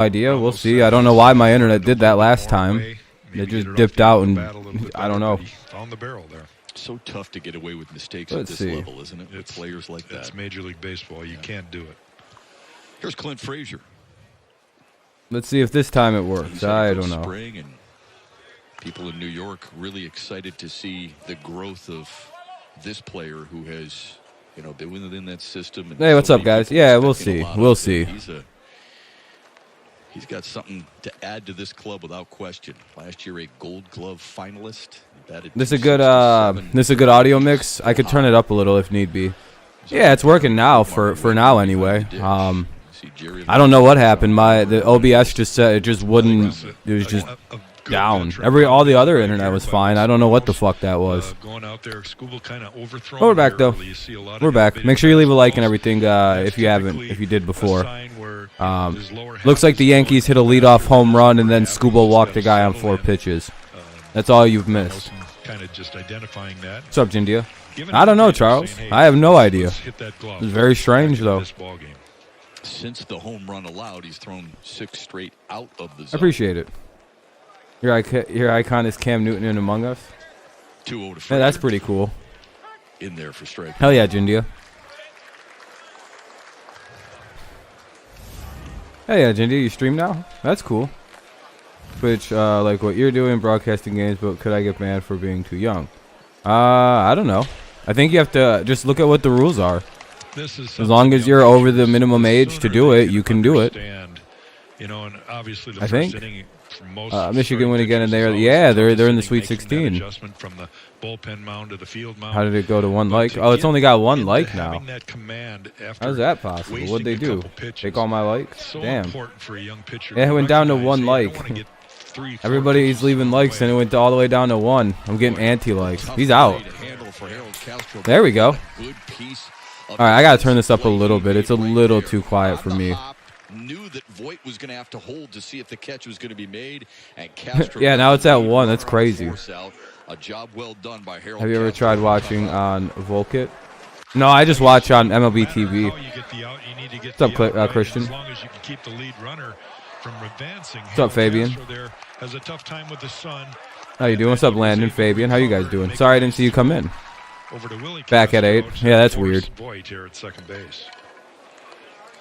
idea. We'll see. I don't know why my internet did that last time. It just dipped out, and I don't know. Found the barrel there. So tough to get away with mistakes at this level, isn't it? With players like that. It's Major League Baseball. You can't do it. Here's Clint Frazier. Let's see if this time it works. I don't know. Spring, and people in New York really excited to see the growth of this player who has, you know, been within that system. And hey, what's up, guys? Yeah, we'll see. We'll see. He's got something to add to this club without question. Last year, a Gold Glove finalist. This is a good audio mix. I could turn it up a little if need be. Yeah, it's working now for now anyway. I don't know what happened. The OBS just said it just wouldn't. It was just down. All the other internet was fine. I don't know what the fuck that was. Oh, we're back though. We're back. Make sure you leave a like and everything if you haven't. If you did before. Looks like the Yankees hit a leadoff home run and then Skubal walked the guy on 4 pitches. That's all you've missed. What's up, Jindia? I don't know, Charles. I have no idea. It's very strange, though. Since the home run allowed, he's thrown 6 straight out of the zone. I appreciate it. Your icon is Cam Newton in Among Us. 2-0 to Yeah, that's pretty cool. In there for strike. Hell yeah, Jindia. Hey, yeah, Jindia, you stream now? That's cool. Twitch, like what you're doing, broadcasting games, but could I get banned for being too young? I don't know. I think you have to just look at what the rules are. As long as you're over the minimum age to do it, you can do it. I think. Michigan win again, and they're in the Sweet 16. How did it go to 1 like? Oh, it's only got 1 like now. How's that possible? What'd they do? Take all my likes? Damn. Yeah, it went down to 1 like. Everybody's leaving likes, and it went all the way down to 1. I'm getting anti-likes. He's out. There we go. All right, I gotta turn this up a little bit. It's a little too quiet for me. Knew that Voit was going to have to hold to see if the catch was going to be made, and yeah, now it's at 1. That's crazy. A job well done by Harold. Have you ever tried watching on Volkit? No, I just watch on MLB TV. What's up, Christian? What's up, Fabian? How you doing? What's up, Landon, Fabian? How you guys doing? Sorry I didn't see you come in. Back at 8. Yeah, that's weird.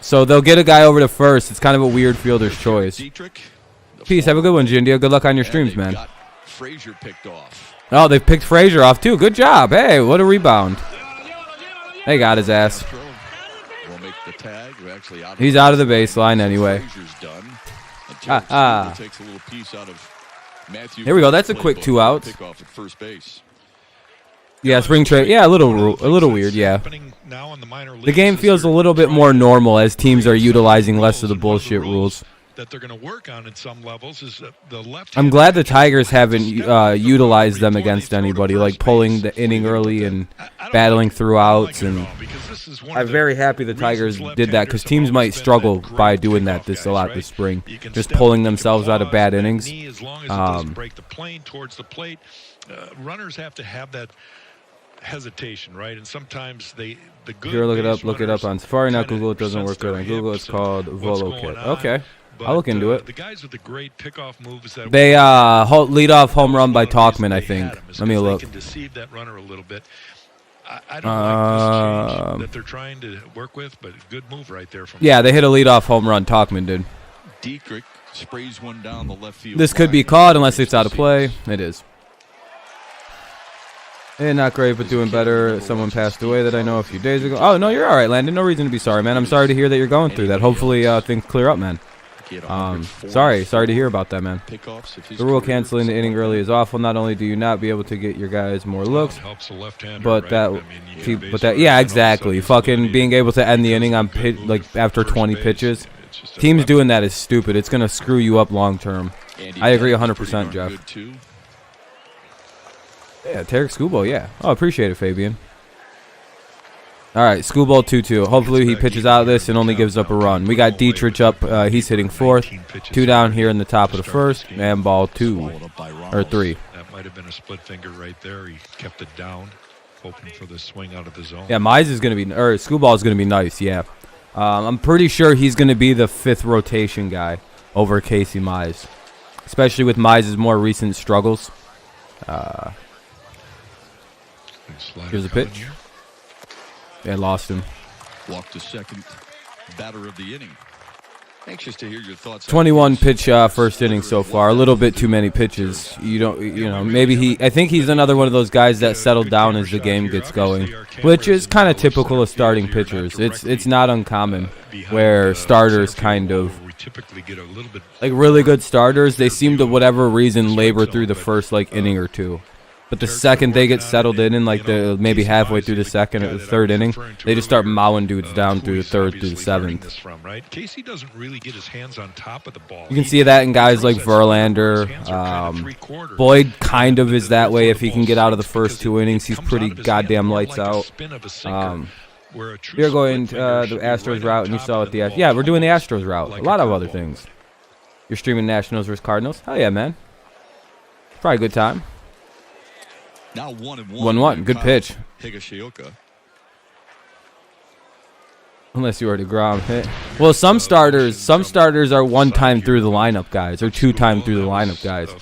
So they'll get a guy over to first. It's kind of a weird fielder's choice. Peace. Have a good one, Jindia. Good luck on your streams, man. Oh, they picked Frazier off, too. Good job. Hey, what a rebound. They got his ass. He's out of the baseline anyway. Here we go. That's a quick 2 outs. Yeah, spring trade. Yeah, a little weird, yeah. The game feels a little bit more normal as teams are utilizing less of the bullshit rules. I'm glad the Tigers haven't utilized them against anybody, like pulling the inning early and battling through outs. And I'm very happy the Tigers did that because teams might struggle by doing that a lot this spring, just pulling themselves out of bad innings. Runners have to have that hesitation, right? And sometimes the good. Sure, look it up on Safari, not Google. It doesn't work good on Google. It's called VoloKit. Okay, I'll look into it. The guys with the great pickoff moves that they lead off home run by Talkman, I think. Let me look. Can deceive that runner a little bit. I don't like this change that they're trying to work with, but good move right there from. Yeah, they hit a leadoff home run. Talkman did. Dietrich sprays one down the left field. This could be caught unless it's out of play. It is. Not great, but doing better. Someone passed away that I know a few days ago. Oh, no, you're all right, Landon. No reason to be sorry, man. I'm sorry to hear that you're going through that. Hopefully things clear up, man. Sorry to hear about that, man. The rule canceling the inning early is awful. Not only do you not be able to get your guys more looks, but yeah, exactly. Fucking being able to end the inning on after 20 pitches. Teams doing that is stupid. It's gonna screw you up long term. I agree 100%, Jeff. Yeah, Tarik Skubal, yeah. Oh, appreciate it, Fabian. All right, Skubal 2-2. Hopefully he pitches out of this and only gives up a run. We got Dietrich up. He's hitting 4th. 2 down here in the top of the 1st. And ball 2 or 3. That might have been a split finger right there. He kept it down, hoping for the swing out of the zone. Yeah, Mize is going to be, or Skubal is going to be nice, yeah. I'm pretty sure he's going to be the 5th rotation guy. over Casey Mize, especially with Mize's more recent struggles. Here's a pitch. They lost him. Walked to second, batter of the inning. Anxious to hear your thoughts. 21 pitch first inning so far. A little bit too many pitches. You know, maybe I think he's another one of those guys that settled down as the game gets going, which is kind of typical of starting pitchers. It's not uncommon where starters kind of, like really good starters, they seem to whatever reason labor through the first like inning or two. But the second they get settled in like the maybe halfway through the second or the third inning, they just start mowing dudes down through the third through the seventh. Casey doesn't really get his hands on top of the ball. You can see that in guys like Verlander. Boyd kind of is that way. If he can get out of the first two innings, he's pretty goddamn lights out. You're going the Astros route, and you saw what the we're doing the Astros route. A lot of other things. You're streaming Nationals versus Cardinals. Hell yeah, man. Probably a good time. Now 1-1. 1-1. Good pitch. Higashioka. Unless you were DeGrom hit. Well, some starters are one time through the lineup guys or two time through the lineup guys.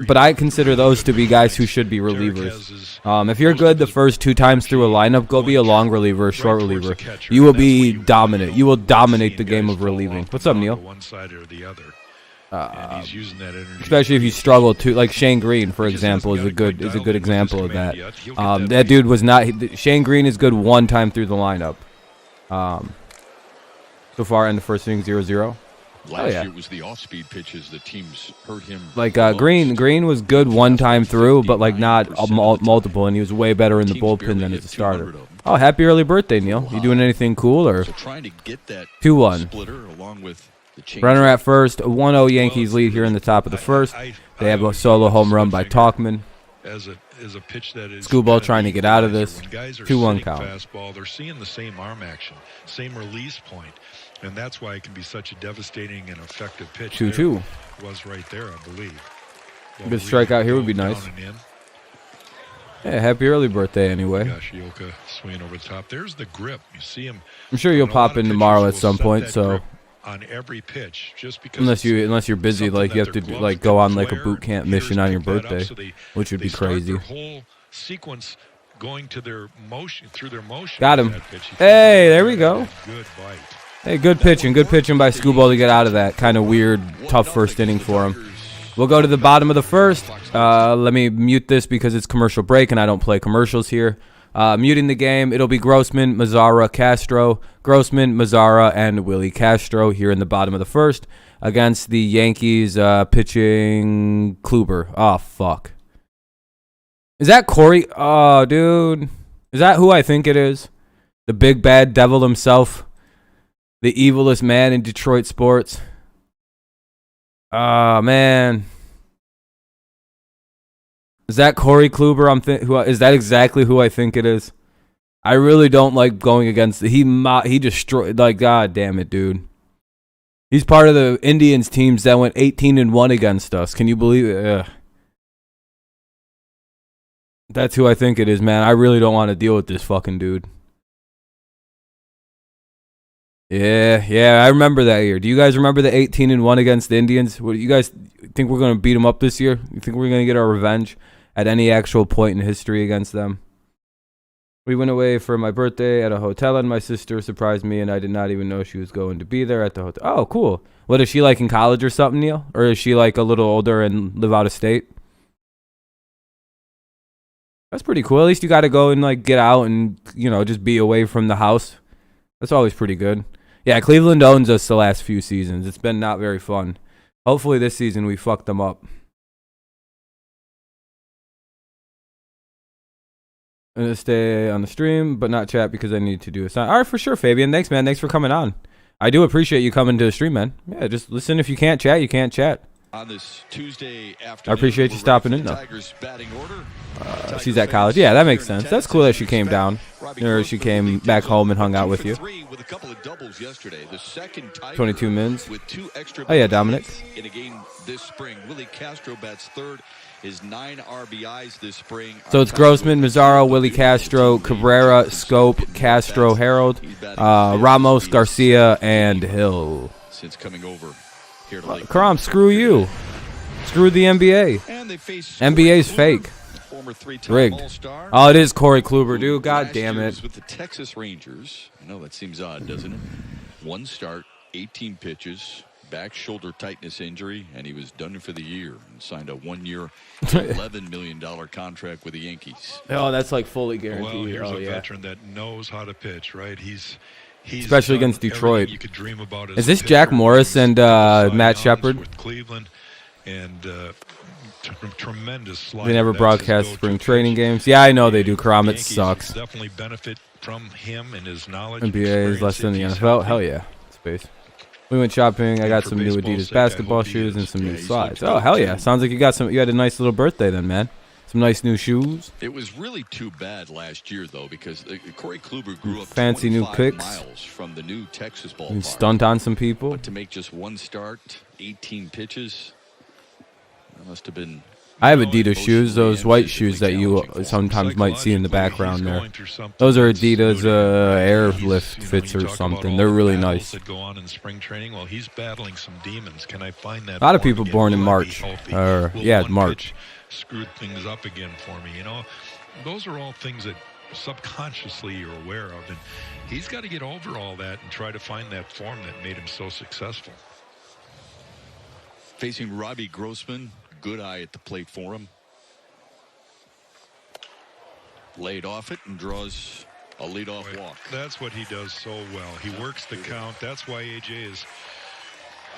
But I consider those to be guys who should be relievers. If you're good the first two times through a lineup, go be a long reliever, a short reliever. You will be dominant. You will dominate the game of relieving. What's up, Neil? Especially if you struggle to, like Shane Green, for example, is a good example of that. That dude was not. Shane Green is good one time through the lineup. So far in the first inning, 0-0. Last year it was the off-speed pitches the teams hurt him. Like Green was good one time through, but like not multiple, and he was way better in the bullpen than as a starter. Oh, happy early birthday, Neil! You doing anything cool or? 2-1. Runner at first, 1-0 Yankees lead here in the top of the first. They have a solo home run by Talkman. Skubal trying to get out of this. 2-1 count. They're seeing the same arm action, same release point, and that's why it can be such a devastating and effective pitch. 2-2 was right there, I believe. Good strikeout here would be nice. Yeah, happy early birthday anyway. Higashioka swinging over the top. There's the grip. You see him. I'm sure you'll pop in tomorrow at some point. So. On every pitch, just because unless you're busy, like you have to like go on like a boot camp mission on your birthday, which would be crazy. Their whole sequence going to their motion through their motion. Got him. Hey, there we go. Hey, good pitching by Skubal to get out of that kind of weird, tough first inning for him. We'll go to the bottom of the first. Let me mute this because it's commercial break and I don't play commercials here. Muting the game, it'll be Grossman, Mazara, Castro. Grossman, Mazara, and Willie Castro here in the bottom of the first against the Yankees pitching Kluber. Oh, fuck. Is that Corey? Oh, dude. Is that who I think it is? The big bad devil himself? The evilest man in Detroit sports? Oh, man. Is that Corey Kluber? Is that exactly who I think it is? I really don't like going against he destroyed, like, god damn it, dude. He's part of the Indians teams that went 18-1 against us. Can you believe it? Ugh. That's who I think it is, man. I really don't want to deal with this fucking dude. Yeah, I remember that year. Do you guys remember the 18-1 against the Indians? What do you guys think we're going to beat them up this year? You think we're going to get our revenge at any actual point in history against them? We went away for my birthday at a hotel, and my sister surprised me, and I did not even know she was going to be there at the hotel. Oh, cool. What is she like in college or something, Neil? Or is she like a little older and live out of state? That's pretty cool. At least you got to go and like get out and, you know, just be away from the house. That's always pretty good. Yeah, Cleveland owns us the last few seasons. It's been not very fun. Hopefully this season we fuck them up. I'm going to stay on the stream, but not chat because I need to do a sign. All right, for sure, Fabian. Thanks, man. Thanks for coming on. I do appreciate you coming to the stream, man. Yeah, just listen. If you can't chat, you can't chat. On this Tuesday afternoon, I appreciate you stopping in, though. She's at college. Yeah, that makes sense. That's cool that she came down. Or she came back home and hung out with you. 22 mins. Oh, yeah, Dominic. In a game this spring, Willie Castro bats third. His 9 RBIs this spring. So it's Grossman, Mazzaro, Willie Castro, Cabrera, Scope, Castro, Harold, Ramos, Garcia, and Hill. Since coming over Karam, screw you. Screw the NBA. NBA's fake. Rigged. Oh, it is Corey Kluber, dude. God damn it. With the Texas Rangers. I know that seems odd, doesn't it? 1 start, 18 pitches, back shoulder tightness injury, and he was done for the year and signed a 1-year, $11 million contract with the Yankees. Oh, that's like fully guaranteed. Well, here's oh, a yeah. veteran that knows how to pitch, right? He's especially against Detroit. You could dream about is this Jack Morris and Matt Shepard? With Cleveland, and tremendous slide. They never broadcast spring training games. Yeah, I know they do. Karam, it sucks. Definitely benefit from him and his knowledge. NBA is less than the NFL. Hell yeah, space. We went shopping. I got some new Adidas basketball shoes and some new slides. Oh hell yeah! Sounds like you got some. You had a nice little birthday then, man. Some nice new shoes. It was really too bad last year though, because Corey Kluber grew up fancy new kicks miles from the new Texas ballpark. And stunt on some people. But to make just 1 start, 18 pitches. That must have been. I have Adidas shoes, those white shoes that you sometimes might see in the background there. Those are Adidas Airlift fits or something. They're really nice. A lot of people born in March. Yeah, March. Screwed things up again for me. You know, those are all things that subconsciously you're aware of, and he's got to get over all that and try to find that form that made him so successful. Facing Robbie Grossman. Good eye at the plate for him. Laid off it and draws a leadoff walk. That's what he does so well. He works the count. That's why AJ is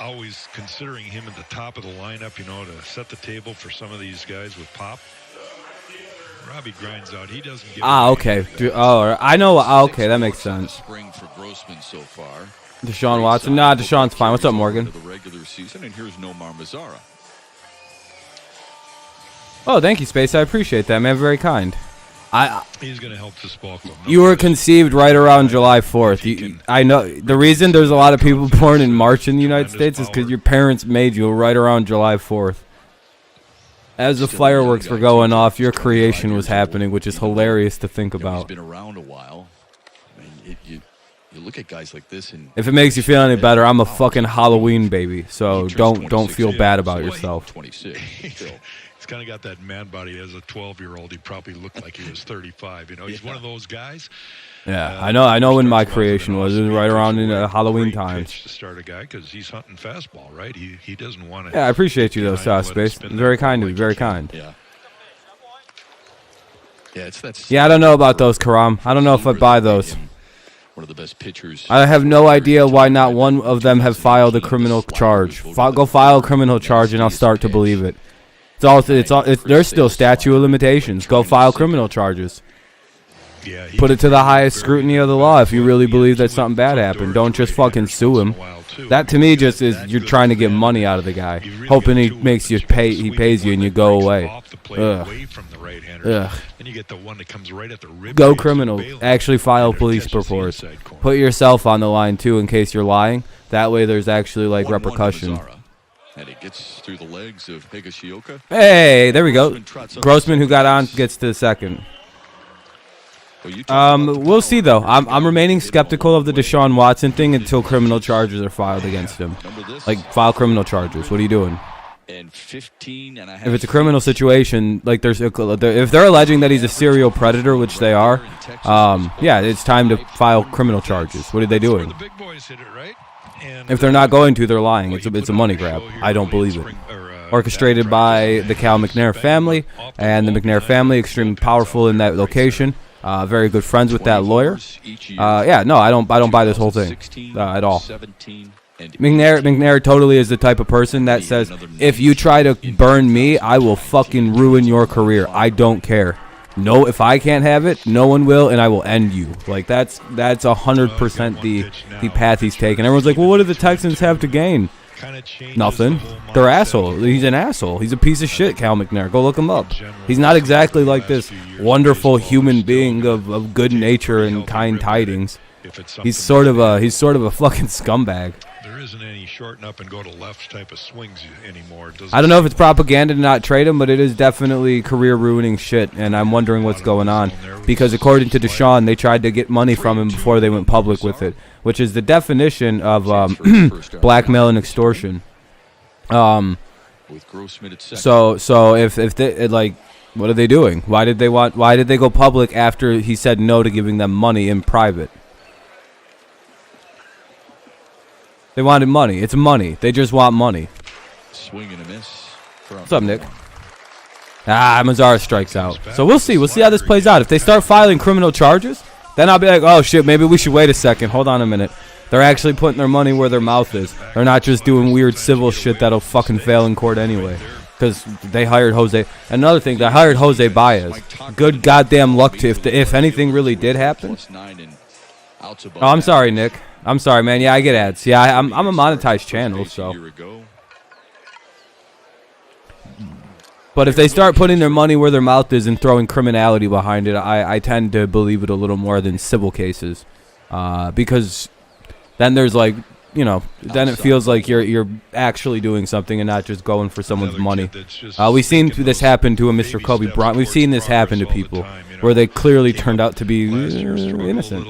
always considering him at the top of the lineup, you know, to set the table for some of these guys with pop. Robbie grinds out. He doesn't give okay. Oh, I know. Okay, that makes sense. Spring for Grossman so far. Deshaun Watson. Nah, Deshaun's fine. What's up, Morgan? The regular season, and here's Nomar Mazara. Oh, thank you, Space. I appreciate that, man. Very kind. He's going to help this ball club. You were conceived right around July 4th. I know the reason there's a lot of people born in March in the United States is because your parents made you right around July 4th. As the fireworks were going off, your creation was happening, which is hilarious to think about. He's been around a while. I mean, you look at guys like this, and if it makes you feel any better, I'm a fucking Halloween baby, so don't feel bad about yourself. 26. He's kind of got that man body. As a 12-year-old, he probably looked like he was 35. You know, he's one of those guys. Yeah, I know when my creation was. It was right around in Halloween times. To start a guy because he's hunting fastball, right? He doesn't want to. Yeah, I appreciate you though, Space. Very kind of you. Very kind. Yeah. Yeah, yeah, I don't know about those, Karam. I don't know if I buy those. One of the best pitchers. I have no idea why not one of them have filed a criminal charge. Go file a criminal charge, and I'll start to believe it. There's still statute of limitations. Go file criminal charges. Put it to the highest scrutiny of the law if you really believe that something bad happened. Don't just fucking sue him. That to me just is you're trying to get money out of the guy, hoping he makes you pay. He pays you and you go away. Ugh. Go criminal. Actually file police reports. Put yourself on the line too in case you're lying. That way there's actually like repercussion. And it gets through the legs of Higashioka. Hey, there we go. Grossman, who got on, gets to the second. We'll see though. I'm remaining skeptical of the Deshaun Watson thing until criminal charges are filed against him. Like file criminal charges. What are you doing? If it's a criminal situation, like if they're alleging that he's a serial predator, which they are, yeah, it's time to file criminal charges. What are they doing? If they're not going to, they're lying. It's a money grab. I don't believe it. Orchestrated by the Cal McNair family, and the McNair family extremely powerful in that location. Very good friends with that lawyer. Yeah, no, I don't buy this whole thing at all. McNair totally is the type of person that says, if you try to burn me, I will fucking ruin your career. I don't care. No, if I can't have it, no one will, and I will end you. Like that's 100% the path he's taking. Everyone's like, well, what do the Texans have to gain? Nothing. They're asshole. He's an asshole. He's a piece of shit, Cal McNair. Go look him up. He's not exactly like this wonderful human being of good nature and kind tidings. He's sort of a fucking scumbag. There isn't any shorten up and go to left type of swings anymore. I don't know if it's propaganda to not trade him, but it is definitely career-ruining shit, and I'm wondering what's going on. Because according to Deshaun, they tried to get money from him before they went public with it, which is the definition of blackmail and extortion. With Grossman at second. So if they like, what are they doing? Why did they go public after he said no to giving them money in private? They wanted money. It's money. They just want money. Swing and a miss. What's up, Nick? Mazara strikes out. So we'll see. We'll see how this plays out. If they start filing criminal charges, then I'll be like, oh shit, maybe we should wait a second. Hold on a minute. They're actually putting their money where their mouth is. They're not just doing weird civil shit that'll fucking fail in court anyway. Because they hired Jose. Another thing, they hired Jose Baez. Good goddamn luck to if anything really did happen. Oh, I'm sorry, Nick. I'm sorry, man. Yeah, I get ads. Yeah, I'm a monetized channel, so. But if they start putting their money where their mouth is and throwing criminality behind it, I tend to believe it a little more than civil cases. Because then there's like, you know, then it feels like you're actually doing something and not just going for someone's money. We've seen this happen to a Mr. Kobe Bryant. We've seen this happen to people where they clearly turned out to be innocent.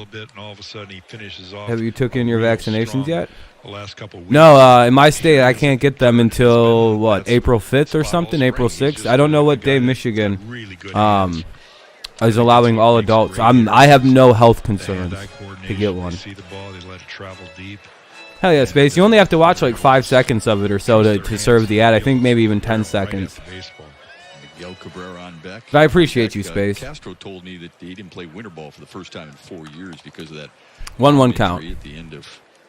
Have you took in your vaccinations yet? No, in my state I can't get them until what, April 5th or something, April 6th. I don't know what day Michigan is allowing all adults. I have no health concerns to get one. Hell yeah, Space. You only have to watch like 5 seconds of it or so to serve the ad. I think maybe even 10 seconds. But I appreciate you, Space. Castro told me that he didn't play winter ball for the first time in 4 years because of that 1-1 count. at the end of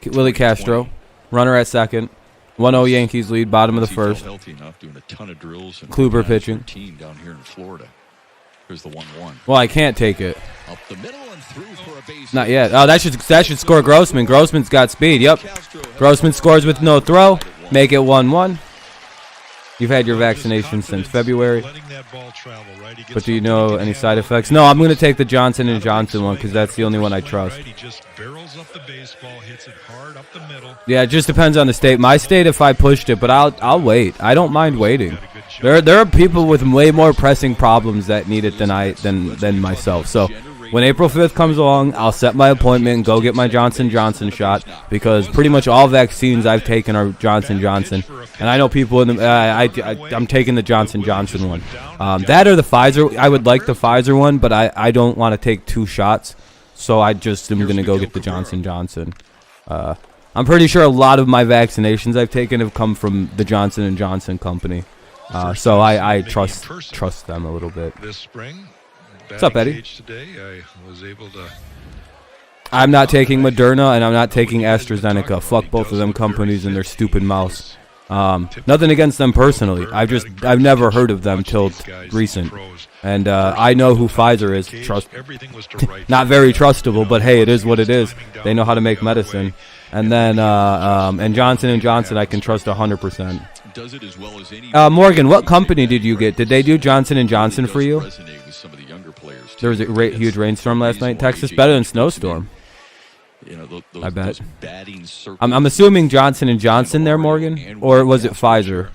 Willie Castro, runner at second. 1-0 Yankees lead, bottom of the first. Healthy enough, doing a ton of drills and Kluber pitching. Down here in Florida. Here's the 1-1. Well, I can't take it. Up the middle and through for a base. Not yet. Oh, that should score Grossman. Grossman's got speed. Yep. Grossman scores with no throw. Make it 1-1. You've had your vaccination since February. But do you know any side effects? No, I'm going to take the Johnson & Johnson one because that's the only one I trust. Yeah, it just depends on the state. My state, if I pushed it, but I'll wait. I don't mind waiting. There are people with way more pressing problems that need it than myself. So when April 5th comes along, I'll set my appointment and go get my Johnson & Johnson shot because pretty much all vaccines I've taken are Johnson & Johnson. And I know people in the I'm taking the Johnson & Johnson one. That or the Pfizer. I would like the Pfizer one, but I don't want to take 2 shots. So I just am going to go get the Johnson & Johnson. I'm pretty sure a lot of my vaccinations I've taken have come from the Johnson & Johnson company. So I trust them a little bit. What's up, Eddie? I'm not taking Moderna and I'm not taking AstraZeneca. Fuck both of them companies and their stupid mouths. Nothing against them personally. I've never heard of them till recent. And I know who Pfizer is. Not very trustable, but hey, it is what it is. They know how to make medicine. And then and Johnson & Johnson I can trust 100%. Morgan, what company did you get? Did they do Johnson & Johnson for you? There was a huge rainstorm last night in Texas. Better than snowstorm. I bet. I'm assuming Johnson & Johnson there, Morgan? Or was it Pfizer?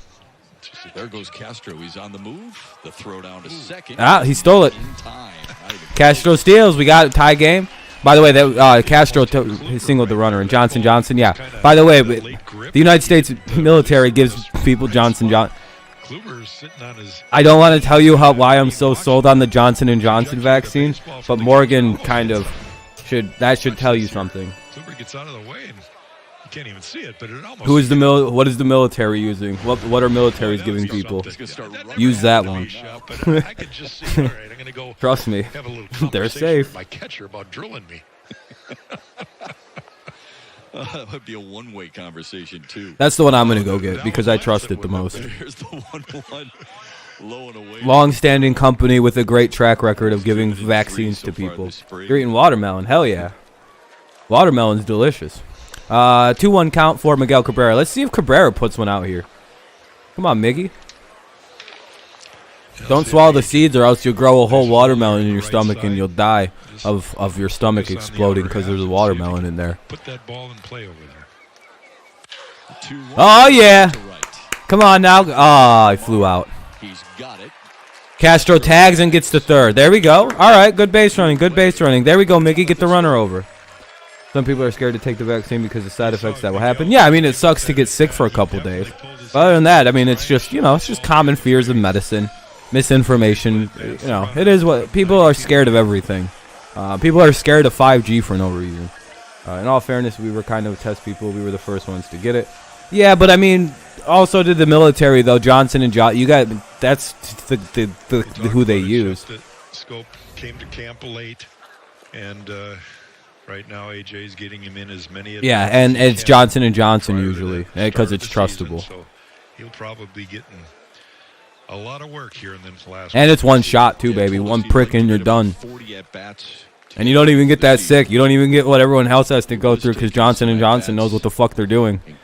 There goes Castro. He's on the move. The throw down to second. He stole it. Castro steals. We got a tie game. By the way, that Castro singled the runner, and Johnson & Johnson, yeah. By the way, the United States military gives people Johnson & Johnson. I don't want to tell you why I'm so sold on the Johnson & Johnson vaccine, but Morgan kind of should tell you something. Kluber gets out of the way and you can't even see it, but it almost. What is the military using? What are militaries giving people? Use that one. I could just see, all right, I'm going to go. Trust me, they're safe. My catcher about drilling me. That would be a one-way conversation too. That's the one I'm going to go get because I trust it the most. Here's the 1-1. Low and away. Long-standing company with a great track record of giving vaccines to people. You're eating watermelon. Hell yeah. Watermelon's delicious. 2-1 count for Miguel Cabrera. Let's see if Cabrera puts one out here. Come on, Miggy. Don't swallow the seeds or else you'll grow a whole watermelon in your stomach and you'll die of your stomach exploding because there's a watermelon in there. Put that ball in play over there. Oh, yeah. Come on now. He flew out. He's got it. Castro tags and gets the third. There we go. All right, good base running. Good base running. There we go, Mickey. Get the runner over. Some people are scared to take the vaccine because of side effects that will happen. Yeah, I mean, it sucks to get sick for a couple days. But other than that, I mean, it's just, it's just common fears of medicine, misinformation. It is what people are scared of everything. People are scared of 5G for no reason. In all fairness, we were kind of test people. We were the first ones to get it. Yeah, but I mean, also did the military though. Johnson and John, that's who they use. Scope came to camp late, and right now AJ's getting him in as many. Yeah, and it's Johnson and Johnson usually because it's trustable. So he'll probably be getting a lot of work here in the last. And it's one shot too, baby. One prick and you're done. And you don't even get that sick. You don't even get what everyone else has to go through because Johnson & Johnson knows what the fuck they're doing. No,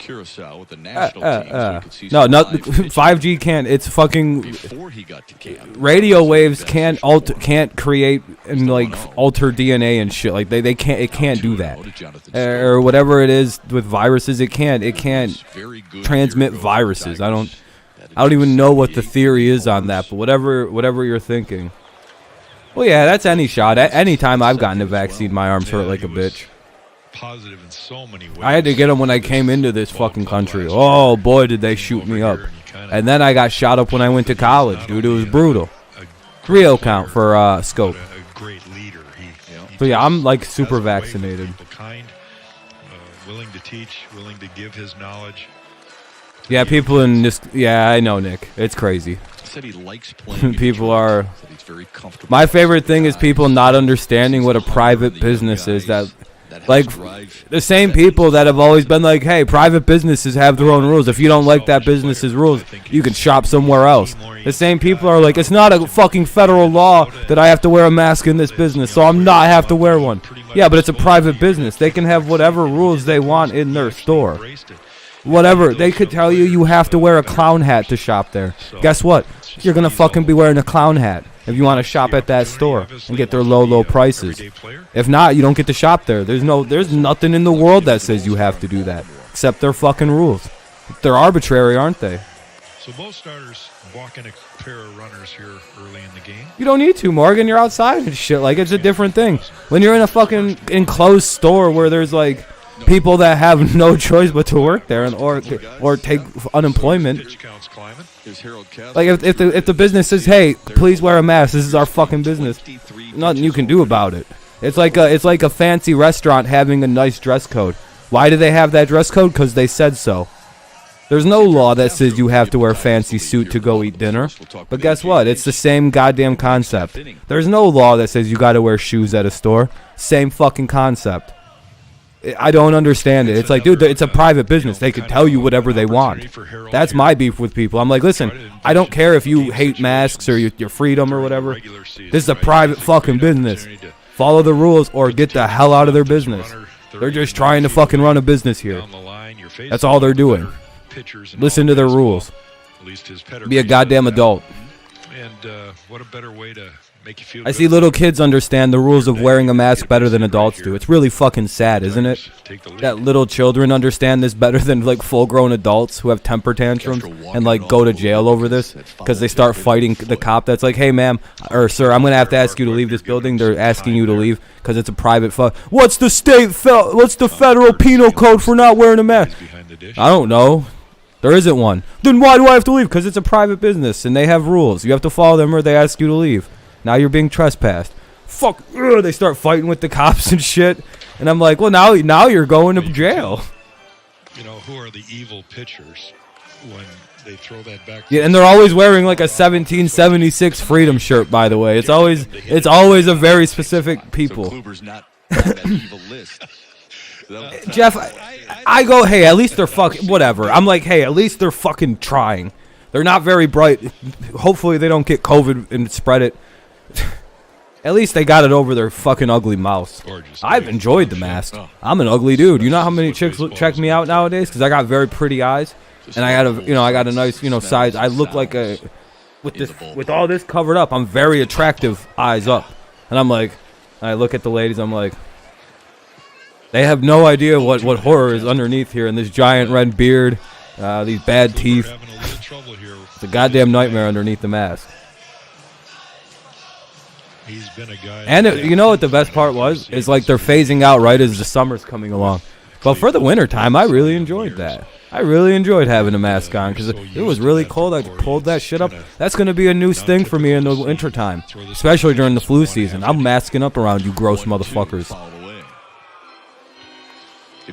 5G can't. It's fucking radio waves can't create and like alter DNA and shit. Like they can't. It can't do that. Or whatever it is with viruses, it can't. It can't transmit viruses. I don't even know what the theory is on that. But whatever you're thinking. Well, yeah, that's any shot. Any time I've gotten a vaccine, my arms hurt like a bitch. Positive in so many ways. I had to get them when I came into this fucking country. Oh, boy, did they shoot me up. And then I got shot up when I went to college, dude. It was brutal. 3-0 count for Scope. So, yeah, I'm, like, super vaccinated. Willing to teach, willing to give his knowledge. Yeah, people in this... Yeah, I know, Nick. It's crazy. Said he likes playing. People are... My favorite thing is people not understanding what a private business is. That, like, the same people that have always been like, hey, private businesses have their own rules. If you don't like that business's rules, you can shop somewhere else. The same people are like, it's not a fucking federal law that I have to wear a mask in this business, so I'm not have to wear one. Yeah, but it's a private business. They can have whatever rules they want in their store. Whatever. They could tell you have to wear a clown hat to shop there. Guess what? You're going to fucking be wearing a clown hat if you want to shop at that store and get their low prices. If not, you don't get to shop there. There's nothing in the world that says you have to do that except their fucking rules. They're arbitrary, aren't they? So both starters walk in a pair of runners here early in the game. You don't need to, Morgan. You're outside and shit. Like, it's a different thing. When you're in a fucking enclosed store where there's like people that have no choice but to work there and or take unemployment. Like if the business says, hey, please wear a mask, this is our fucking business, nothing you can do about it. It's like a fancy restaurant having a nice dress code. Why do they have that dress code? Because they said so. There's no law that says you have to wear a fancy suit to go eat dinner. But guess what? It's the same goddamn concept. There's no law that says you got to wear shoes at a store. Same fucking concept. I don't understand it. It's like, dude, it's a private business. They can tell you whatever they want. That's my beef with people. I'm like, listen, I don't care if you hate masks or your freedom or whatever. This is a private fucking business. Follow the rules or get the hell out of their business. They're just trying to fucking run a business here. That's all they're doing. Listen to their rules. Be a goddamn adult. And what a better way to make you feel. I see little kids understand the rules of wearing a mask better than adults do. It's really fucking sad, isn't it? That little children understand this better than like full-grown adults who have temper tantrums and like go to jail over this because they start fighting the cop that's like, hey, ma'am, or sir, I'm going to have to ask you to leave this building. They're asking you to leave because it's a private What's the federal penal code for not wearing a mask? I don't know. There isn't one. Then why do I have to leave? Because it's a private business and they have rules. You have to follow them or they ask you to leave. Now you're being trespassed. Fuck. Ugh, they start fighting with the cops and shit. And I'm like, well, now you're going to jail. You know, who are the evil pitchers when they throw that back? Yeah, and they're always wearing like a 1776 Freedom shirt, by the way. It's always a very specific people. So Kluber's not on that evil list. Jeff, I go, hey, at least they're fucking, whatever. I'm like, hey, at least they're fucking trying. They're not very bright. Hopefully they don't get COVID and spread it. At least they got it over their fucking ugly mouths. I've enjoyed the mask. I'm an ugly dude. You know how many chicks check me out nowadays? Because I got very pretty eyes. And I got a nice, size. I look like with all this covered up, I'm very attractive eyes up. And I'm like, I look at the ladies, I'm like, they have no idea what horror is underneath here in this giant red beard, these bad teeth. It's a goddamn nightmare underneath the mask. He's been a guy. And you know what the best part was? Is like they're phasing out right as the summer's coming along. But for the winter time, I really enjoyed that. I really enjoyed having a mask on because it was really cold. I pulled that shit up. That's going to be a new thing for me in the winter time, especially during the flu season. I'm masking up around you gross motherfuckers.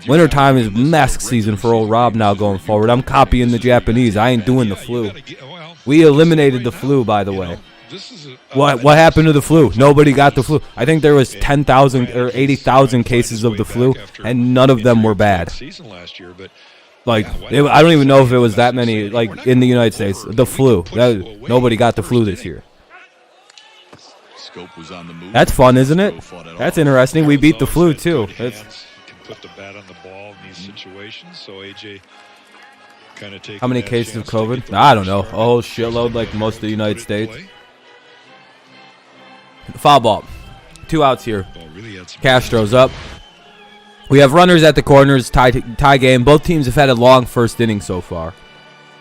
Winter time is mask season for old Rob now going forward. I'm copying the Japanese. I ain't doing the flu. We eliminated the flu, by the way. What happened to the flu? Nobody got the flu. I think there was 10,000 or 80,000 cases of the flu, and none of them were bad. Like, I don't even know if it was that many, like, in the United States. The flu. Nobody got the flu this year. That's fun, isn't it? That's interesting. We beat the flu, too. Put the bat on the ball in these situations, so AJ kind of takes. How many cases of COVID? I don't know. A whole shitload, like most of the United States. Foul ball. 2 outs here. Castro's up. We have runners at the corners. Tie game. Both teams have had a long first inning so far.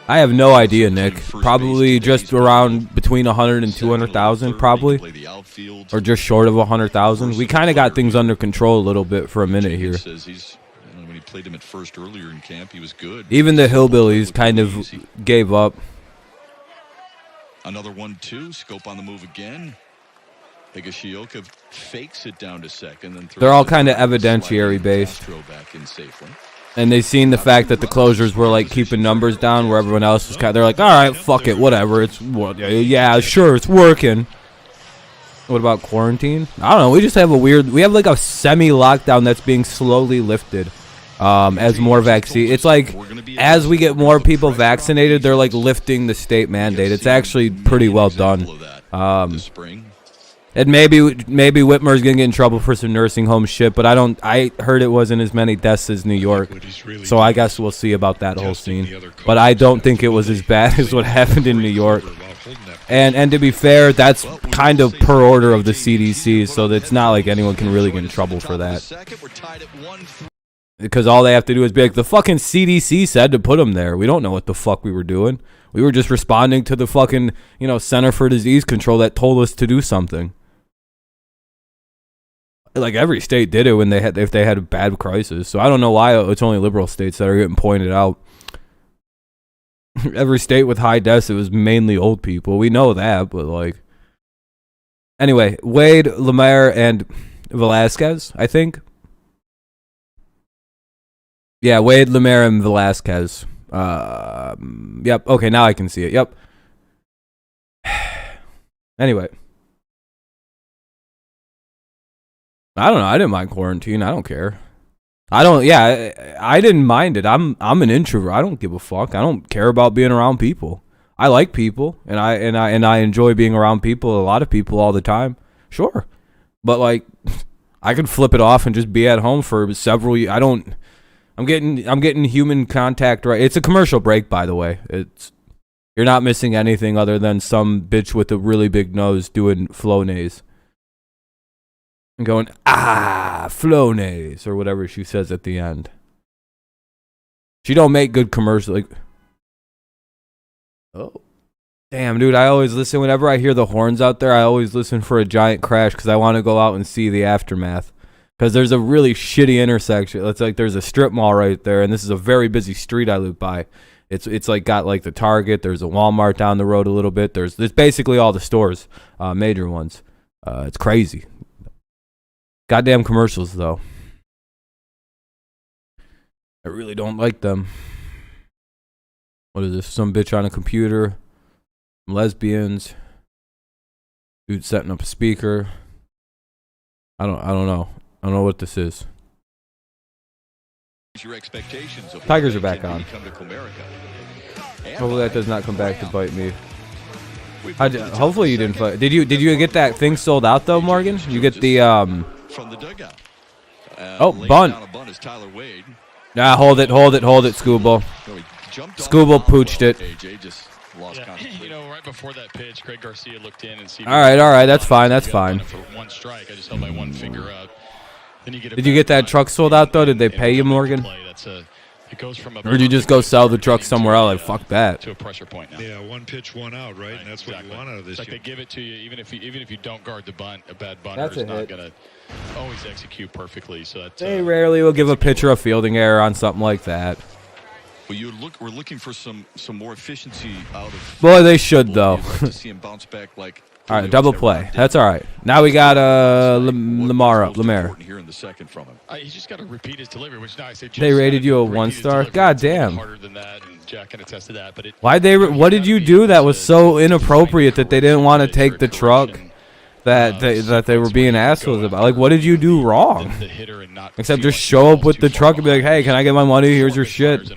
I have no idea, Nick. Probably just around between 100 and 200,000, probably, or just short of 100,000. We kind of got things under control a little bit for a minute here. When he played him at first earlier in camp, he was good. Even the Hillbillies kind of gave up. Another 1-2. Scope on the move again. Higashioka fakes it down to second. And they're all kind of evidentiary based. And they seen the fact that the closers were like keeping numbers down where everyone else was kind of, they're like, all right, fuck it, whatever. Yeah, sure, it's working. What about quarantine? I don't know. We just have we have like a semi-lockdown that's being slowly lifted as more vaccine. It's like as we get more people vaccinated, they're like lifting the state mandate. It's actually pretty well done. And maybe Whitmer's gonna get in trouble for some nursing home shit, but I heard it wasn't as many deaths as New York, so I guess we'll see about that whole scene. But I don't think it was as bad as what happened in New York. And to be fair, that's kind of per order of the CDC, so it's not like anyone can really get in trouble for that. Because all they have to do is be like, the fucking CDC said to put them there. We don't know what the fuck we were doing. We were just responding to the fucking, Center for Disease Control that told us to do something. Like every state did it when if they had a bad crisis. So I don't know why it's only liberal states that are getting pointed out. Every state with high deaths, it was mainly old people. We know that, but like. Anyway, Wade, Lemaire, and Velasquez, I think. Yeah, Wade, Lemaire, and Velasquez. Yep. Okay, now I can see it. Yep. Anyway. I don't know. I didn't mind quarantine. I don't care. I didn't mind it. I'm an introvert. I don't give a fuck. I don't care about being around people. I like people, and I enjoy being around people, a lot of people all the time. Sure. But like I could flip it off and just be at home for several years. I'm getting human contact right. It's a commercial break, by the way. You're not missing anything other than some bitch with a really big nose doing Flonase. And going, Flonase, or whatever she says at the end. She don't make good commercials. Like, oh, damn, dude, I always listen. Whenever I hear the horns out there, I always listen for a giant crash because I want to go out and see the aftermath. Because there's a really shitty intersection. It's like there's a strip mall right there, and this is a very busy street I live by. It's like got like the Target. There's a Walmart down the road a little bit. There's basically all the stores, major ones. It's crazy. Goddamn commercials, though. I really don't like them. What is this? Some bitch on a computer. Lesbians. Dude setting up a speaker. I don't know. I don't know what this is. Tigers are back on. Hopefully that does not come back to bite me. Hopefully you didn't fight. Did you get that thing sold out though, Morgan? You get the from the dugout. Bunt. Nah, hold it, Skubal. Skubal pooched it. AJ just lost right before that pitch, Craig Garcia looked in and see. All right, that's fine. For one strike, I just held my one finger up. Then you get Did you get that truck sold out though? Did they pay you, Morgan? That's a It goes from a Or do you just go sell the truck somewhere else? Like, fuck that. to a pressure point now. Yeah, 1 pitch, 1 out, right? And that's what you want out of this. It's like they give it to you, even if you don't guard the bunt. A bad bunter That's is a not hit. going to always execute perfectly. So that's They rarely will give a pitcher a fielding error on something like that. Well, we're looking for some more efficiency out of. Boy, they should though. You'd like to see him bounce back like. All right, double play. That's all right. Now we got Lemare. Here in the second from him. He's just got to repeat his delivery, which now I say They rated you a 1-star. God damn. harder than that, and Jack can attest to that. But Why what did you do that was so inappropriate that they didn't want to take the truck that they were being assholes about? Like, what did you do wrong? Except just show up with the truck and be like, hey, can I get my money? Here's your shit.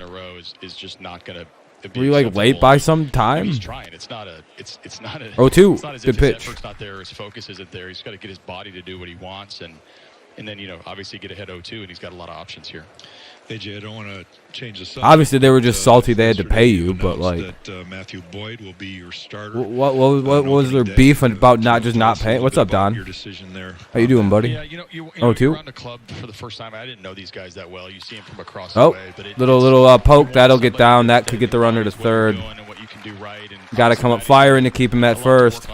Is just not going to. Were you like late by some time? He's trying. It's not a. 0-2. It's not as Good if his pitch. effort's not there. His focus isn't there. He's got to get his body to do what he wants, and then obviously get ahead 0-2, and he's got a lot of options here. AJ, I don't want to change the subject. Obviously, they were just salty they had to pay you, Yesterday but like, that, Matthew Boyd will be your starter. what was their beef about not paying? What's up, Don? Your decision there. How you doing, buddy? Yeah, you 0-2? you're around the club for the first time. I didn't know these guys that well. You see them from across the Oh, way, but little poke. That'll get down. That could get the runner to third. Got to come up firing to keep him at first.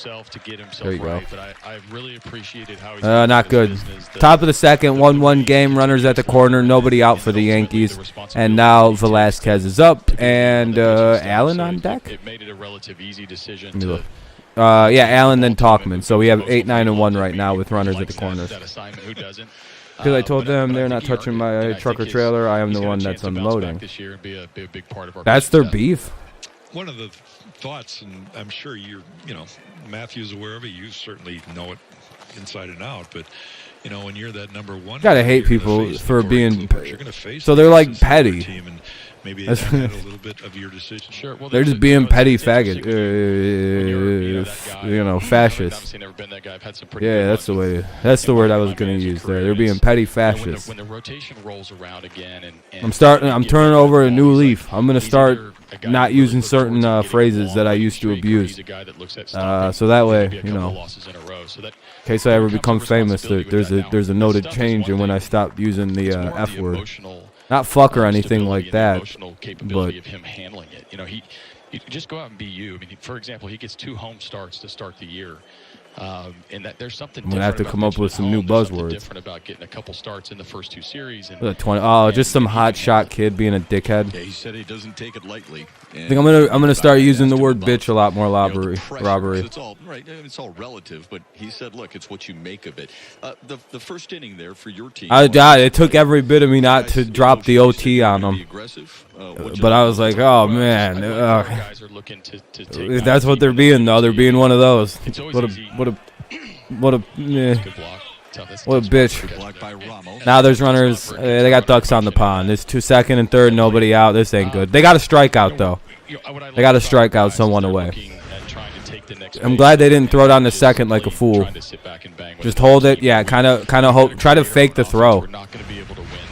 There you go. But I really appreciated how he's Not good. Top of the second, 1-1 game. Runners at the corner. Nobody out for the Yankees. And now Velasquez is up and Allen on deck. It made it a relative easy decision. Let me look. Yeah, Allen then Talkman. So we have 8-9-1 right now with runners at the corners. Because I told them they're not touching my truck or trailer. I am the one that's unloading. That's their beef. One of the thoughts, and I'm sure Matthew's aware of it. You certainly know it inside and out. But when you're that number one, Gotta hate people for being. Face so they're like petty. Team, and maybe that had a little bit of your decision. Sure. Well, They're just being petty faggot. Fascist. Yeah, that's the way. That's the word I was gonna use there. They're being petty fascists. When the rotation rolls around again, and I'm turning over a new leaf. I'm gonna start not using certain phrases that I used to abuse. So that way, in case I ever become famous, there's a noted change in when I stop using the F word. Not fuck or anything like that, but of him handling it. You just go out and be you. I mean, for example, he gets 2 home starts to start the year. And that there's something. I'm gonna have to come up with some new buzzwords. Different about getting a couple starts in the first 2 series. And 20. Oh, just some hot shot kid being a dickhead. Yeah, he said he doesn't take it lightly. I think I'm gonna start using the word bitch a lot more. Robbery. It's all right. It's all relative, but he said, "Look, it's what you make of it." The first inning there for your team. It took every bit of me not to drop the OT on them. But I was like, oh man, that's what they're being though. They're being one of those. What a bitch. Now there's runners. They got ducks on the pond. There's 2 second and third, nobody out. This ain't good. They got a strikeout though. They got to strike out someone away. I'm glad they didn't throw down the second like a fool. Just hold it. Yeah, kind of hope. Try to fake the throw.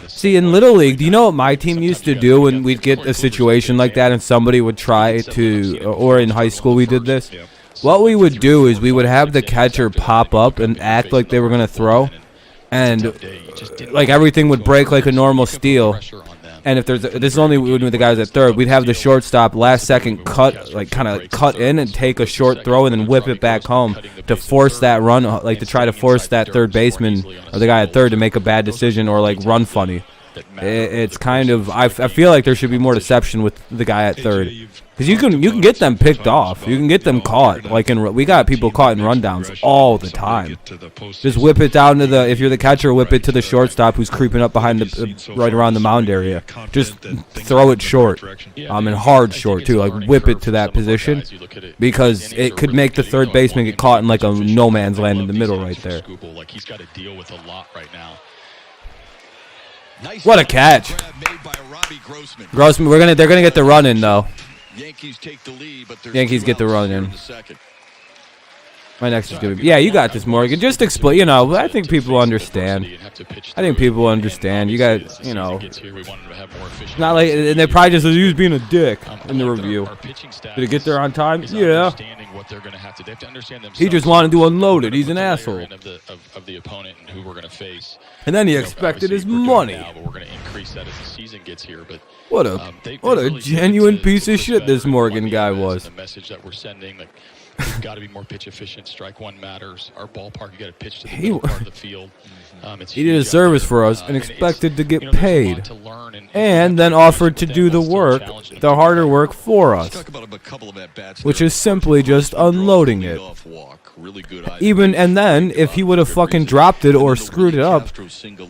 See, in Little League, do you know what my team used to do when we'd get a situation like that and somebody would try to, or in high school we did this? What we would do is we would have the catcher pop up and act like they were going to throw, and like everything would break like a normal steal. And if this is only with the guys at third, we'd have the shortstop last second kind of cut in and take a short throw and then whip it back home to force that run, like to try to force that third baseman or the guy at third to make a bad decision or like run funny. It's kind of I feel like there should be more deception with the guy at third, because you can get them picked off, you can get them caught. Like we got people caught in rundowns all the time. Just whip it down to if you're the catcher, whip it to the shortstop who's creeping up behind right around the mound area. Just throw it short, and hard short too. Like whip it to that position, because it could make the third baseman get caught in like a no man's land in the middle right there. He's got to deal with a lot right now. What a catch! Grossman, they're gonna get the run in though. Yankees take the lead, but Yankees get the run in. My next is gonna be. Yeah, you got this, Morgan. Just explain. You know, I think people understand. I think people understand. You got, you know. Not like, and they probably just he was being a dick in the review. Did it get there on time? Yeah. He just wanted to unload it. He's an asshole. Of the opponent and who we're going to face. And then he expected his money. Now, but we're going to increase that as the season gets here. But what a genuine piece of shit this Morgan guy was. The message that we're sending, like, we've got to be more pitch efficient. Strike one matters. Our ballpark, you got to pitch to the middle part of the field. He did a service for us and expected to get paid, and then offered to do the work, the harder work for us, which is simply just unloading it. Even and then, if he would have fucking dropped it or screwed it up,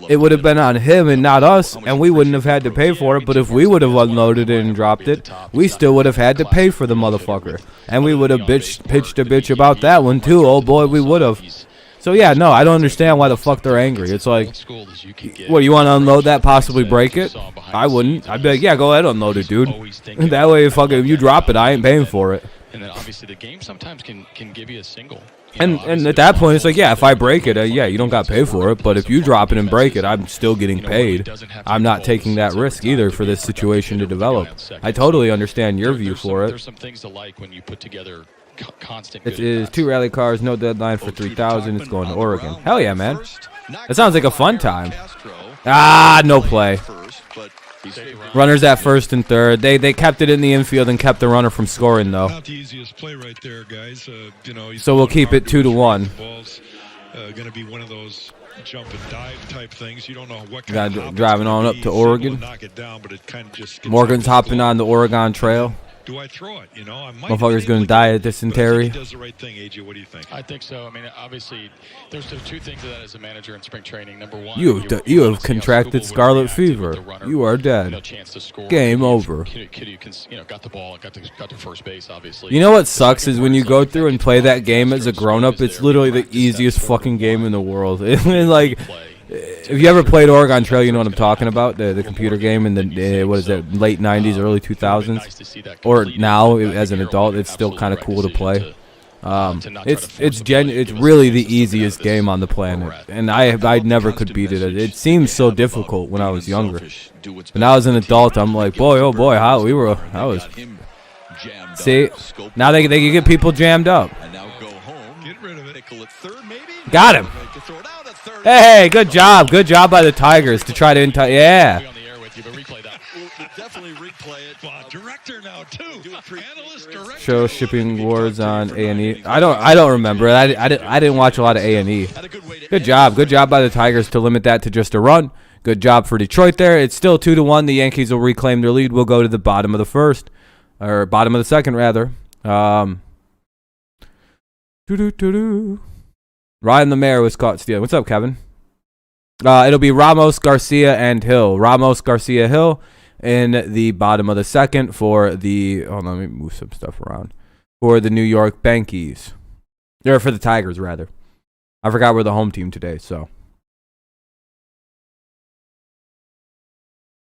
it would have been on him and not us, and we wouldn't have had to pay for it. But if we would have unloaded it and dropped it, we still would have had to pay for the motherfucker, and we would have pitched a bitch about that one too. Oh boy, we would have. So yeah, no, I don't understand why the fuck they're angry. It's like, what, you want to unload that, possibly break it? I wouldn't. I'd be like, yeah, go ahead, unload it, dude. That way, if you drop it, I ain't paying for it. And then obviously the game sometimes can give you a single. And at that point, it's like, yeah, if I break it, yeah, you don't got to pay for it. But if you drop it and break it, I'm still getting paid. I'm not taking that risk either for this situation to develop. I totally understand your view for it. There's some things to like when you put together constant. It is 2 rally cars, no deadline for 3,000. It's going to Oregon. Hell yeah, man. That sounds like a fun time. Ah, no play. Runners at first and third. They kept it in the infield and kept the runner from scoring, though. Not the easiest play right there, guys. So we'll keep it 2-1. Ball's going to be one of those jump and dive type things. You don't know what kind of driving on up to Oregon. Knock it down, but it kind of just Morgan's hopping on the Oregon Trail. Do I throw it? You know, I might. Motherfucker's gonna die of dysentery. He does the right thing, AJ. What do you think? I think so. I mean, obviously, there's two things to that as a manager in spring training. Number one, you have contracted scarlet fever. You are dead. Game over. Got the ball, got to first base. Obviously. You know what sucks is when you go through and play that game as a grown-up. It's literally the easiest fucking game in the world. Like. If you ever played Oregon Trail, you know what I'm talking about, the computer game in the what is it, late 90s, early 2000s, or now as an adult, it's still kind of cool to play. It's really the easiest game on the planet, and I never could beat it. It seemed so difficult when I was younger, but now as an adult, I'm like, boy, oh boy, see, now they can get people jammed up. Got him. Hey, good job by the Tigers to try to yeah. Show shipping wars on A&E. I don't remember. I didn't watch a lot of A&E. Good job by the Tigers to limit that to just a run. Good job for Detroit there. It's still 2-1. The Yankees will reclaim their lead. We'll go to the bottom of the first, or bottom of the second rather. Ryan Lemaire was caught stealing. What's up, Kevin? It'll be Ramos, Garcia, and Hill. Ramos, Garcia, Hill in the bottom of the second for the... Hold on, let me move some stuff around. For the New York Yankees. Or for the Tigers, rather. I forgot we're the home team today, so...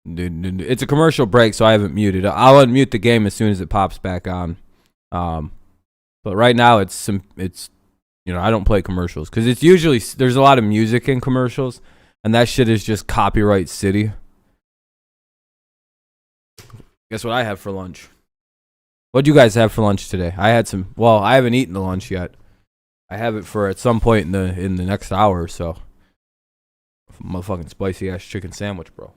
It's a commercial break, so I haven't muted. I'll unmute the game as soon as it pops back on. But right now, it's you know, I don't play commercials because it's usually there's a lot of music in commercials, and that shit is just copyright city. Guess what I have for lunch? What do you guys have for lunch today? I had some. Well, I haven't eaten the lunch yet. I have it for at some point in the next hour or so. Motherfucking spicy ass chicken sandwich, bro.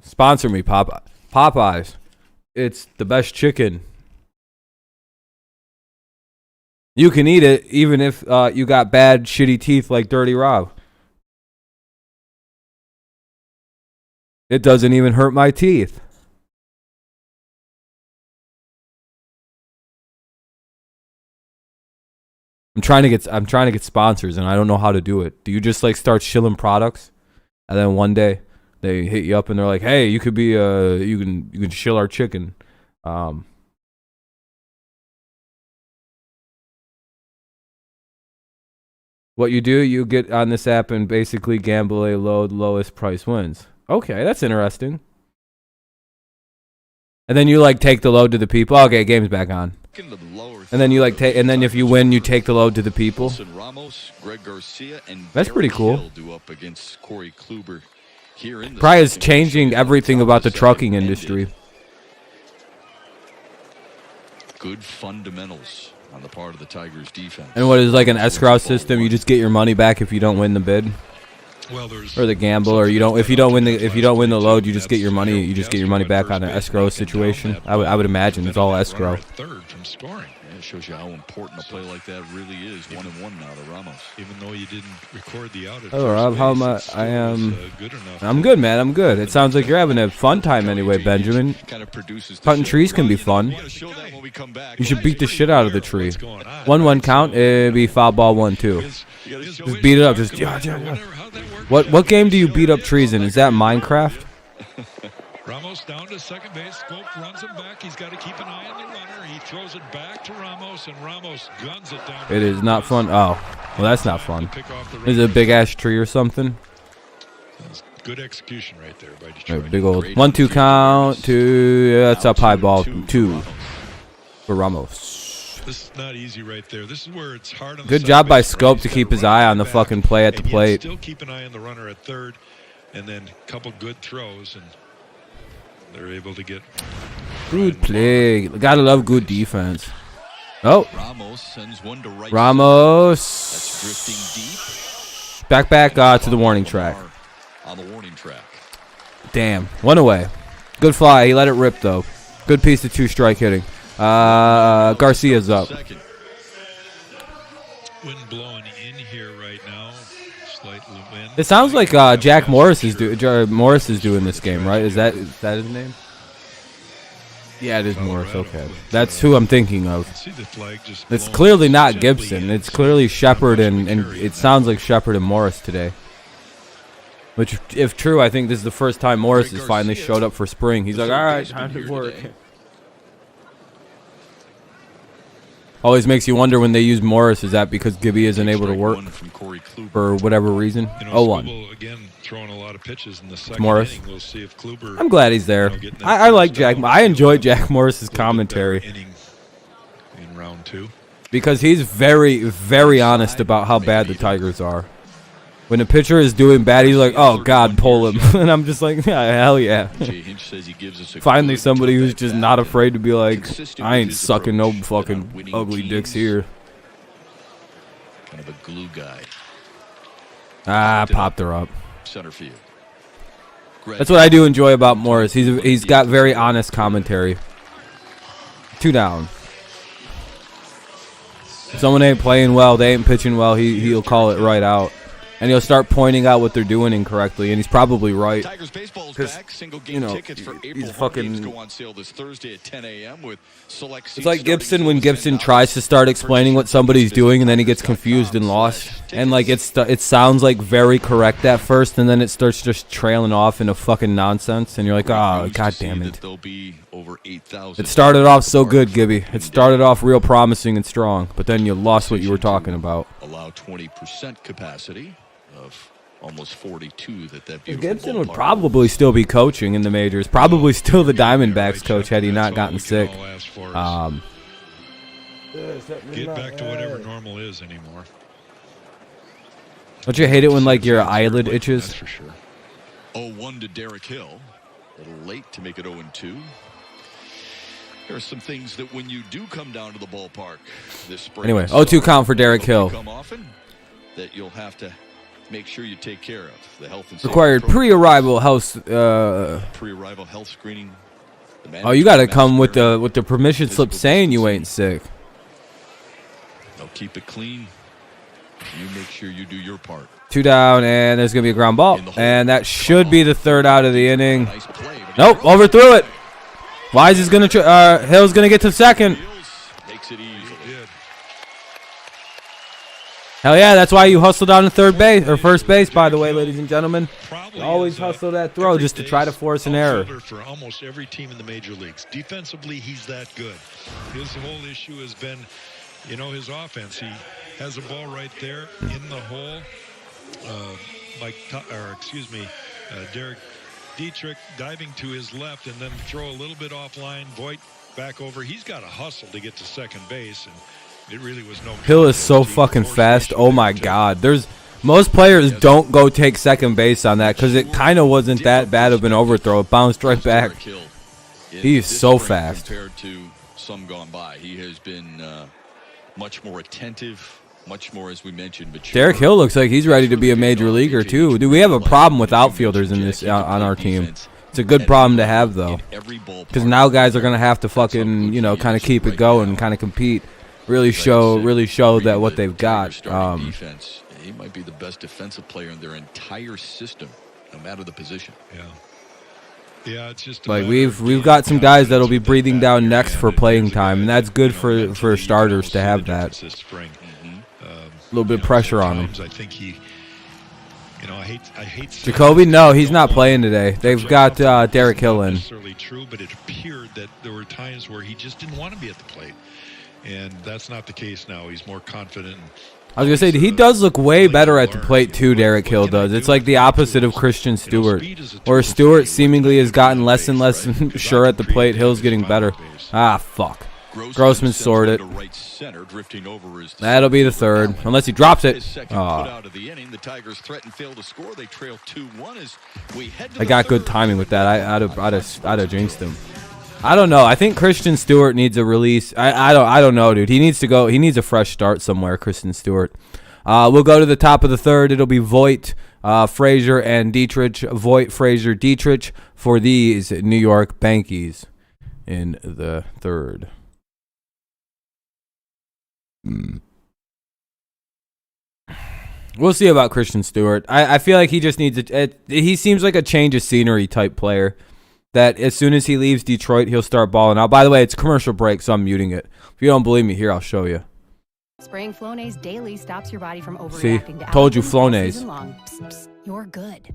Sponsor me, Popeyes. It's the best chicken. You can eat it even if you got bad, shitty teeth like Dirty Rob. It doesn't even hurt my teeth. I'm trying to get sponsors, and I don't know how to do it. Do you just like start shilling products, and then one day they hit you up and they're like, "Hey, you could be you can shill our chicken." What you do, you get on this app and basically gamble a lowest price wins. Okay, that's interesting. And then you like take the load to the people. Okay, game's back on. into the lower And then you like take, and then if you win, you take the load to the people. Wilson Ramos, Greg Garcia, and That's pretty Derek cool. Hill do up against Corey Kluber here in the Probably is second. changing everything about the Second trucking ended. industry. Good fundamentals on the part of the Tigers defense. And what is like an escrow system? You just get your money back if you don't win the bid, Well, there's or the gamble, or you don't. If you don't win the load, you just get your money. You just get your money back on an escrow situation. I would imagine it's all escrow. Third from scoring. Yeah, it shows you how important a play like that really is. 1-1 now to Ramos. Even though you didn't record the out at Hello, Rob. first How base, am I? it still I am. was, good enough I'm to- good, man. I'm good. It sounds like you're having a fun time anyway, Benjamin. Kind of produces the Cutting show. trees can be fun. We gotta show that when we come back. You should beat the shit out of the tree. What's going on? 1-1 count. It'd be foul ball 1-2. Just beat it up. Just What game do you beat up trees in? Is that Minecraft? Ramos down to second base. Scope runs him back. He's got to keep an eye on the runner. He throws it back to Ramos, and Ramos guns it down. It is not fun. Oh, well, that's not fun. Pick off the Is it a big ass tree or something? Good execution right there by A Detroit. big old 1-2 count. 2. Yeah, that's up high ball 2 for Ramos. This is not easy right there. This is where it's hard on the Good second job by base, right? Scope He's to gotta keep his run eye it on the back, fucking play at the and yet plate. Still keep an eye on the runner at third, and then a couple good throws, and they're able to get Good play. Gotta love good defense. Oh, Ramos sends one to right. Ramos. That's drifting deep. Back to the warning track. On the warning track. Damn, one away. Good fly. He let it rip though. Good piece of 2-strike hitting. Garcia's up. Second. wind blowing in here right now. Slight wind. It sounds like Jack Morris is doing this game, right? Is that his name? Yeah, it is Morris. Okay, that's who I'm thinking of. See the flag just It's blowing clearly not gently Gibson. in. It's clearly Shepard, and it sounds like Shepard and Morris today. Which, if true, I think this is the first time Morris has finally showed up for spring. He's like, all right, time to work. Always makes you wonder when they use Morris. Is that because Gibby isn't able to work for whatever reason? You know, 0-1. Skubal, again, throwing a lot of pitches in the second Morris. inning. We'll see if Kluber, I'm glad he's there. getting that I like first Jack. out. I enjoy Jack Morris's A little bit better commentary inning in round 2. because he's very, very honest about how bad the Tigers are. When a pitcher is doing bad, he's like, "Oh God, pull him," and I'm just like, "Yeah, hell yeah." Finally, somebody who's just not afraid to be like, "I ain't sucking no fucking ugly dicks here." Kind of a glue guy. Popped her up. Center field. That's what I do enjoy about Morris. He's got very honest commentary. 2 down. If someone ain't playing well, they ain't pitching well, he'll call it right out. And he'll start pointing out what they're doing incorrectly, and he's probably right. Tigers baseball is 'Cause, back. Single game you know, tickets for he's April fucking- games go on sale this Thursday at 10 a.m. with select It's seats like starting Gibson as when low as Gibson $10. tries to start explaining what somebody's doing, and then he gets confused and lost. And like it sounds like very correct at first, and then it starts just trailing off into fucking nonsense, and you're like, oh News to God see damn that it. there'll be over 8,000 It started off so good, Gibby. It started off real promising and strong, but then you lost what you were talking about. Allow 20% capacity of almost 42 that beautiful Gibson would ballpark. probably still be coaching in the majors. Probably still the Diamondbacks coach had he not That's all gotten we can sick. all ask for is Get get back to whatever normal is anymore. Don't you hate it when like your eyelid That's itches? for sure. 0-1 to Derek Hill. A little late to make it 0-2. There are some things that when you do come down to the ballpark this spring. Anyway, and 0-2 summer, count for Derek Hill. come often, that you'll have to make sure you take care of the health and safety Required protocols, pre-arrival health. pre-arrival health screening. Oh, you got to come with the permission slip saying you ain't sick. They'll keep it clean. You make sure you do your part. 2 down, and there's gonna be a ground ball, and that should be the 3rd out of the inning. Nice play, but Nope, overthrew it. Wise is gonna. Hill's gonna get to second. makes it easy. Hell yeah, that's why you hustle down to third base or first base. By the way, ladies and gentlemen, Probably always is, hustle that throw just to try to force an error. outfielder for almost every team in the major leagues. Defensively, he's that good. His whole issue has been, his offense. He has a ball right there in the hole. Derek Dietrich diving to his left and then throw a little bit offline. Voigt back over. He's got to hustle to get to second base, and it really was no. Hill is so fucking fast. Oh my God. Most players don't go take second base on that because it kind of wasn't that bad of an overthrow. It bounced right back. He's so fast. Compared to some gone by, he has been much more attentive, much more, as we mentioned. But Derek Hill looks like he's ready to be a major leaguer too. Dude, we have a problem with outfielders in this on our team. It's a good problem to have though, because now guys are gonna have to fucking kind of keep it going, kind of compete, really show that what they've got. He might be the best defensive player in their entire system, no matter the position. Yeah, it's just like we've got some guys that'll be breathing down necks for playing time, and that's good for starters to have that. A little bit of pressure on them. I think he, I hate Jacoby, no, he's not playing today. They've got Derek Hill in. Necessarily true, but it appeared that there were times where he just didn't want to be at the plate, and that's not the case now. He's more confident. I was going to say, he does look way better at the plate, too, Derek Hill does. It's like the opposite of Christian Stewart, where Stewart seemingly has gotten less and less sure at the plate. Hill's getting better. Ah, fuck. Grossman sorted. That'll be the third, unless he drops it. Oh. I got good timing with that. I'd have jinxed him. I don't know. I think Christian Stewart needs a release. I don't know, dude. He needs to go. He needs a fresh start somewhere, Christian Stewart. We'll go to the top of the third. It'll be Voigt, Frazier, and Dietrich. Voigt, Frazier, Dietrich for these New York Yankees in the third. We'll see about Christian Stewart. I feel like he just needs he seems like a change of scenery type player. That as soon as he leaves Detroit, he'll start balling out. By the way, it's commercial break, so I'm muting it. If you don't believe me, here, I'll show you. Spraying Flonase daily stops your body from overreacting to told you allergens Flonase. all season long. Psst, psst, you're good.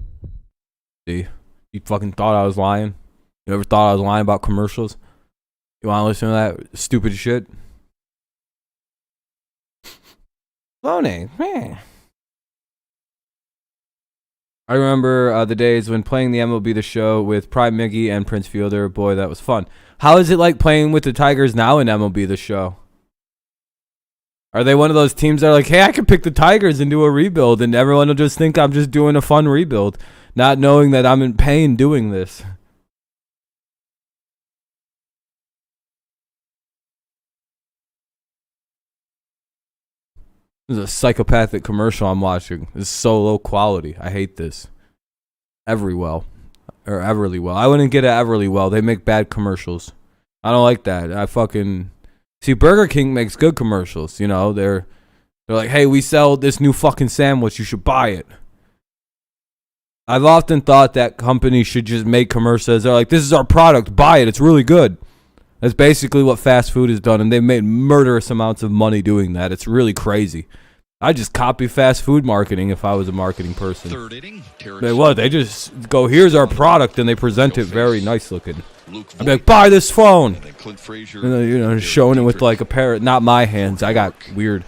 See, you fucking thought I was lying? You ever thought I was lying about commercials? You want to listen to that stupid shit? Flonase, man. I remember the days when playing the MLB The Show with Prime Miggy and Prince Fielder. Boy, that was fun. How is it like playing with the Tigers now in MLB The Show? Are they one of those teams that are like, hey, I can pick the Tigers and do a rebuild, and everyone will just think I'm just doing a fun rebuild, not knowing that I'm in pain doing this? This is a psychopathic commercial I'm watching. This is so low quality. I hate this. Everlywell. I wouldn't get it at Everlywell. They make bad commercials. I don't like that. I fucking... See, Burger King makes good commercials. They're like, hey, we sell this new fucking sandwich. You should buy it. I've often thought that companies should just make commercials. They're like, this is our product. Buy it. It's really good. That's basically what fast food has done, and they've made murderous amounts of money doing that. It's really crazy. I just copy fast food marketing if I was a marketing person. They just go, here's our product, and they present it very nice looking. I'd be like, buy this phone. And showing it with like a pair, not my hands. I got weird,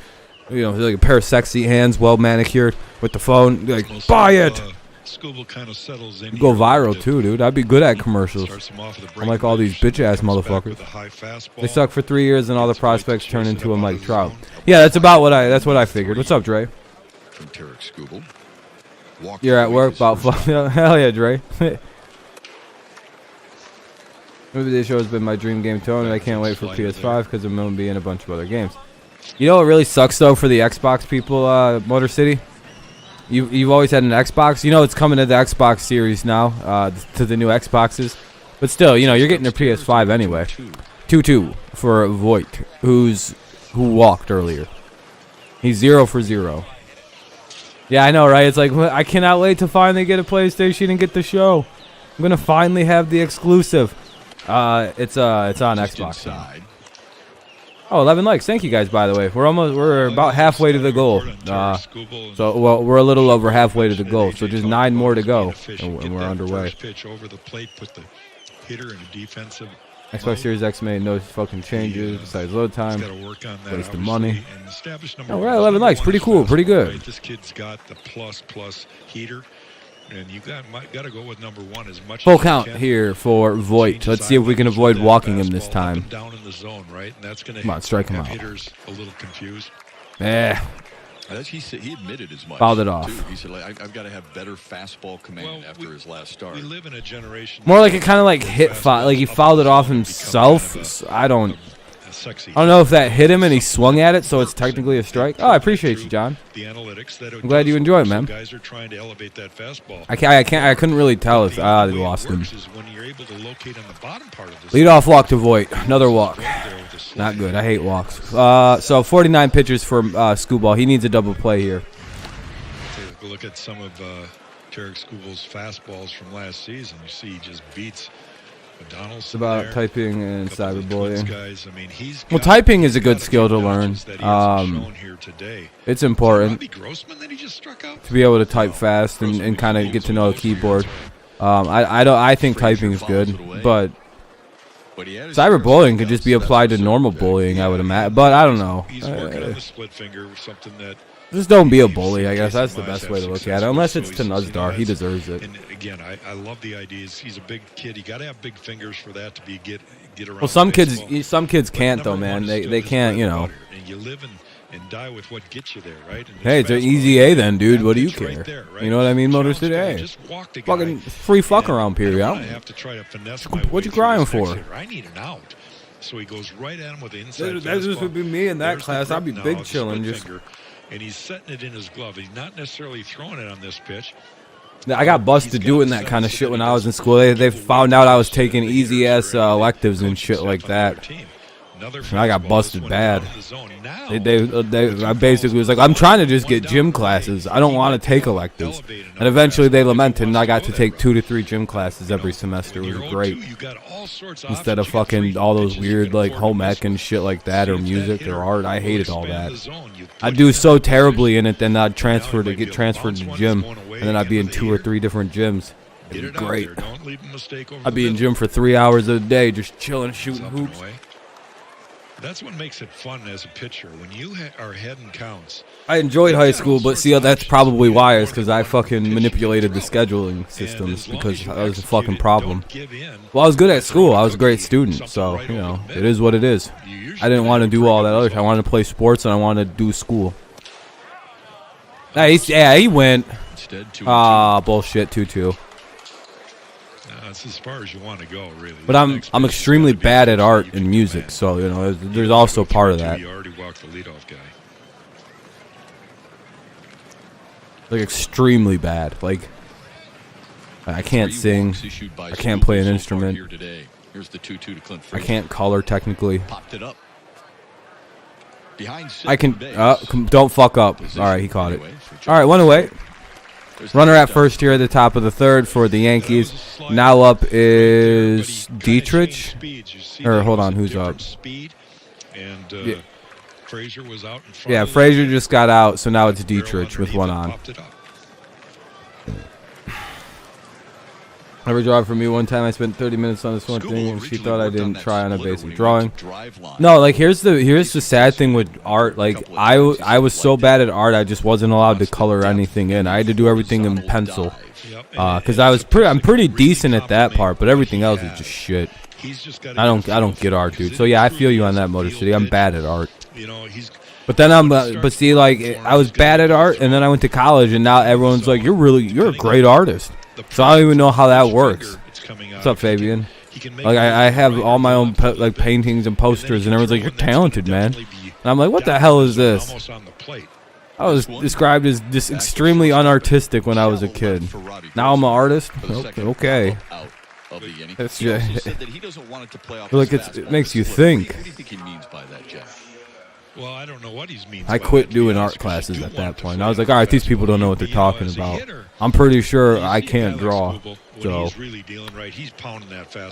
like a pair of sexy hands, well manicured with the phone. Like, buy it. Skubal kind of settles in. You go viral too, dude. I'd be good at commercials. I'm like all these bitch ass motherfuckers. They suck for 3 years and all the prospects turn into a Mike Trout. Yeah, that's what I figured. What's up, Dre? From Tarik Skubal. You're at work about hell yeah, Dre. Maybe this show has been my dream game tone, and I can't wait for PS5 because I'm gonna be in a bunch of other games. You know what really sucks though for the Xbox people, Motor City? You've always had an Xbox. It's coming to the Xbox Series now, to the new Xboxes. But still, you're getting your PS5 anyway. 2-2 for Voigt, who walked earlier. He's 0 for 0. Yeah, I know, right? It's like, I cannot wait to finally get a PlayStation and get the show. I'm gonna finally have the exclusive. It's on Xbox now. Oh, 11 likes. Thank you guys, by the way. We're about halfway to the goal. We're a little over halfway to the goal. So just 9 more to go, and we're underway. Xbox Series X made no fucking changes besides load time. Wasting money. Oh, we're at 11 likes. Pretty cool. Pretty good. This kid's got the plus heater. And you got to go with number 1 as much. Full as you count can. here for Voigt. Let's see if we can avoid walking him this time. Down in the zone, right? And that's going to Come on, strike him out. hitters a little confused. He admitted as much. Fouled it off. Too. He said, like, I've got to have better fastball command after his last start. We live in a generation. More like it kind of like like he fouled it off himself. I don't know if that hit him and he swung at it, so it's technically a strike. Oh, I appreciate you, John. I'm glad you enjoy it, man. Guys are trying to elevate that fastball. I couldn't really tell if they lost him. When you're able to locate on the bottom part of Lead off walk to Voigt. Another walk. Not good. I hate walks. So 49 pitches for Skubal. He needs a double play here. Take a look at some of Tarik Skubal's fastballs from last season. You see he just beats Donaldson. It's about typing and cyberbullying. Guys. I mean, Well, typing is a good skill to learn. It's important to be able to type fast and kind of get to know a keyboard. I think typing is good, but cyberbullying could just be applied to normal bullying, I would imagine. But I don't know. Just don't be a bully, I guess. That's the best way to look at it. Unless it's to Nuzdar. He deserves it. And again, I love the ideas. He's a big kid. You got to have big fingers for that to be get around. Well, some kids can't, though, man. They can't, you know. And you live and die with what gets you there, right? Hey, it's an easy A then, dude. What do you care? You know what I mean, Motor City? Hey, fucking free fuck around period. What you crying for? I need an out. So he goes right at him with the inside. That just would be me in that class. I'd be big chilling, just. And he's setting it in his glove. He's not necessarily throwing it on this pitch. I got busted doing that kind of shit when I was in school. They found out I was taking easy ass electives and shit like that. And I got busted bad. I basically was like, I'm trying to just get gym classes. I don't want to take electives. And eventually they lamented, and I got to take 2 to 3 gym classes every semester. It was great. Instead of fucking all those weird like home ec and shit like that, or music or art. I hated all that. I'd do so terribly in it, then I'd get transferred to gym, and then I'd be in 2 or 3 different gyms. It'd be great. I'd be in gym for 3 hours a day, just chilling, shooting hoops. That's what makes it fun as a pitcher. When you are heading counts. I enjoyed high school, but see, that's probably why. Is because I fucking manipulated the scheduling systems because that was a fucking problem. Well, I was good at school. I was a great student, so, you know, it is what it is. I didn't want to do all that other shit. I wanted to play sports, and I wanted to do school. He went. Bullshit, 2-2. That's as far as you want to go, really. But I'm extremely bad at art and music, so, you know, there's also part of that. You already walked the leadoff guy. Like, extremely bad. Like, I can't sing. I can't play an instrument. I can't color, technically. I can... don't fuck up. All right, he caught it. All right, 1 away. Runner at first here at the top of the 3rd for the Yankees. Now up is Dietrich. Or, hold on, who's up? And Frazier was out in front. Yeah, Frazier just got out, so now it's Dietrich with 1 on. Never draw for me. One time I spent 30 minutes on this one thing, and she thought I didn't try on a basic drawing. No, like here's the sad thing with art. Like I was so bad at art, I just wasn't allowed to color anything in. I had to do everything in pencil, because I'm pretty decent at that part, but everything else is just shit. I don't get art, dude. So yeah, I feel you on that, Motor City. I'm bad at art. But then but see, like I was bad at art, and then I went to college, and now everyone's like, you're a great artist. So I don't even know how that works. What's up, Fabian? Like I have all my own like paintings and posters, and everyone's like, "You're talented, man." And I'm like, "What the hell is this?" I was described as just extremely unartistic when I was a kid. Now I'm an artist. Okay. That's just, like it makes you think. Well, I don't know what he means. I quit doing art classes at that point. I was like, all right, these people don't know what they're talking about. I'm pretty sure I can't draw, so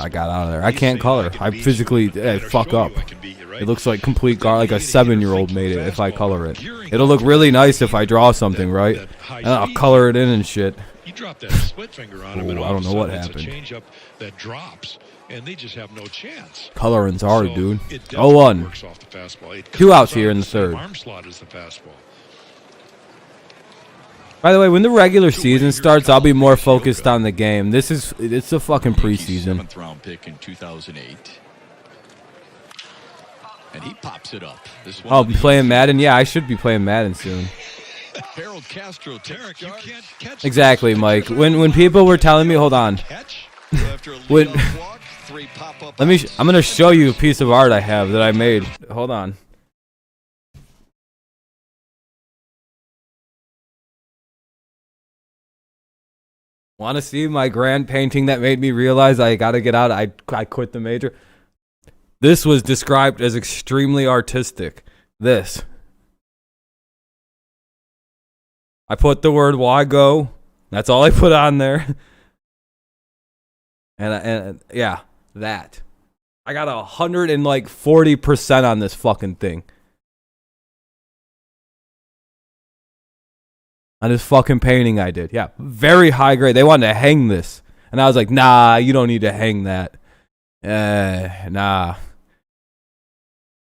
I got out of there. I can't color. I physically fuck up. It looks like complete like a 7-year-old made it if I color it. It'll look really nice if I draw something, right? And I'll color it in and shit. You drop that split finger on him, and I don't know what happened. It's a change up that drops. And they just have no chance. Coloring's hard, dude. 0-1. 2 outs here in the 3rd. Arm slot is the fastball. By the way, when the regular season starts, I'll be more focused on the game. It's a fucking preseason. 7th round pick in 2008. And he pops it up. Oh, playing Madden? Yeah, I should be playing Madden soon. Harold Castro, Tarik, you can't catch Exactly, Mike. When people were telling me, hold on. When, I'm gonna show you a piece of art I have that I made. Hold on. Want to see my grand painting that made me realize I gotta get out? I quit the major. This was described as extremely artistic. This. I put the word "why go." That's all I put on there. And yeah, that. I got 140% on this fucking thing. On this fucking painting I did. Yeah, very high grade. They wanted to hang this. And I was like, nah, you don't need to hang that. Nah.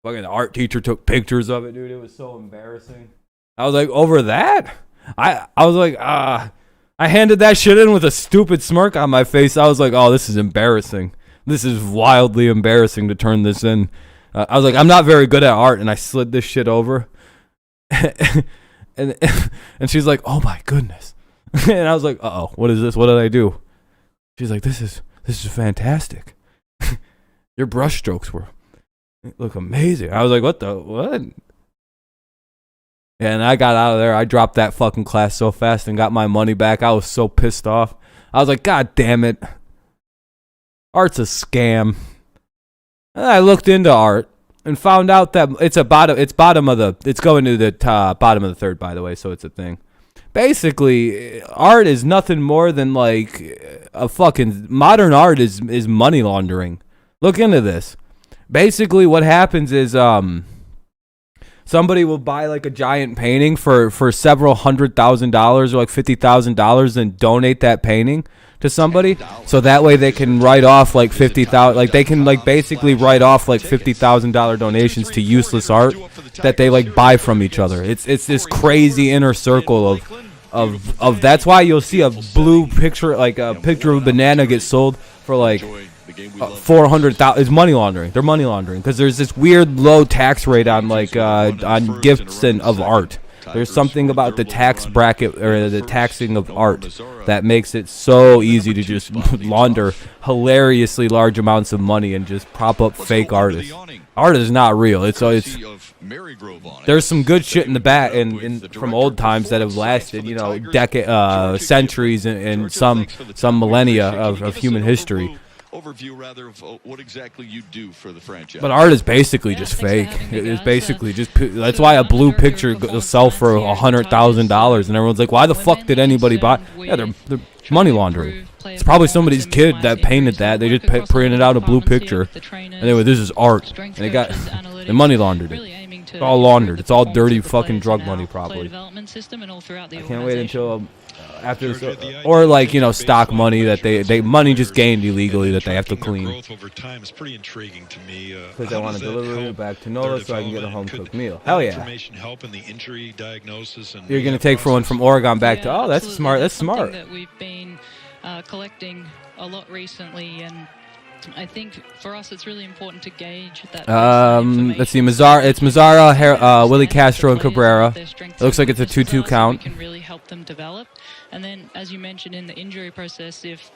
Fucking art teacher took pictures of it, dude. It was so embarrassing. I was like, over that? I was like, I handed that shit in with a stupid smirk on my face. I was like, oh, this is embarrassing. This is wildly embarrassing to turn this in. I was like, I'm not very good at art, and I slid this shit over. and she's like, oh my goodness. And I was like, uh-oh, what is this? What did I do? She's like, this is fantastic. Your brush strokes look amazing. I was like, what? And I got out of there. I dropped that fucking class so fast and got my money back. I was so pissed off. I was like, God damn it. Art's a scam. And I looked into art and found out that it's going to the bottom of the third, by the way, so it's a thing. Basically, art is nothing more than like a fucking modern art is money laundering. Look into this. Basically, what happens is somebody will buy like a giant painting for several $100,000 or like $50,000 and donate that painting to somebody, so that way they can write off like $50,000. Like they can like basically write off like $50,000 donations to useless art that they like buy from each other. It's this crazy inner circle of that's why you'll see a blue picture, like a picture of a banana get sold for like $400,000. It's money laundering. They're money laundering because there's this weird low tax rate on like on gifts and of art. There's something about the tax bracket or the taxing of art that makes it so easy to just launder hilariously large amounts of money and just prop up fake artists. Art is not real. It's there's some good shit in the back and from old times that have lasted, you know, centuries and some millennia of human history. Overview rather of what exactly you do for the franchise. But art is basically just fake. It is basically just that's why a blue picture will sell for $100,000 and everyone's like, why the fuck did anybody buy? Yeah, they're money laundering. It's probably somebody's kid that painted that. They just printed out a blue picture. Anyway, this is art. And they money laundered it. It's all laundered. It's all dirty fucking drug money probably. I can't wait until after this, or like, you know, stock money that they money just gained illegally that they have to clean. Growth over time is pretty intriguing to me. Because I want to deliver it back to NOLA so I can get a home cooked meal. Hell yeah. Information help in the injury diagnosis and you're gonna take for one from Oregon back to that's smart. That's smart. That we've been collecting a lot recently, and I think for us it's really important to gauge that. Let's see, Mazzara, Willie Castro, and Cabrera. It looks like it's a 2-2 count. Can really help them develop, and then as you mentioned in the injury process, if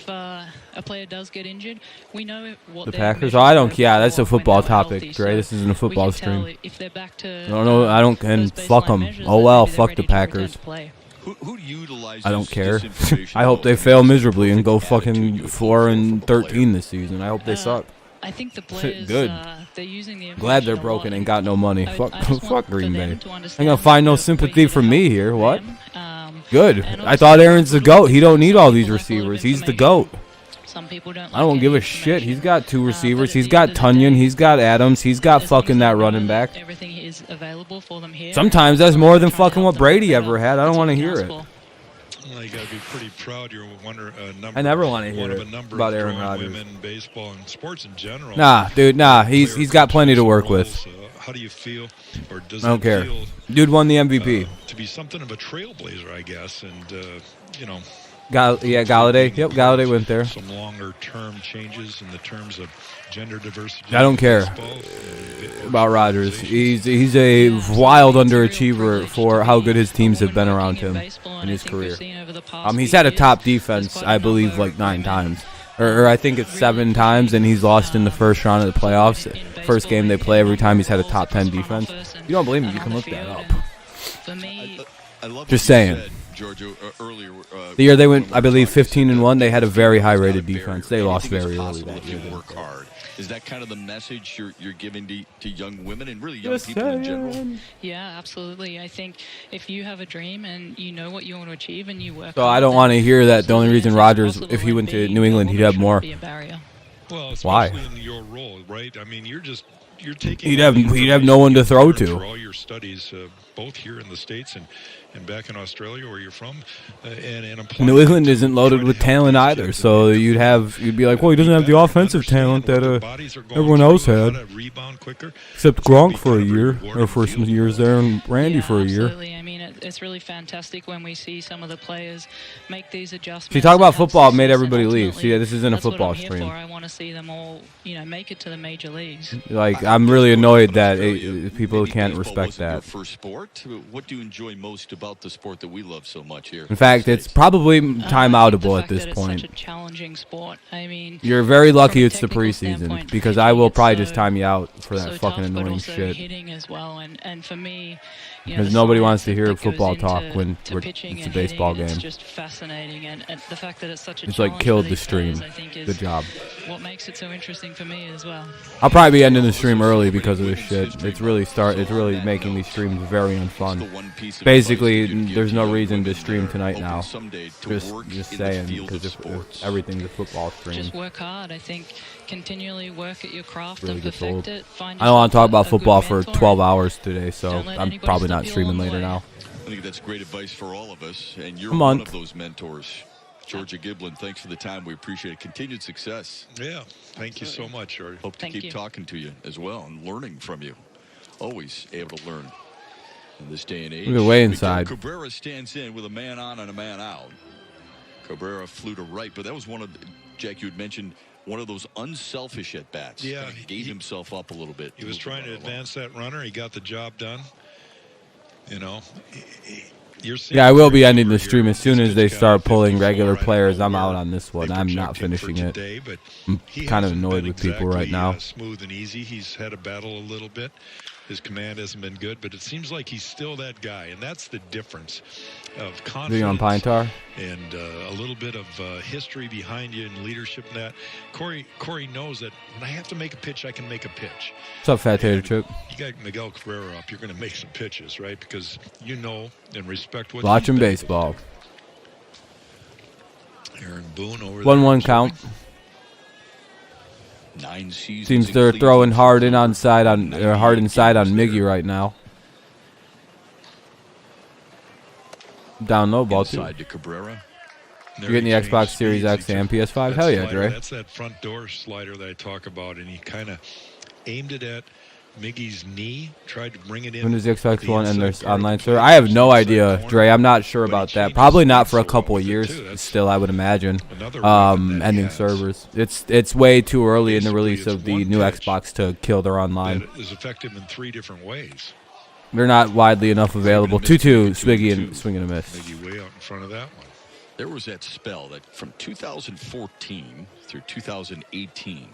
a player does get injured, we know what the Packers. Oh, I don't. Yeah, that's a football topic, Dre. This isn't a football stream. If they're back to no, I don't. And fuck them. Oh well, fuck the Packers. Who utilizes I don't care. I hope they fail miserably and go fucking 4-13 this season. I hope they suck. I think the players, good. They're using the Glad they're broken and got no money. Fuck Green Bay. Ain't gonna find no sympathy from me here. What? Good. I thought Aaron's the GOAT. He don't need all these receivers. He's the GOAT. Some people don't. I don't give a shit. He's got 2 receivers. He's got Tunyon. He's got Adams. He's got fucking that running back. Everything is available for them here. Sometimes that's more than fucking what Brady ever had. I don't want to hear it. Well, you gotta be pretty proud. You're I never want to hear it about Aaron Rodgers. Women, baseball, and sports in general. Nah, dude, nah. He's got plenty to work with. how do you feel, or does I don't it care. feel Dude won the MVP. to be something of a trailblazer, I guess, and you know. Galladay. Yep, Galladay went there. Some longer-term changes in the terms of gender diversity. I don't care about Rodgers. He's a wild underachiever for how good his teams have been around him in his career. He's had a top defense, I believe, like 9 times. Or I think it's 7 times, and he's lost in the first round of the playoffs. First game they play, every time he's had a top 10 defense. You don't believe me? You can look that up. Just saying. Georgia, earlier, The year they went, I believe, 15-1, they had a very high-rated defense. They lost very early that year. Work hard. Is that kind of the message you're giving to young women and really young people in general? Yeah, absolutely. I think if you have a dream and you know what you want to achieve and you work So I don't want to hear that the only reason Rodgers, if he went to New England, he'd have more. Well, Why? especially in your role, right? I mean, you're taking. He'd have no one to throw to. For all your studies, both here in the States and back in Australia, where you're from, and New England isn't loaded with talent either, so you'd be like, well, he doesn't have the offensive talent that everyone else had, except Gronk for a year, or for some years there, and Randy for a year. Absolutely. I mean, it's really fantastic when we see some of the players make these adjustments. See, talk about football made everybody leave. See, this isn't a football stream. I want to see them all, make it to the major leagues. Like, I'm really annoyed that people can't respect that. For sport, what do you enjoy most about the sport that we love so much here? In fact, it's probably timeoutable at this point. It's such a challenging sport. I mean, you're very lucky it's the preseason, because I will probably just time you out for that fucking tough, annoying but also shit. Hitting as well, and for me, because nobody wants to hear that football goes talk into- when to it's pitching a and baseball hitting, game. It's just fascinating, and the fact that it's such a It's like challenge killed for the these stream. players, I think, is Good job. what makes it so interesting for me as well. I'll probably be ending the stream early because of this shit. It's really making these streams very unfun. Basically, there's no reason to stream tonight now. Just saying, because if everything's a football stream. Just work hard. I think continually work at your craft Really and gets perfect old. it. Find I don't want to talk yourself about a good football for mentor 12 and hours today, so don't let I'm anybody probably stop not you streaming along the later way. now. I think that's great advice for all of us, and you're A one month. of those mentors. Georgia Giblin, thanks for the time. We appreciate it. Continued success. Yeah, thank you so much, Jordy. Hope to Thank keep you. talking to you as well and learning from you. Always able to learn in this day and age. Look at way Miguel inside. Cabrera stands in with a man on and a man out. Cabrera flew to right, but that was one of, Jack, you had mentioned, one of those unselfish at-bats. Yeah, Kind of gave himself up a little bit. He was trying to advance that runner. He got the job done. You're seeing Yeah, I will be Corey ending the Kluber stream here. as soon This as they kid's got start 54. pulling regular I don't players. know I'm out where on this one. they I'm project not him for finishing it. today, but I'm he kind of hasn't annoyed been with people right exactly, now. smooth and easy. He's had a battle a little bit. His command hasn't been good, but it seems like he's still that guy, and that's the difference of Being on confidence Pine Tar. and a little bit of history behind you and leadership and that. Corey knows that when I have to make a pitch, I can make a pitch. What's up, Fat Tater Chip? You got Miguel Cabrera up, you're going to make some pitches, right? Because you know and respect what Watching he's done. baseball. Aaron Boone over 1-1 there. count. 9 seasons. Seems in they're Cleveland. throwing hard inside on Miggy right now. Down low ball too. Inside to Cabrera. You're getting the Xbox Series X and PS5? Hell yeah, Dre. That's that front door slider that I talk about, and he kind of aimed it at Miggy's knee, tried to bring it in. When does the Xbox the One and their inside part of online the server? plate, I have just no inside idea, corner. Dre. I'm not sure But he about that. changes Probably speed not for a so couple well of with it, years. too. That's Still, I would imagine. another weapon that he Ending has servers. It's way too early in the Basically, release it's of the one new pitch Xbox to kill their online. that is effective in 3 different ways. They're not widely enough available. 2-2, Swiggy and swing and a miss. Miggy way out in front of that one. There was that spell that from 2014 through 2018.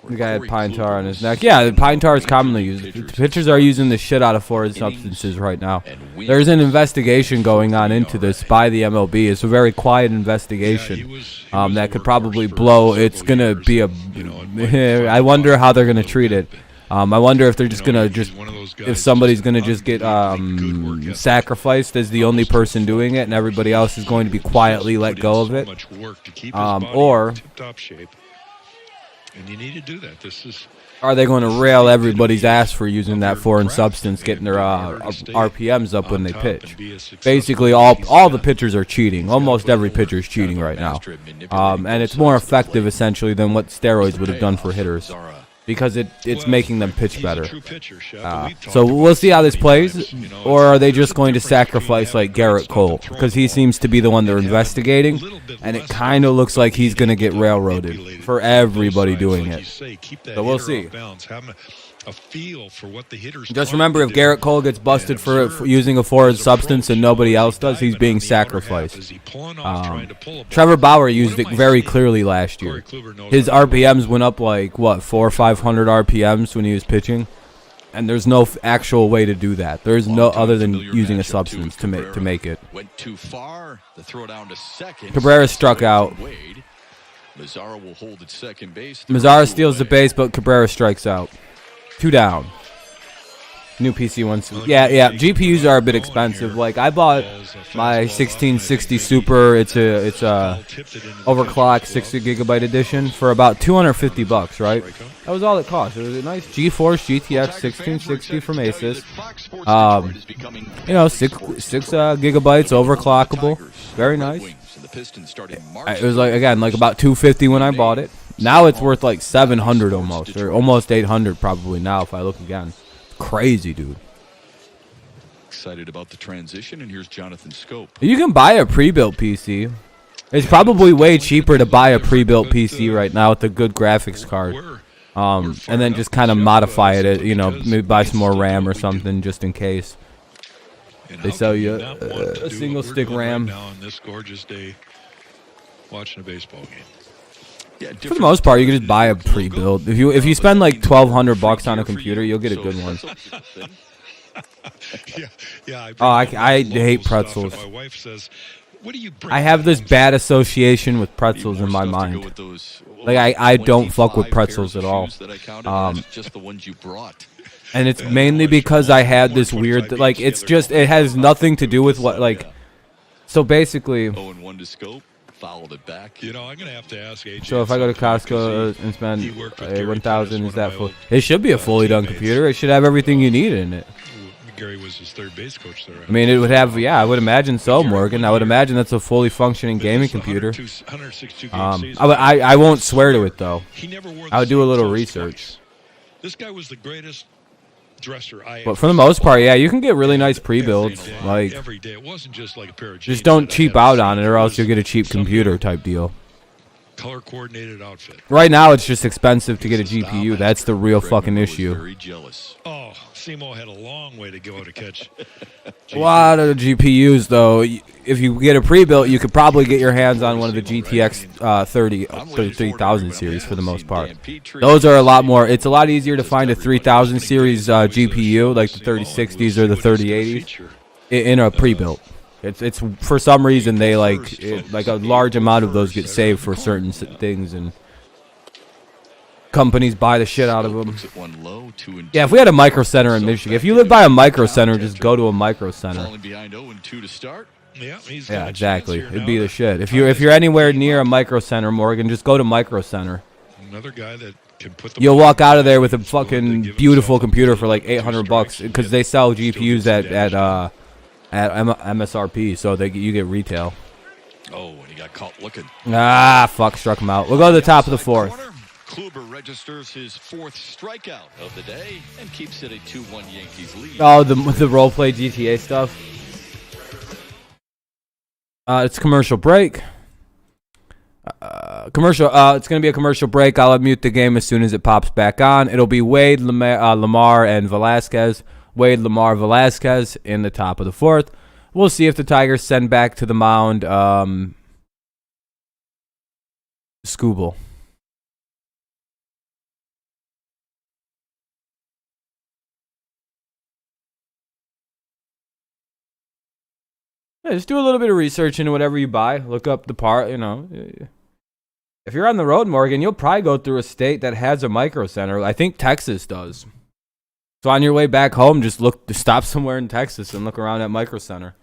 The guy had pine tar on his neck. Yeah, the pine tar is commonly used. Pitchers are using the shit out of foreign substances right now. There's an investigation going on into this by the MLB. It's a very quiet investigation he was that the could probably workhorse for blow. several It's going to years. be a... I wonder how they're going to treat it. I wonder if they're just going to he's one of those guys if somebody's that's going to just get unbelievably good work ethic. sacrificed as the only person doing it, and everybody else is going to be quietly let Put in go of so it. much work to keep his body Or in tip-top shape. And you need to do that. This is are they going to rail everybody's ass for using that foreign substance, getting their RPMs up when they pitch? Basically, all the pitchers are cheating. Almost every pitcher is cheating right now. And it's more effective, essentially, than what steroids would have done for hitters. because it's making them pitch better. So So we'll see how this plays, or are they just going to sacrifice like Garrett Cole, because he seems to be the one they're investigating, and it kind of looks like he's going to get railroaded for everybody doing it. So we'll see. Just remember, if Garrett Cole gets busted for using a foreign substance and nobody else does, he's being sacrificed. Trevor Bauer used it very clearly last year. His RPMs went up like, what, 400 or 500 RPMs when he was pitching? And there's no actual way to do that. There's no other than using a substance to make it. Went too far. The throw down to second. Cabrera struck out. Mazzara will hold at second base. Mazzara steals the base, but Cabrera strikes out. 2 down. New PC ones. Yeah. GPUs are a bit expensive. Like, I bought my 1660 Super. It's a overclock 60 gigabyte edition for about $250, right? That was all it cost. It was a nice GeForce GTX 1660 from Asus. 6 gigabytes overclockable. Very nice. It was like about $250 when I bought it. Now it's worth like $700 almost, or almost $800 probably now if I look again. Crazy, dude. Excited about the transition, and here's Jonathan Scope. You can buy a pre-built PC. It's probably way cheaper to buy a pre-built PC right now with a good graphics card, and then just kind of modify it. Maybe buy some more RAM or something just in case. They sell you a single stick RAM. On this gorgeous day, watching a baseball game. Yeah, For the most part, you can just buy a pre-built. If you spend like $1,200 on a computer, you'll get a good one. I hate pretzels. My wife says, "What do you bring?" I have this bad association with pretzels in my mind. Like I don't fuck with pretzels at all. Just the ones you brought. And it's mainly because I had this weird, like, it has nothing to do with what, like, so basically. 0-1 to Scope. Fouled it back. I'm going to have to ask AJ. So if I go to Costco and spend $1,000, is that full? It should be a fully done computer. It should have everything you need in it. Gary was his third base coach there. I mean, it would have, I would imagine so, Morgan. I would imagine that's a fully functioning gaming computer. I won't swear to it, though. I would do a little research. This guy was the greatest dresser but for the most part, you can get really nice pre-builds. Like, every day. It wasn't just like a pair of jeans. Just don't cheap out on it, or else you'll get a cheap computer type deal. Color coordinated outfit. Right now, it's just expensive to get a GPU. That's the real fucking issue. Oh, Simo had a long way to go to catch. A lot of the GPUs, though, if you get a pre-built, you could probably get your hands on one of the GTX 3000 series for the most part. Those are a lot more. It's a lot easier to find a 3000 series GPU, like the 3060s or the 3080s, in a pre-built. It's for some reason they like a large amount of those get saved for certain things, and companies buy the shit out of them. Yeah, if we had a Micro Center in Michigan, if you live by a Micro Center, just go to a Micro Center. Yeah, exactly. It'd be the shit. If you're anywhere near a Micro Center, Morgan, just go to Micro Center. Another guy that can put the You'll walk out of there with a fucking beautiful computer for like $800 because they sell GPUs at MSRP, so you get retail. Oh, and he got caught looking. Fuck, struck him out. We'll go to the top of the fourth. Kluber registers his 4th strikeout of the day and keeps it a 2-1 Yankees lead. Oh, the role play GTA stuff. It's commercial break. It's gonna be a commercial break. I'll unmute the game as soon as it pops back on. It'll be Wade, Lamar, and Velasquez. Wade, Lamar, Velasquez in the top of the fourth. We'll see if the Tigers send back to the mound Skubal. Yeah, just do a little bit of research into whatever you buy. Look up the part, If you're on the road, Morgan, you'll probably go through a state that has a Micro Center. I think Texas does. So on your way back home, just stop somewhere in Texas and look around at Micro Center.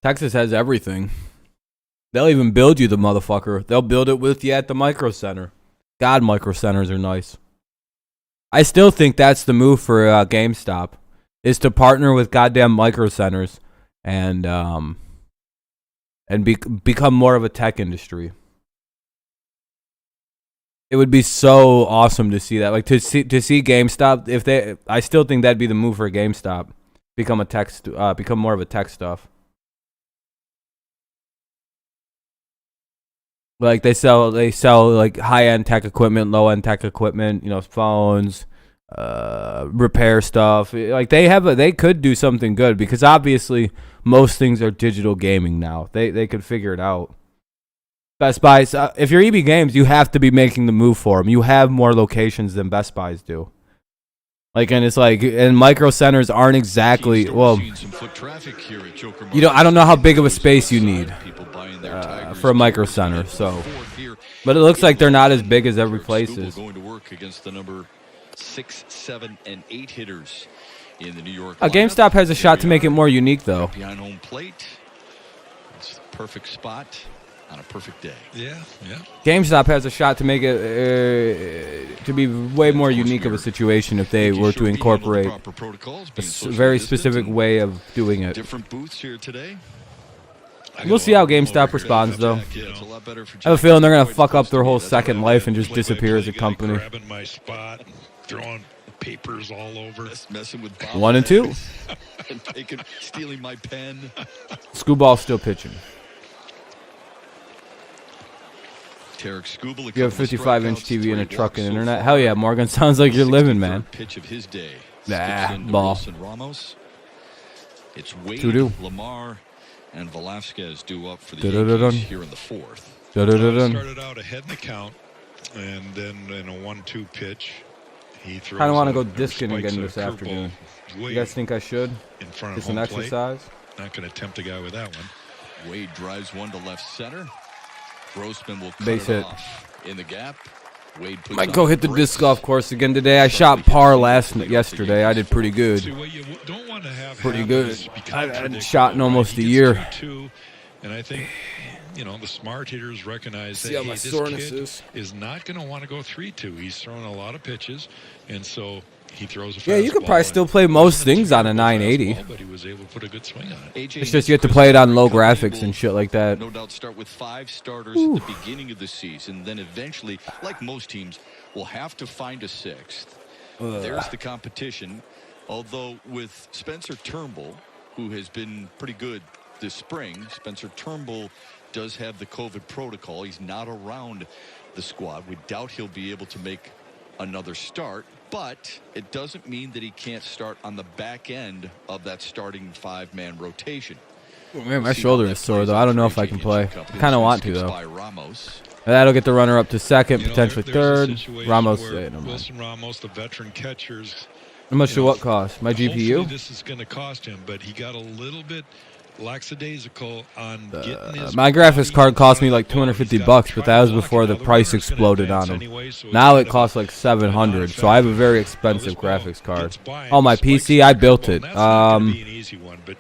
Texas has everything. They'll even build you the motherfucker. They'll build it with you at the Micro Center. God, Micro Centers are nice. I still think that's the move for GameStop, is to partner with goddamn Micro Centers and and become more of a tech industry. It would be so awesome to see that. Like to see GameStop, I still think that'd be the move for GameStop. Become more of a tech stuff. Like they sell like high-end tech equipment, low-end tech equipment, phones, repair stuff. Like they could do something good, because obviously most things are digital gaming now. They could figure it out. Best Buy, if you're EB Games, you have to be making the move for them. You have more locations than Best Buys do. Like, and it's like, and micro centers aren't exactly, well, I don't know how big of a space you need for a micro center. So, but it looks like they're not as big as every place is. Going to work against the number 6, 7, and 8 hitters in the New York. GameStop has a shot to make it more unique, though. Behind home plate, it's the perfect spot on a perfect day. Yeah. GameStop has a shot to make it to be way more unique of a situation if they were to incorporate a very specific way of doing it. Different booths here today. We'll see how GameStop responds, though. I have a feeling they're going to fuck up their whole second life and just disappear as a company. Grabbing my spot, throwing papers all over. Messing with 1 and 2. and stealing my pen. Skubal still pitching. Tarik Skubal. You have 55-inch TV and a truck and internet. Hell yeah, Morgan. Sounds like you're living, man. Pitch of his day. Ball. It's Wade, Lamar, and Velasquez due up for the Yankees here in the 4th. Started out ahead in the count, and then in a 1-2 pitch, he throws. I don't want to go discing again this afternoon. You guys think I should? In front of just an exercise? Not going to tempt a guy with that one. Wade drives one to left center. Grossman will cut base hit off in the gap. Wade might go hit the disc golf course again today. I shot par yesterday. I did pretty good. See, what you don't want to have pretty good. I hadn't shot in almost a year. And I think, the smart hitters recognize that my this kid is not going to want to go 3-2. He's thrown a lot of pitches, and so he throws a fastball. Yeah, you could probably still play most things on a 980. But he was able to put a good swing on it. It's just you have to play it on low graphics and shit like that. No doubt start with 5 starters at the beginning of the season. Then eventually, like most teams, will have to find a 6th. There's the competition. Although with Spencer Turnbull, who has been pretty good this spring, Spencer Turnbull does have the COVID protocol. He's not around the squad. We doubt he'll be able to make another start, but it doesn't mean that he can't start on the back end of that starting 5-man rotation. Man, my shoulder is sore, though. I don't know if I can play. I kind of want to, though. That'll get the runner up to second, potentially third. Ramos, Wilson Ramos, the veteran catchers. How much did what cost? My GPU? This is going to cost him, but he got a little bit lackadaisical on getting his my graphics card cost me like $250, but that was before the price exploded on them. Now it costs like $700, so I have a very expensive graphics card. Oh, my PC, I built it.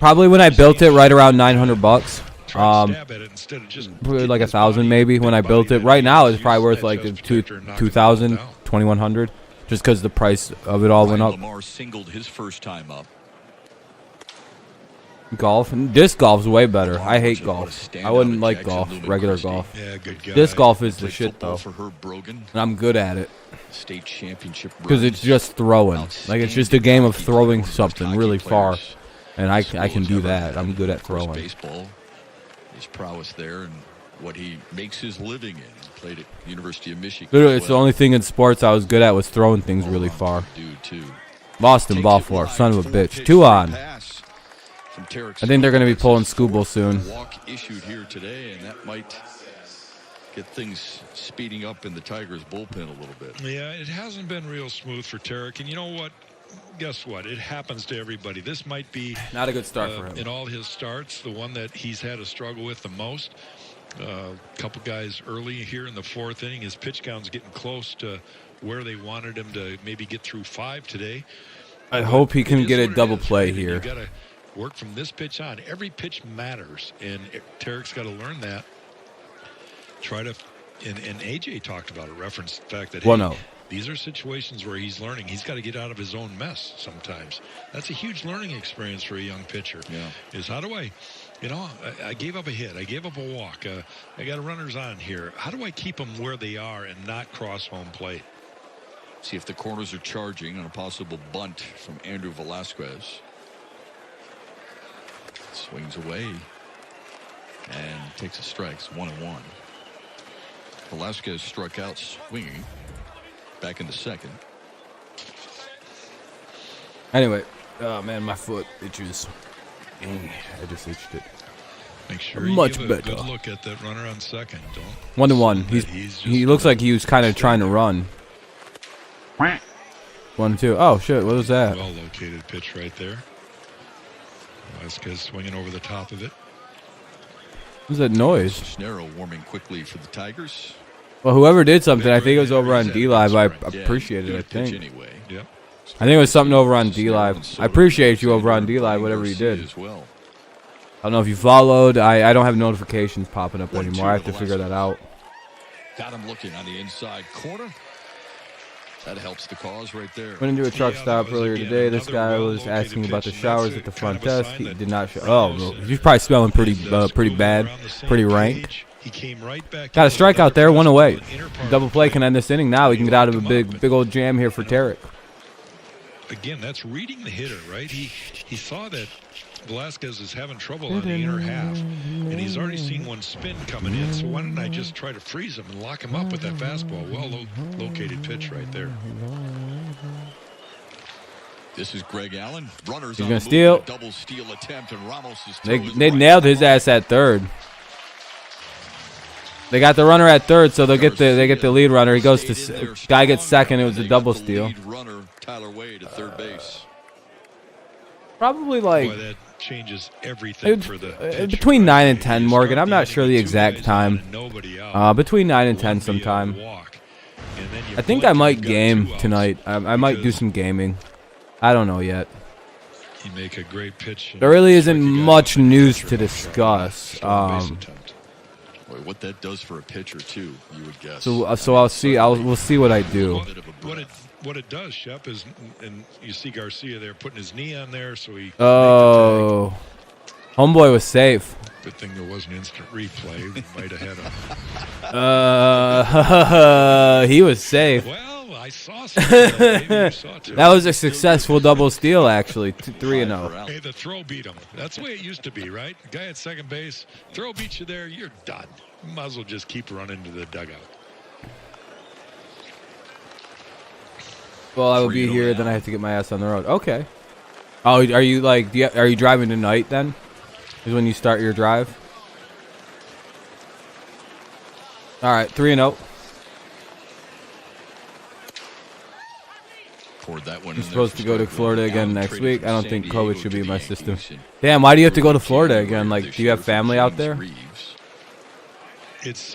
Probably when I built it, right around $900. Like 1,000 maybe when I built it. Right now it's probably worth like 2,000, 2,100, just because the price of it all went up. Lamar singled his first time up. Golf, disc golf's way better. I hate golf. I wouldn't like golf, regular golf. Yeah, good guy. Disc golf is the shit though, for Herb Brogan. and I'm good at it State championship because it's just throwing. Like it's just a game of throwing something really far, and I can do that. I'm good at throwing. Baseball, his prowess there, and what he makes his living in. He played at University of Michigan. Literally, it's the only thing in sports I was good at was throwing things really far. Dude, too. Boston ball four, son of a bitch. 2 on. I think they're going to be pulling Skubal soon. Walk issued here today, and that might get things speeding up in the Tigers' bullpen a little bit. Yeah, it hasn't been real smooth for Tarik, and you know what? Guess what? It happens to everybody. This might be not a good start for him. In all his starts, the one that he's had a struggle with the most. A couple guys early here in the 4th inning. His pitch count's getting close to where they wanted him to maybe get through 5 today. I hope he can get a double play here. You got to work from this pitch on. Every pitch matters, and Tarik's got to learn that. Try to, and AJ talked about it, referenced the fact that These are situations where he's learning. He's got to get out of his own mess sometimes. That's a huge learning experience for a young pitcher. Yeah. Is how do I, I gave up a hit. I gave up a walk. I got runners on here. How do I keep them where they are and not cross home plate? See if the corners are charging on a possible bunt from Andrew Velasquez. Swings away and takes a strike. 1-1. Velasquez struck out swinging back in the second. Anyway, oh man, my foot itches. I just itched it. Make sure Much you give a better. good look at that runner on second. Don't 1-1. He looks like he was kind of trying to run. 1-2. Oh shit! What was that? well located pitch right there. Velasquez swinging over the top of it. What was that noise? Snero warming quickly for the Tigers. Well, whoever did something, I think it was over on D Live. I appreciate it. I think. Anyway. Yep. I think it was something over on D Live. I appreciate you over on D Live, whatever you did. As well. I don't know if you followed. I don't have notifications popping up anymore. I have to figure that out. Got him looking on the inside corner. That helps the cause right there. Went into a truck stop earlier today. This guy was asking about the showers at the front desk. He did not show. Oh, well, he's probably smelling pretty bad, pretty rank. Got a strikeout there, one away. Double play can end this inning. Now we can get out of a big old jam here for Tarik. Again, that's reading the hitter, right? He saw that Velasquez is having trouble on the inner half, and he's already seen one spin coming in. So why don't I just try to freeze him and lock him up with that fastball? Well located pitch right there. This is Greg Allen. Runners He's on gonna the steal. move, double steal attempt, and Ramos is They nailed his ass at third. They got the runner at third, so they get the lead runner. He goes to guy gets second. It was a double steal. Runner Tyler Wade at third base. Probably like Boy, that changes everything for the pitcher, between right? 9 and You 10, start Morgan. I'm the not inning sure with the two exact guys time. on and nobody out. Between 9 and 10 One sometime. walk, and then you I think blink I and might you've got game 2 outs. tonight. I might do Because some gaming. I don't know yet. You make a great pitch. and There really strike isn't a guy much out news after to a discuss. stolen base attempt. Boy, what that does for a pitcher too, you would guess. So I'll see. We'll see what I do. What it does, Shep, is, and you see Garcia there putting his knee on there, so he. Oh, homeboy was safe. Good thing there was an instant replay. We might have had him. He was safe. Well, I saw something. Maybe you saw too. That was a successful double steal, actually. 3-0. Hey, the throw beat him. That's the way it used to be, right? The guy at second base, throw beats you there, you're done. You might as well just keep running to the dugout. Well, I will be here. Then I have to get my ass on the road. Okay. Oh, are you like? Are you driving tonight? Then is when you start your drive. All right, 3-0. I'm supposed to go to Florida again next week. I don't think COVID should be in my system. Damn, why do you have to go to Florida again? Like, do you have family out there?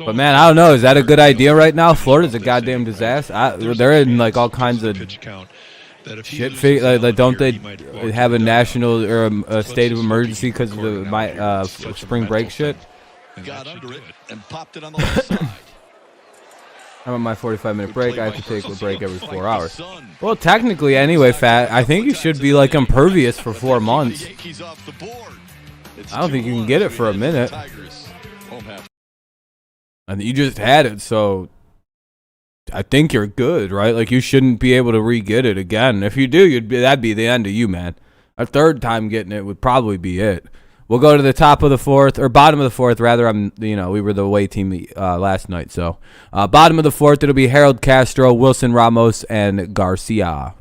But man, I don't know. Is that a good idea right now? Florida's a goddamn disaster. They're in like all kinds of shit. Like, don't they have a national or a state of emergency because of the spring break shit? Got under it and popped it on the left side. I'm on my 45-minute break. I have to take a break every 4 hours. Well, technically, anyway, Fat, I think you should be like impervious for 4 months. I don't think you can get it for a minute. And you just had it, so I think you're good, right? Like, you shouldn't be able to re-get it again. If you do, that'd be the end of you, man. A third time getting it would probably be it. We'll go to the top of the fourth, or bottom of the fourth, rather. We were the away team last night, so bottom of the fourth, it'll be Harold Castro, Wilson Ramos, and Garcia.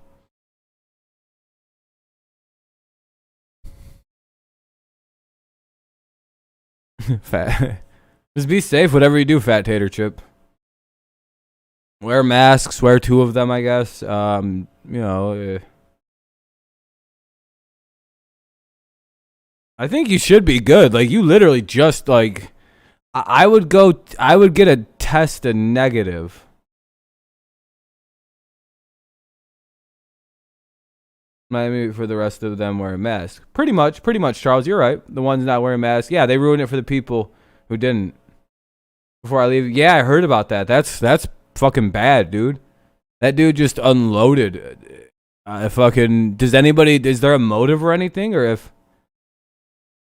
Fat. Just be safe, whatever you do, Fat Tater Chip. Wear masks, wear 2 of them, I guess. I think you should be good. Like, you literally just, like, I would get a test a negative. Maybe for the rest of them wear a mask. Pretty much, Charles, you're right. The ones not wearing masks, yeah, they ruined it for the people who didn't. Before I leave, yeah, I heard about that. That's fucking bad, dude. That dude just unloaded. Is there a motive or anything?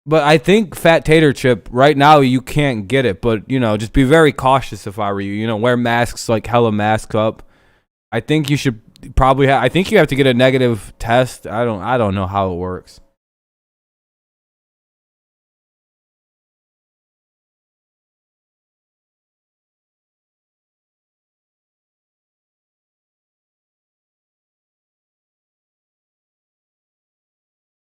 But I think Fat Tater Chip, right now you can't get it. But, just be very cautious if I were you. Wear masks, like hella mask up. I think you should probably I think you have to get a negative test. I don't know how it works.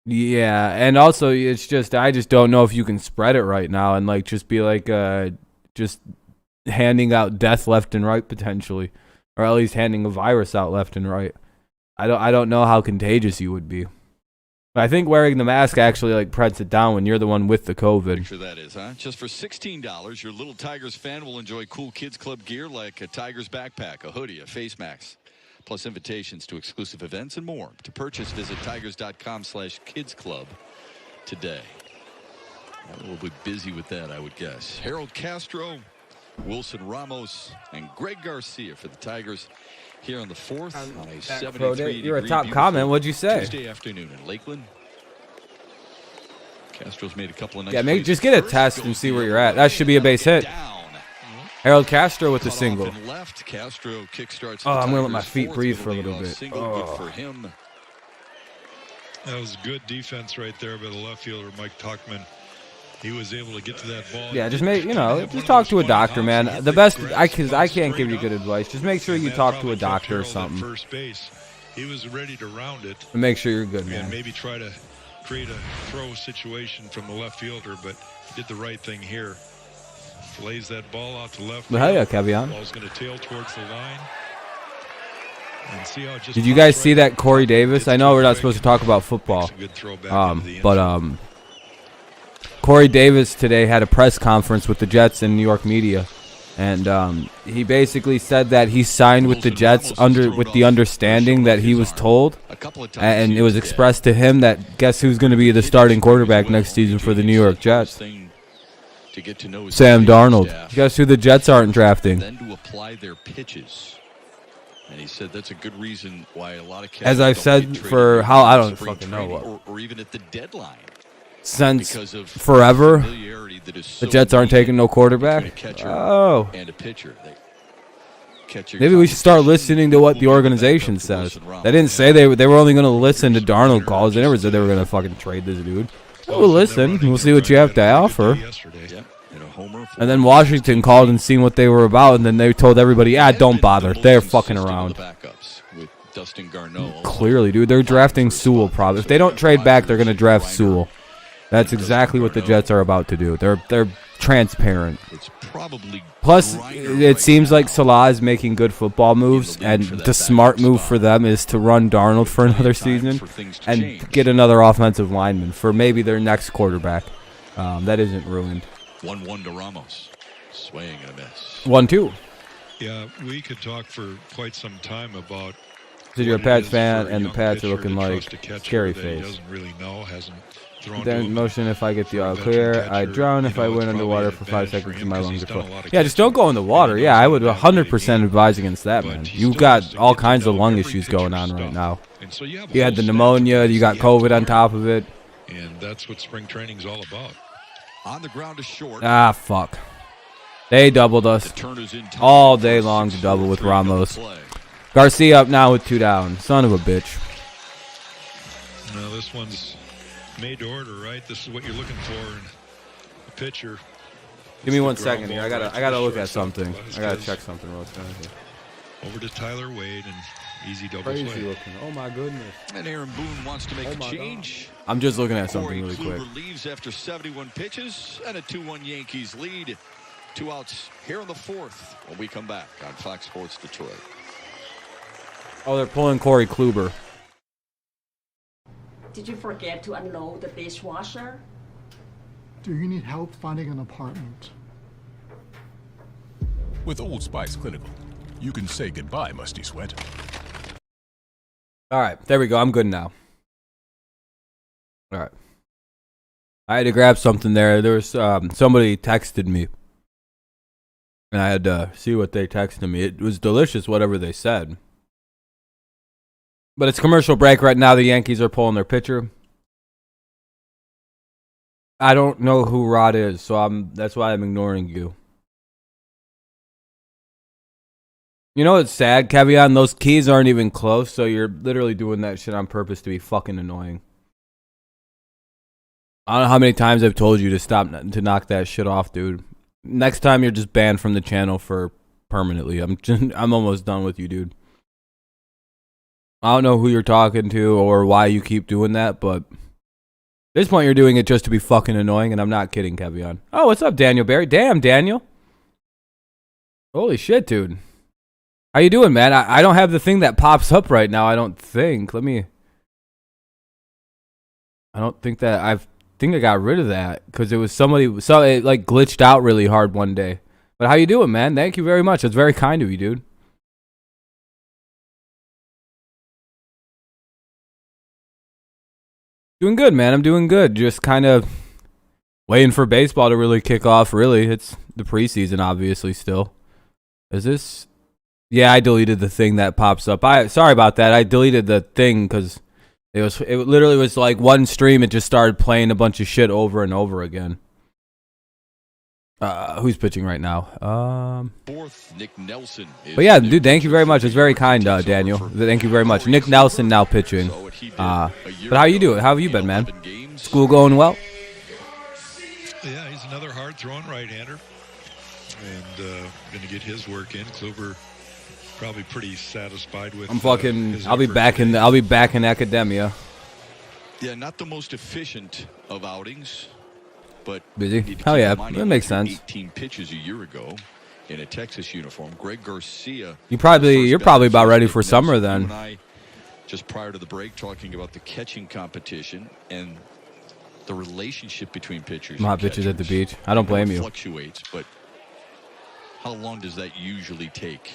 Yeah, and also I just don't know if you can spread it right now and like just be like just handing out death left and right potentially, or at least handing a virus out left and right. I don't know how contagious you would be. But I think wearing the mask actually like prevents it down when you're the one with the COVID. Sure that is, huh? Just for $16, your little Tigers fan will enjoy cool Kids Club gear like a Tigers backpack, a hoodie, a face mask, plus invitations to exclusive events and more. To purchase, visit tigers.com/kidsclub today. We'll be busy with that, I would guess. Harold Castro, Wilson Ramos, and Greg Garcia for the Tigers here on the 4th on a 73-degree You're a top comment. What'd you say? Tuesday afternoon in Lakeland. Castro's made a couple of nice plays. Just get a test and see where you're at. That should be a base hit. Harold Castro with the single. Castro kickstarts. I'm going to let my feet breathe for a little bit. Good for him. That was good defense right there by the left fielder, Mike Tuchman. He was able to get to that ball. Yeah, just talk to a doctor, man. The best, I can't give you good advice. Just make sure you talk to a doctor or something. First base, he was ready to round it. And make sure you're good, man. And maybe try to create a throw situation from the left fielder, but he did the right thing here. Lays that ball out to left. Hell yeah, Kevion. Ball's going to tail towards the line. And see how it just Did you guys see that Corey Davis? I know we're not supposed to talk about football, but Corey Davis today had a press conference with the Jets and New York media, and he basically said that he signed with the Jets with the understanding that he was told, and it was expressed to him that guess who's going to be the starting quarterback next season for the New York Jets? Sam Darnold. Guess who the Jets aren't drafting? Then to apply their pitches. And he said that's a good reason why a lot of as I've said for how I don't fucking know what. Or even at the deadline. Since forever, the Jets aren't taking no quarterback. Oh. And a pitcher. Maybe we should start listening to what the organization says. They didn't say they were only going to listen to Darnold calls. They never said they were going to fucking trade this dude. We'll listen. We'll see what you have to offer. And then Washington called and seen what they were about, and then they told everybody, don't bother. They're fucking around. Clearly, dude, they're drafting Sewell probably. If they don't trade back, they're going to draft Sewell. That's exactly what the Jets are about to do. They're transparent. Plus, it seems like Salah is making good football moves, and the smart move for them is to run Darnold for another season and get another offensive lineman for maybe their next quarterback. That isn't ruined. 1-1 to Ramos. Swing and a miss. 1-2. Yeah, we could talk for quite some time about. So you're a Pats fan, and the Pats are looking like scary face. Doesn't really know, hasn't thrown. Then motion if I get the all clear. I drown if I went underwater for 5 seconds and my lungs are full. Yeah, just don't go in the water. Yeah, I would 100% advise against that, man. You've got all kinds of lung issues going on right now. You had the pneumonia. You got COVID on top of it. And that's what spring training's all about. On the ground is short. Fuck. They doubled us all day long to double with Ramos. Garcia up now with 2 down. Son of a bitch. No, this one's made to order, right? This is what you're looking for in a pitcher. Give me 1 second here. I gotta look at something. I gotta check something real quick. Over to Tyler Wade and easy double Crazy play. looking. Oh my goodness. And Aaron Boone wants to make a change. God. I'm just looking at something really Corey quick. Kluber leaves after 71 pitches and a 2-1 Yankees lead. 2 outs here in the 4th when we come back on Fox Sports Detroit. Oh, they're pulling Corey Kluber. Did you forget to unload the dishwasher? Do you need help finding an apartment? With Old Spice Clinical, you can say goodbye, Musty Sweat. All right, there we go. I'm good now. All right. I had to grab something there. There was somebody texted me, and I had to see what they texted me. It was delicious, whatever they said. But it's commercial break right now. The Yankees are pulling their pitcher. I don't know who Rod is, so that's why I'm ignoring you. You know what's sad, Kevion? Those keys aren't even close, so you're literally doing that shit on purpose to be fucking annoying. I don't know how many times I've told you to stop, to knock that shit off, dude. Next time you're just banned from the channel for permanently. I'm almost done with you, dude. I don't know who you're talking to or why you keep doing that, but at this point you're doing it just to be fucking annoying, and I'm not kidding, Kevion. Oh, what's up, Daniel Barry? Damn, Daniel. Holy shit, dude. How you doing, man? I don't have the thing that pops up right now, I don't think. I don't think that I got rid of that because it was somebody, so it like glitched out really hard one day. But how you doing, man? Thank you very much. It's very kind of you, dude. Doing good, man. I'm doing good. Just kind of waiting for baseball to really kick off, really. It's the preseason, obviously, still. Is this? Yeah, I deleted the thing that pops up. Sorry about that. I deleted the thing because it literally was like one stream. It just started playing a bunch of shit over and over again. Who's pitching right now? Fourth, Nick Nelson. But yeah, dude, thank you very much. It's very kind, Daniel. Thank you very much. Nick Nelson now pitching. But how you doing? How have you been, man? School going well? Yeah, he's another hard-throwing right-hander. And going to get his work in. Kluber probably pretty satisfied with. I'll be back in academia. Yeah, not the most efficient of outings, but busy. Hell yeah, that makes sense. 18 pitches a year ago in a Texas uniform. Greg Garcia. You're probably about ready for summer then. You and I, just prior to the break, talking about the catching competition and the relationship between pitchers. Hot pitches at the beach. I don't blame you. Fluctuates, but how long does that usually take?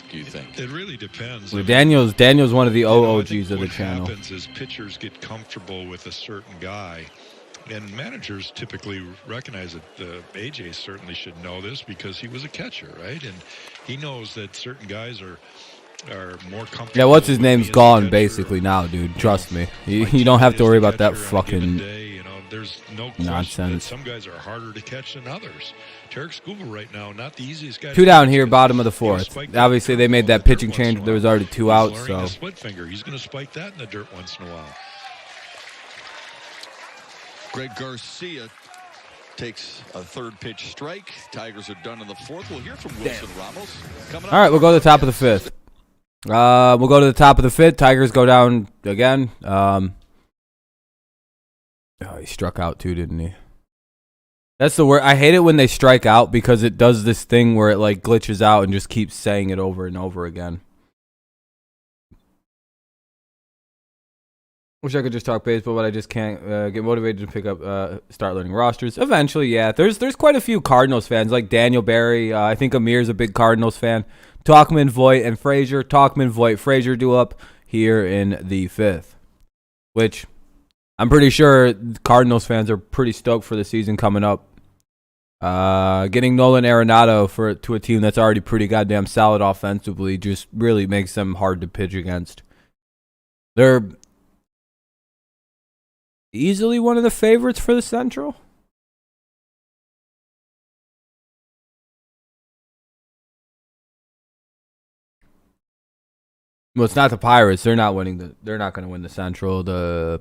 Do you think? It really depends. Well, Daniel's one of the OOGs of the channel. What happens is pitchers get comfortable with a certain guy, and managers typically recognize that. AJ certainly should know this because he was a catcher, right? And he knows that certain guys are more comfortable. Yeah, what's his name's gone basically now, dude. Trust me. You don't have to worry about that fucking there's no nonsense. Some guys are harder to catch than others. Tarik Skubal right now, not the easiest guy. 2 down here, bottom of the 4th. Obviously, they made that pitching change. There was already 2 outs, so. Split finger. He's going to spike that in the dirt once in a while. Greg Garcia takes a third pitch strike. Tigers are done in the 4th. We'll hear from Wilson Ramos. All right, we'll go to the top of the 5th. We'll go to the top of the 5th. Tigers go down again. Oh, he struck out too, didn't he? That's the word. I hate it when they strike out because it does this thing where it like glitches out and just keeps saying it over and over again. Wish I could just talk baseball, but I just can't get motivated to pick up, start learning rosters. Eventually, yeah. There's quite a few Cardinals fans, like Daniel Barry. I think Amir's a big Cardinals fan. Talkman, Voigt, and Frazier. Talkman, Voigt, Frazier do up here in the 5th, which I'm pretty sure Cardinals fans are pretty stoked for the season coming up. Getting Nolan Arenado to a team that's already pretty goddamn solid offensively just really makes them hard to pitch against. They're easily one of the favorites for the Central. Well, it's not the Pirates. They're not winning they're not going to win the Central. The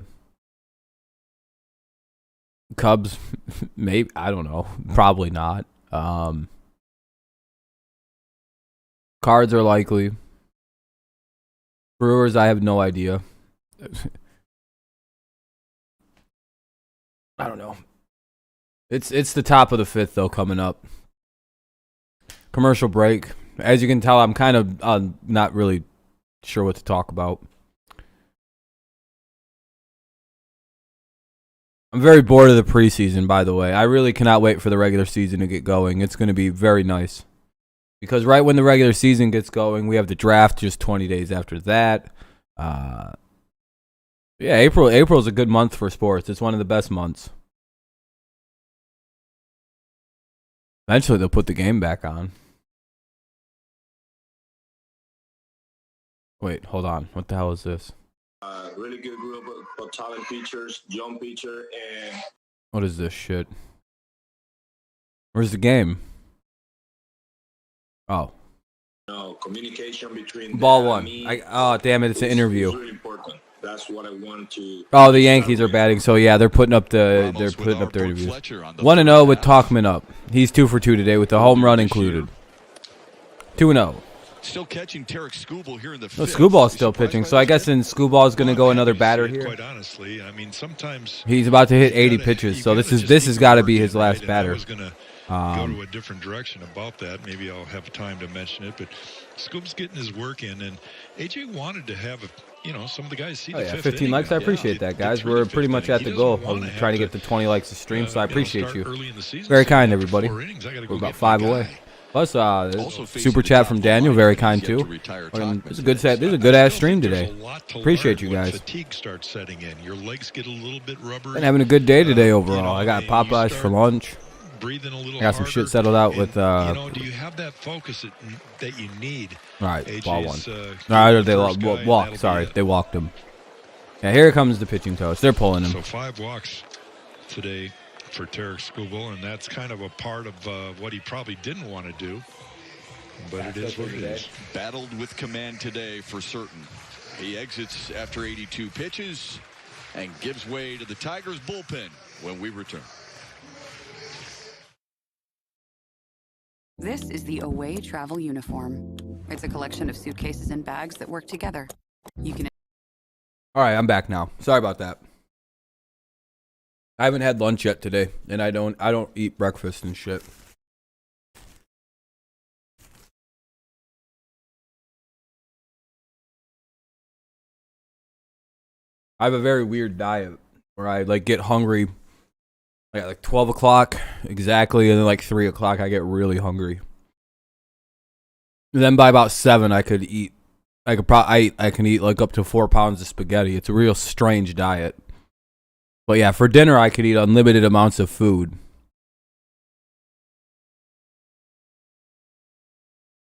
Cubs, maybe, I don't know. Probably not. Cards are likely. Brewers, I have no idea. I don't know. It's the top of the 5th though coming up. Commercial break. As you can tell, I'm kind of not really sure what to talk about. I'm very bored of the preseason, by the way. I really cannot wait for the regular season to get going. It's going to be very nice. Because right when the regular season gets going, we have the draft just 20 days after that. Yeah, April's a good month for sports. It's one of the best months. Eventually, they'll put the game back on. Wait, hold on. What the hell is this? Really good group of talent pitchers, young pitcher, and What is this shit? Where's the game? Oh. Communication between Ball them one. and me. Oh, damn it. It's an interview. Really important. That's what I want to. Oh, the Yankees are batting. So, yeah, they're putting up their interviews. 1-0 with Talkman up. He's 2 for 2 today with the home run included. 2-0. Still catching Tarik Skubal here in the No, fifth. Skubal's still pitching. So, I guess then Skubal is going to go another batter here. Quite honestly, I mean, sometimes He's about to hit 80 pitches. So, this has got to be his last batter. I was going to go to a different direction about that. Maybe I'll have time to mention it. But Scoop's getting his work in, and AJ wanted to have some of the guys see the fifth 15 inning. likes. I appreciate that, guys. We're pretty much at the goal. I'm trying to get to 20 likes a stream, so I appreciate you. Very kind, everybody. We're about 5 away. Plus, super chat from Daniel, very kind too. This is a good set. This is a good ass stream today. Appreciate you guys. Fatigue starts setting in. Your legs get a little bit rubbery. Been having a good day today overall. I got Popeyes for lunch. Breathing a little I got some shit settled out with. do you have that focus that you need? All right, AJ's, ball one. All right, they walked. Sorry, they walked him. Yeah, here comes the pitching toast. They're pulling him. So 5 walks today for Tarik Skubal, and that's kind of a part of what he probably didn't want to do. But it is what it is. Battled with command today for certain. He exits after 82 pitches and gives way to the Tigers bullpen when we return. This is the Away Travel Uniform. It's a collection of suitcases and bags that work together. You can. All right, I'm back now. Sorry about that. I haven't had lunch yet today, and I don't eat breakfast and shit. I have a very weird diet where I get hungry at 12 o'clock exactly, and then 3 o'clock I get really hungry. And then by about 7 I could eat. I can eat up to 4 pounds of spaghetti. It's a real strange diet. But yeah, for dinner I could eat unlimited amounts of food.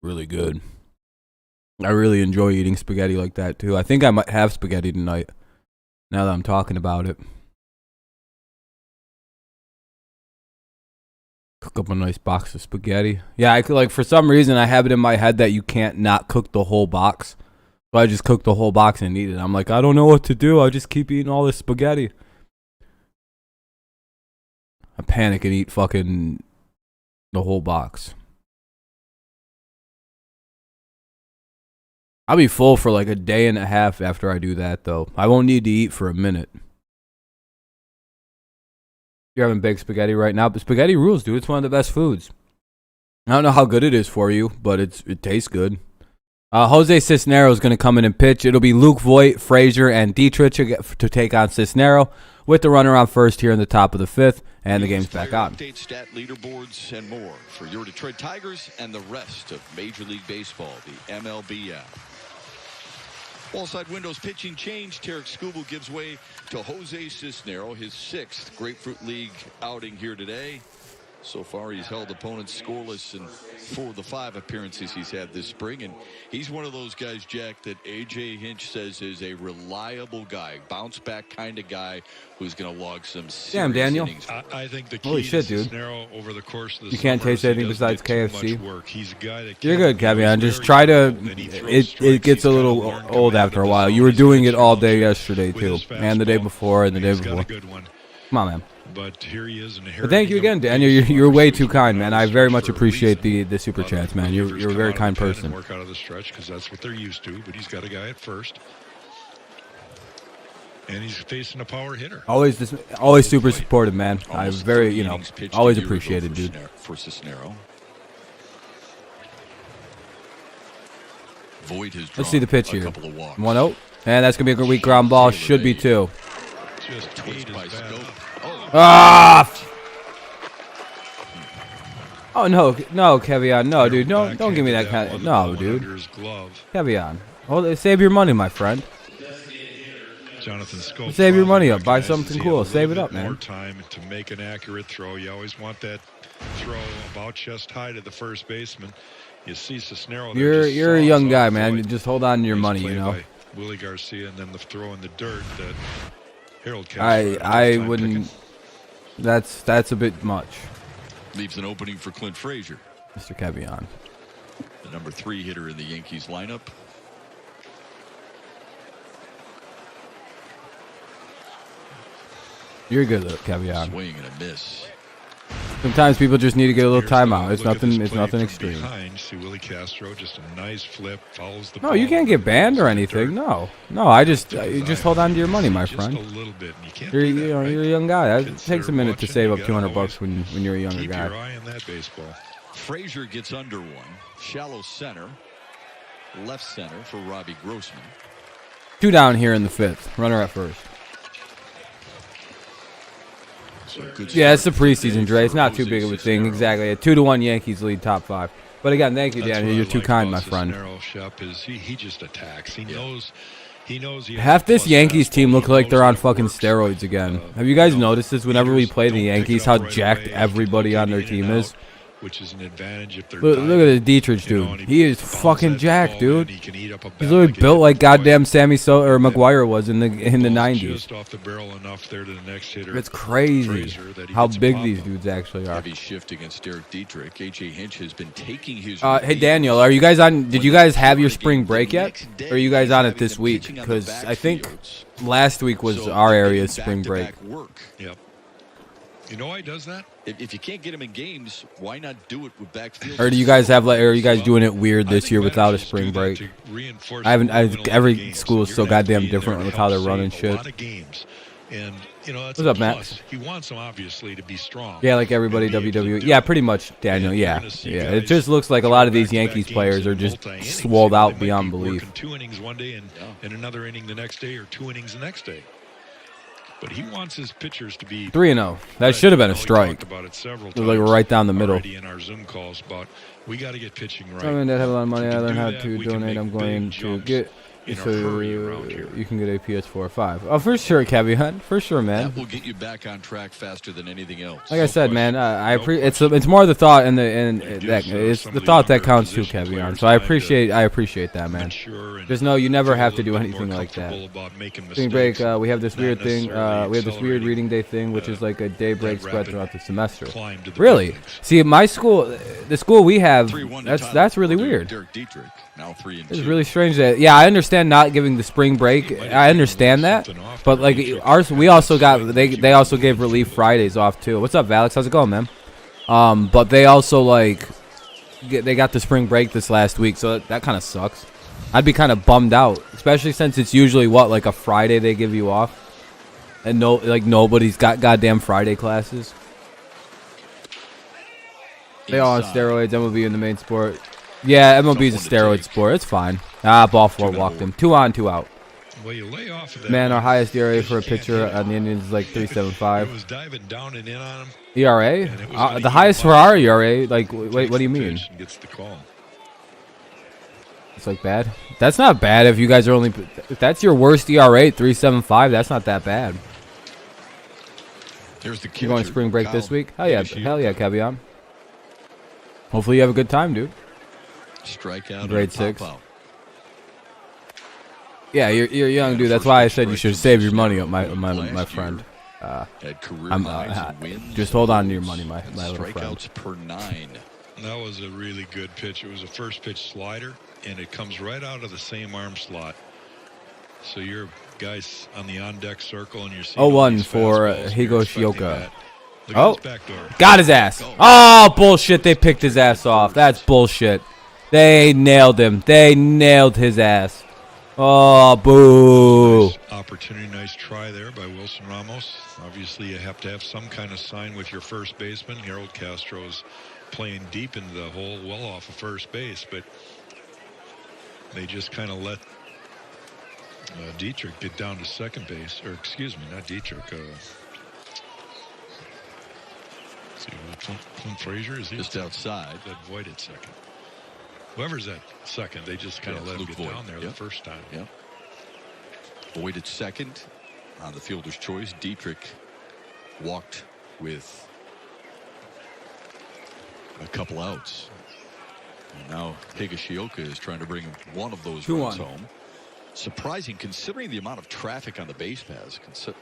Really good. I really enjoy eating spaghetti like that too. I think I might have spaghetti tonight, now that I'm talking about it. Cook up a nice box of spaghetti. Yeah, I could for some reason I have it in my head that you can't not cook the whole box. So I just cook the whole box and eat it. I'm I don't know what to do. I just keep eating all this spaghetti. I panic and eat fucking the whole box. I'll be full for a day and a half after I do that, though. I won't need to eat for a minute. You're having baked spaghetti right now, but spaghetti rules, dude. It's one of the best foods. I don't know how good it is for you, but it tastes good. Jose Cisneros is going to come in and pitch. It'll be Luke Voigt, Frazier, and Dietrich to take on Cisneros with the runner on first here in the top of the 5th, and the game's back on. Update, stat leaderboards, and more for your Detroit Tigers and the rest of Major League Baseball, the MLB app. Ballside windows pitching change. Tarik Skubal gives way to Jose Cisneros, his 6th Grapefruit League outing here today. So far, he's held opponents scoreless in 4 of the 5 appearances he's had this spring. And he's one of those guys, Jack, that A.J. Hinch says is a reliable guy, bounce-back kind of guy who's going to log some serious Damn, Daniel. innings. I think the key Holy shit, to dude. Cisneros over the course of the You can't summer taste is he anything doesn't besides get too KFC. much work. He's a guy that You're can't- good, Kevin. Just very try to. and he throws strikes. It gets a He's little gotta learn old command after of a the while. zone. You were He's doing got it all strong day shape yesterday, with too. his And the day fastball. before, and the day He's got before. a good one. Come on, man. But here he is But thank you again, Daniel. You're way too kind, man. I very much appreciate the super chats, man. You're a very kind person. Work out of the stretch because that's what they're used to. But he's got a guy at first, and he's facing a power hitter. Always super supportive, man. I very, always appreciated, dude. For Cisneros. Voigt has Let's see the pitch a here. couple of walks. 1-0, and that's gonna be a good weak ground ball. Should be 2. Just Twitched by Scope. Ah! Oh no, Kevion, no, dude, no, don't give me that kind of, no, dude. Kevion, save your money, my friend. Jonathan Scope. Save your money up, buy something cool, save it up, man. More time to make an accurate throw. You always want that throw about chest high to the first baseman. You see Cisnero. You're a young guy, man. Just hold on to your money, you know. Willie Garcia, and then the throw in the dirt that Harold Castro. I wouldn't. That's a bit much. Leaves an opening for Clint Frazier. Mr. Cavion. The number 3 hitter in the Yankees lineup. You're good, Cavion. Swing and a miss. Sometimes people just need to get a little timeout. It's nothing. It's nothing extreme. Behind, see Willie Castro, just a nice flip, follows the no, ball. you can't get banned or anything. No. I just you just hold on to your money, my friend. Just a little bit. And you can't you're a young guy. It takes a minute to save up $200 when you're a younger guy. Keep your eye on that baseball. Frazier gets under one. Shallow center. Left center for Robbie Grossman. 2 down here in the 5th. Runner at first. Yeah, it's the preseason, Dre. It's not too big of a thing. Exactly. A 2-1 Yankees lead top 5. But again, thank you, Daniel. You're too kind, my friend. He just attacks. He knows. Half this Yankees team look like they're on fucking steroids again. Have you guys noticed this? Whenever we play the Yankees, how jacked everybody on their team is. Which is an advantage if they're look at the Dietrich dude. He is fucking jacked, dude. He's literally built like goddamn Sammy or Maguire was in the 90s. It's crazy how big these dudes actually are. Heavy shift against Derek Dietrich. AJ Hinch has been taking his. Hey Daniel, are you guys on? Did you guys have your spring break yet? Or are you guys on it this week? Because I think last week was our area's spring break. Yep. You know why he does that? If you can't get him in games, why not do it with backfield? Or do you guys have are you guys doing it weird this year without a spring break? Every school is so goddamn different with how they're running shit. And what's up, Max? He wants them obviously to be strong. Yeah, like everybody WWE. Yeah, pretty much, Daniel. Yeah. It just looks like a lot of these Yankees players are just swolled out beyond belief. 2 innings one day and another inning the next day, or 2 innings the next day. But he wants his pitchers to be 3-0. That should have been a strike. About it several times like right down the middle. In our Zoom calls, but we got to get pitching right. I mean, I have a lot of money. I learned how to donate. I'm going to get so you can get a PS4 or 5. Oh, for sure, Cavion. For sure, man. That will get you back on track faster than anything else. Like I said, man, it's more the thought and it's the thought that counts too, Cavion. So I appreciate that, man. Just know you never have to do anything like that. Spring break, we have this weird thing. We have this weird reading day thing, which is like a day break spread throughout the semester. Really? See, my school, the school we have, that's really weird. It's really strange that. Yeah, I understand not giving the spring break. I understand that, but like we also got they also gave relief Fridays off too. What's up, Alex? How's it going, man? But they also they got the spring break this last week, so that kind of sucks. I'd be kind of bummed out, especially since it's usually like a Friday they give you off, and nobody's got goddamn Friday classes. They all on steroids. MLB in the main sport. Yeah, MLB's a steroid sport. It's fine. Ball 4 walked him. 2 on, 2 out. Well, you lay off of that. Man, our highest ERA for a pitcher on the Indians is like 3.75. It was diving down and in on him. ERA? The highest for our ERA? Like, wait, what do you mean? Gets the call. It's like bad? That's not bad if you guys are only... If that's your worst ERA, 3.75, that's not that bad. There's the you going spring break this week? Hell yeah, Cavion. Hopefully you have a good time, dude. Strikeout. Grade 6. Yeah, you're young, dude. That's why I said you should save your money, my friend. Just hold on to your money, my little friend. Strikeouts per 9. That was a really good pitch. It was a first pitch slider, and it comes right out of the same arm slot. So your guys on the on-deck circle, and you're seeing 0-1 for Higashioka. Oh, got his ass. Oh, bullshit. They picked his ass off. That's bullshit. They nailed him. They nailed his ass. Oh, boo. Nice opportunity, nice try there by Wilson Ramos. Obviously, you have to have some kind of sign with your first baseman. Harold Castro's playing deep into the hole, well off of first base, but they just kind of let Dietrich get down to second base. Or, excuse me, not Dietrich. Clint Frazier is just outside. That Void at second. Whoever's at second, they just kind of let him get down there the first time. Yep. Void at second on the fielder's choice. Dietrich walked with a couple outs. And now Higashioka is trying to bring one of those 2-1 runs home. Surprising considering the amount of traffic on the base paths. A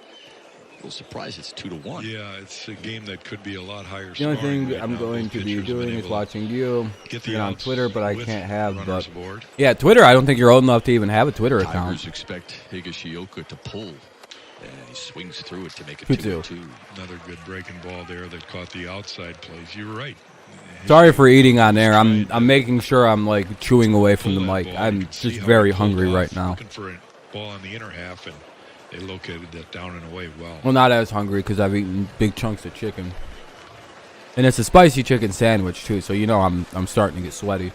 little surprised it's 2-1. Yeah, it's a game that could be a lot higher. The only thing right I'm now. going Both to be pitchers have been doing is able to watching you. get the You're on outs Twitter, but I with can't have. runners But aboard. yeah, Twitter. I don't think you're old enough to even have a Twitter account. Tigers expect Higashioka to pull. And he swings through it to make it 2-2. 2-2. Another good breaking ball there that caught the outside plays. You were right. Sorry for eating on air. I'm making sure I'm like chewing away from the mic. I'm just very hungry right now. Looking for a ball on the inner half, and they located that down and away well. Well, not as hungry because I've eaten big chunks of chicken, and it's a spicy chicken sandwich too. So you know I'm starting to get sweaty.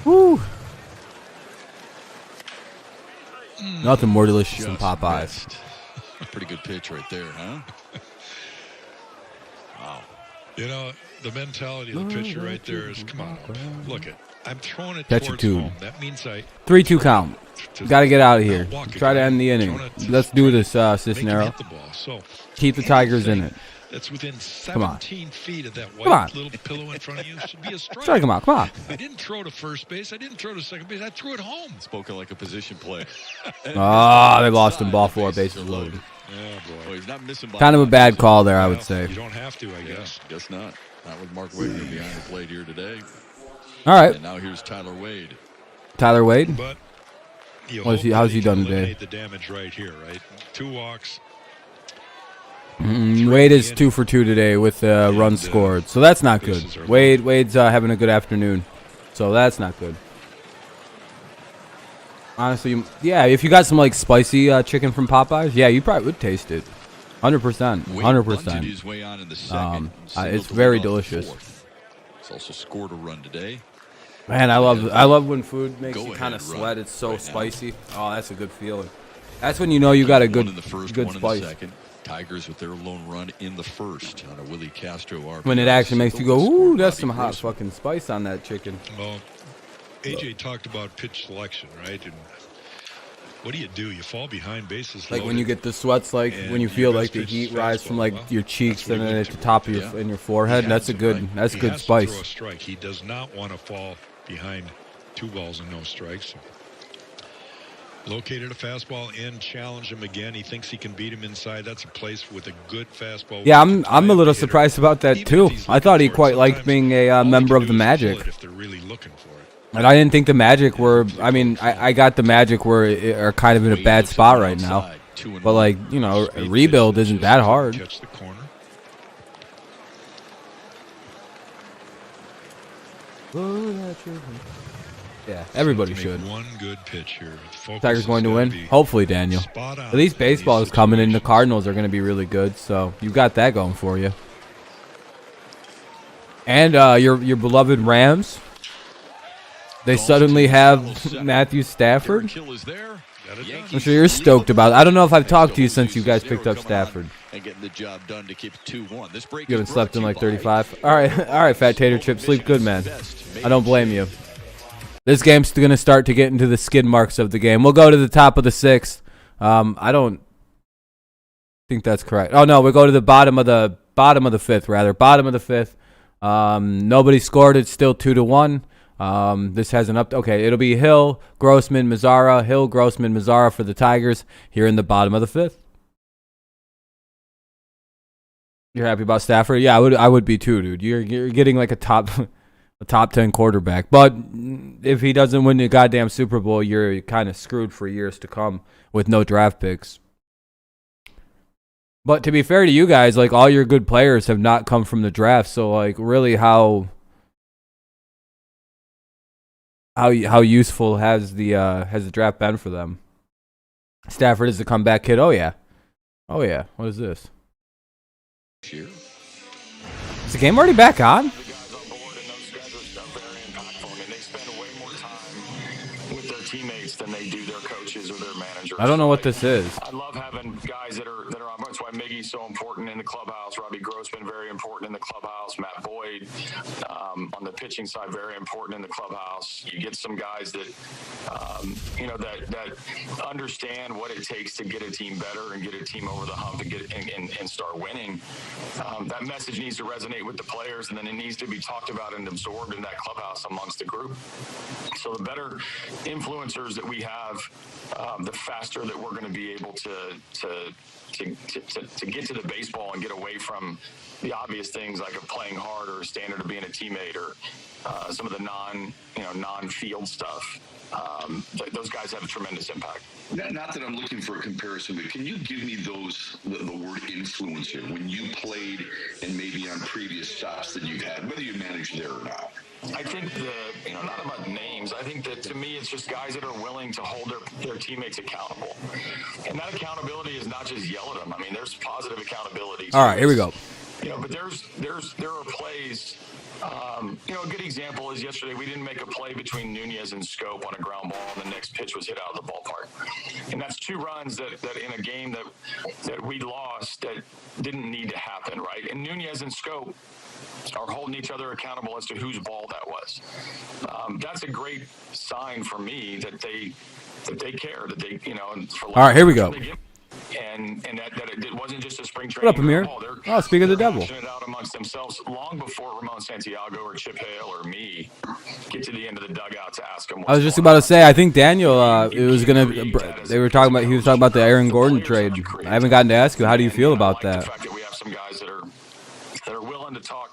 Woo! Nothing more delicious than Popeyes. Pretty good pitch right there, huh? Wow. You know, the mentality of the pitcher right there is, come on, look it. I'm throwing it Catch towards a two. home. That means 3-2 count. Got to get out of here. Try to end the inning. Let's do this, Cisnero. So Keep the Tigers in it. That's within Come on. 17 feet of that Come on. white little pillow in front of you. Should be a strike. Strike him out. Come on. I didn't throw to first base. I didn't throw to second base. I threw it home. Spoken like a position play. Ah, they lost him. Ball 4, bases loaded. Yeah, boy. Well, he's not missing by Kind of a much. bad call there, I would say. You don't have to, I guess. Guess not. Not with Mark Wagner behind the plate here today. All right. And now here's Tyler Wade. Tyler Wade. But you What is hope he- that how's he done can today? eliminate the damage right here, right? 2 walks. Wade is 2 for 2 today with runs scored, so that's not good. Wade's having a good afternoon, so that's not good. Honestly, yeah, if you got some like spicy chicken from Popeyes, yeah, you probably would taste it. 100%, 100%. His way on in the second. It's very delicious. He's also scored a run today. Man, I love when food makes Go you kind of ahead, run sweat. It's so right now. spicy. Oh, that's a good feeling. That's when you know you got a One good in the first, good one in spice. the second. Tigers with their lone run in the first on a Willie Castro RBI. When it actually makes you go, Single ooh, scored that's Bobby some hot Grossman. fucking spice on that chicken. Well, AJ talked about pitch selection, right? And what do? You fall behind, bases Like when loaded. you get the sweats, like And when you your feel best like the pitch heat is rise from like fastball. Well, your cheeks that's what and he then looked at the to top of do. your in your forehead. He That's a has good to, right? that's He good has to throw a spice. strike. He does not want to fall behind 2 balls and no strikes. Located a fastball in, challenge him again. He thinks he can beat him inside. That's a place with a good fastball. Yeah, I'm a little surprised about that too. I thought he quite liked being a member of the Magic. If they're really looking for it. And I didn't think the Magic were. I mean, I got the Magic are kind of in a bad spot right now. But like, you know, a rebuild isn't that hard. Catch the corner. Yeah, everybody Make should. one good pitch here. Focus Tigers has going to gotta win. be Hopefully, Daniel. spot on At least in these baseball is coming in. The situations. Cardinals are going to be really good, so you got that going for you. And your beloved Rams. They suddenly have Matthew Stafford. Kill is there. I'm sure you're stoked about it. I don't know if I've talked to you since you guys picked up Stafford. And getting the job done to keep it 2-1. This break You haven't is slept brought in to like you by 35. All right, Fat Tater Chip. Sleep good, man. I don't blame you. This game's going to start to get into the skid marks of the game. We'll go to the top of the 6th. I don't think that's correct. Oh no, we'll go to the bottom of the 5th rather. Bottom of the 5th. Nobody scored. It's still 2-1. This has an up. Okay, it'll be Hill, Grossman, Mazzara. Hill, Grossman, Mazzara for the Tigers here in the bottom of the 5th. You're happy about Stafford? Yeah, I would be too, dude. You're getting like a top 10 quarterback. But if he doesn't win the goddamn Super Bowl, you're kind of screwed for years to come with no draft picks. But to be fair to you guys, like all your good players have not come from the draft. So like really how useful has the draft been for them? Stafford is the comeback kid. Oh yeah. What is this? Cheer. Is the game already back on? With their teammates than they do their coaches or their managers. I don't know what this is. I love having guys that are on. That's why Miggy's so important in the clubhouse. Robbie Grossman very important in the clubhouse. Matt Boyd on the pitching side very important in the clubhouse. You get some guys that, that understand what it takes to get a team better and get a team over the hump and start winning. That message needs to resonate with the players, and then it needs to be talked about and absorbed in that clubhouse amongst the group. So the better influencers that we have, the faster that we're going to be able to get to the baseball and get away from the obvious things like playing hard or a standard of being a teammate or some of the non-field stuff. Those guys have a tremendous impact. Not that I'm looking for a comparison, but can you give me the word influencer when you played and maybe on previous stops that you've had, whether you managed there or not? I think not about names. I think that to me, it's just guys that are willing to hold their teammates accountable. And that accountability is not just yell at them. I mean, there's positive accountability. All right, here we go. But there are plays. A good example is yesterday we didn't make a play between Nunez and Scope on a ground ball, and the next pitch was hit out of the ballpark. And that's 2 runs that in a game that we lost that didn't need to happen, right? And Nunez and Scope are holding each other accountable as to whose ball that was. That's a great sign for me that they care, that they, for all right, here we go. And that it wasn't just a spring training. What up, Amir? Oh, speak of the devil. It out amongst themselves long before Ramon Santiago or Chip Hale or me get to the end of the dugout to ask them. I was just about to say, I think Daniel, he was talking about the Aaron Gordon trade. I haven't gotten to ask you, how do you feel about that? The fact that we have some guys that are willing to talk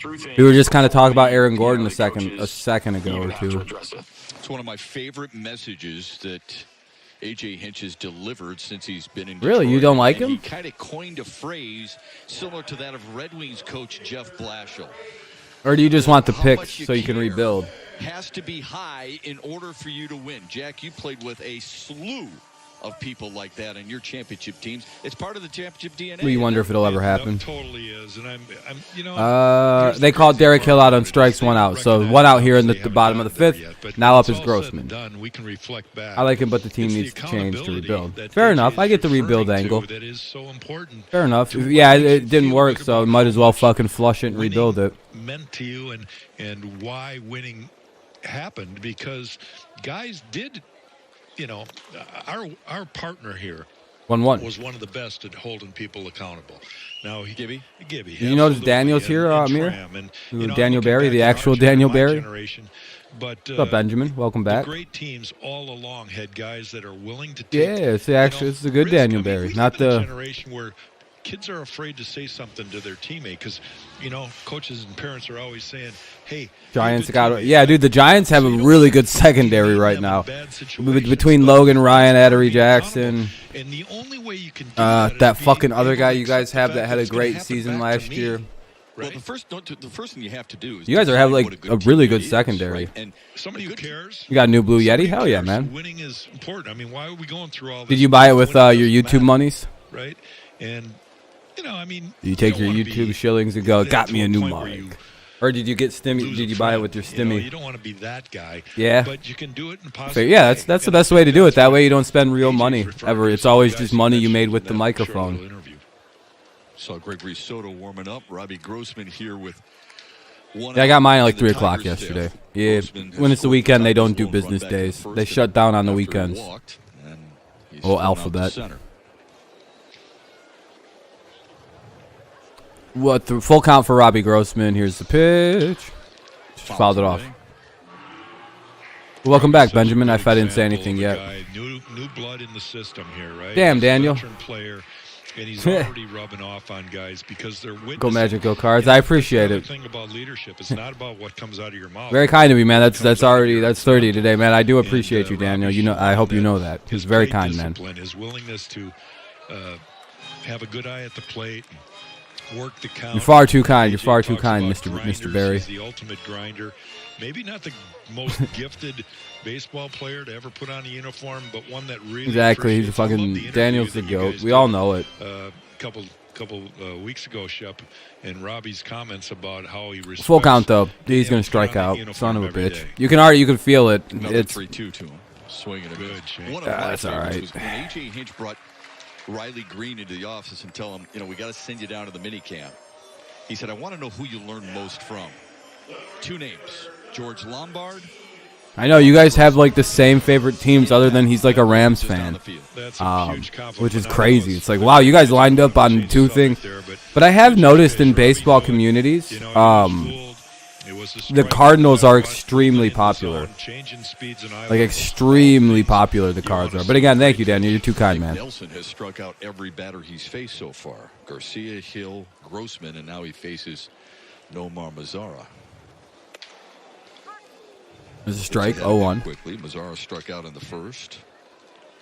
through things. We were just kind of talking about Aaron Gordon a second ago or two. It's one of my favorite messages that AJ Hinch has delivered since he's been in Really? Detroit. You don't like him? He kind of coined a phrase similar to that of Red Wings coach Jeff Blashill. Or do you just want the picks so you can rebuild? Has to be high in order for you to win. Jack, you played with a slew of people like that in your championship teams. It's part of the championship DNA. We wonder if it'll ever happen. It totally is, and I'm they called Derek Hill out on strikes, 1 out. So 1 out here in the bottom of the 5th. Now up is Grossman. We can reflect back. I like him, but the team needs to change to rebuild. Fair enough. I get the rebuild angle. That is so important. Fair enough. Yeah, it didn't work, so might as well fucking flush it and rebuild it. Meant to you and why winning happened, because guys did. Our partner here 1-1 was one of the best at holding people accountable. Now, Gibby. Did you notice Daniel's here, Amir? Daniel Barry, the actual Daniel Barry. But, what's up, Benjamin? Welcome back. The great teams all along had guys that are willing to take. Yeah, it's a good Daniel Barry, not the generation where kids are afraid to say something to their teammate because, coaches and parents are always saying, hey. Giants got – yeah, dude, the Giants have a really good secondary right now. Between Logan, Ryan, Adderey Jackson, and the only way you can that fucking other guy you guys have that had a great season last year. Well, the first thing you have to do is you guys have like a really good secondary. And somebody who cares. You got a new Blue Yeti? Hell yeah, man. Winning is important. I mean, why are we going through all this? Did you buy it with your YouTube monies? Right. And you take your YouTube shillings and go, got me a new mic. Or did you get stimmy? Did you buy it with your stimmy? You don't want to be that guy. Yeah. But you can do it in a positive yeah, that's the best way to do it. That way you don't spend real money ever. It's always just money you made with the microphone. Saw Gregory Soto warming up. Robbie Grossman here with one. Yeah, I got mine at like 3 o'clock yesterday. Yeah, when it's the weekend, they don't do business days. They shut down on the weekends. Oh, Alphabet. What, the full count for Robbie Grossman. Here's the pitch. Just fouled it off. Welcome back, Benjamin. I didn't say anything yet. New blood in the system here, right? Damn, Daniel. Player, and he's already rubbing off on guys because they're witnessing. Go Magic, go Cards. I appreciate it. The thing about leadership, it's not about what comes out of your mouth. Very kind of you, man. That's 30 today, man. I do appreciate you, Daniel. I hope you know that. He's very kind, man. His willingness to have a good eye at the plate. Work the count. You're far too kind. You're far too kind, Mr. Barry. He's the ultimate grinder. Maybe not the most gifted baseball player to ever put on a uniform, but one that really exactly. He's a fucking Daniel's the GOAT. We all know it. Couple weeks ago, Shep, and Robbie's comments about how he respects. Full count though. He's gonna strike out. Son of a bitch. You can feel it. It's 3-2 to him. Swinging a good. That's all right. When AJ Hinch brought Riley Green into the office and tell him, we got to send you down to the mini camp. He said, I want to know who you learn most from. Two names, George Lombard. I know you guys have like the same favorite teams other than he's like a Rams fan, which is crazy. It's like, wow, you guys lined up on two things. But I have noticed in baseball communities, the Cardinals are extremely popular. Like extremely popular the Cards are. But again, thank you, Dan. You're too kind, man. Nelson has struck out every batter he's faced so far. Garcia, Hill, Grossman, and now he faces Nomar Mazara. There's a strike, 0-1. Quickly, Mazara struck out in the first,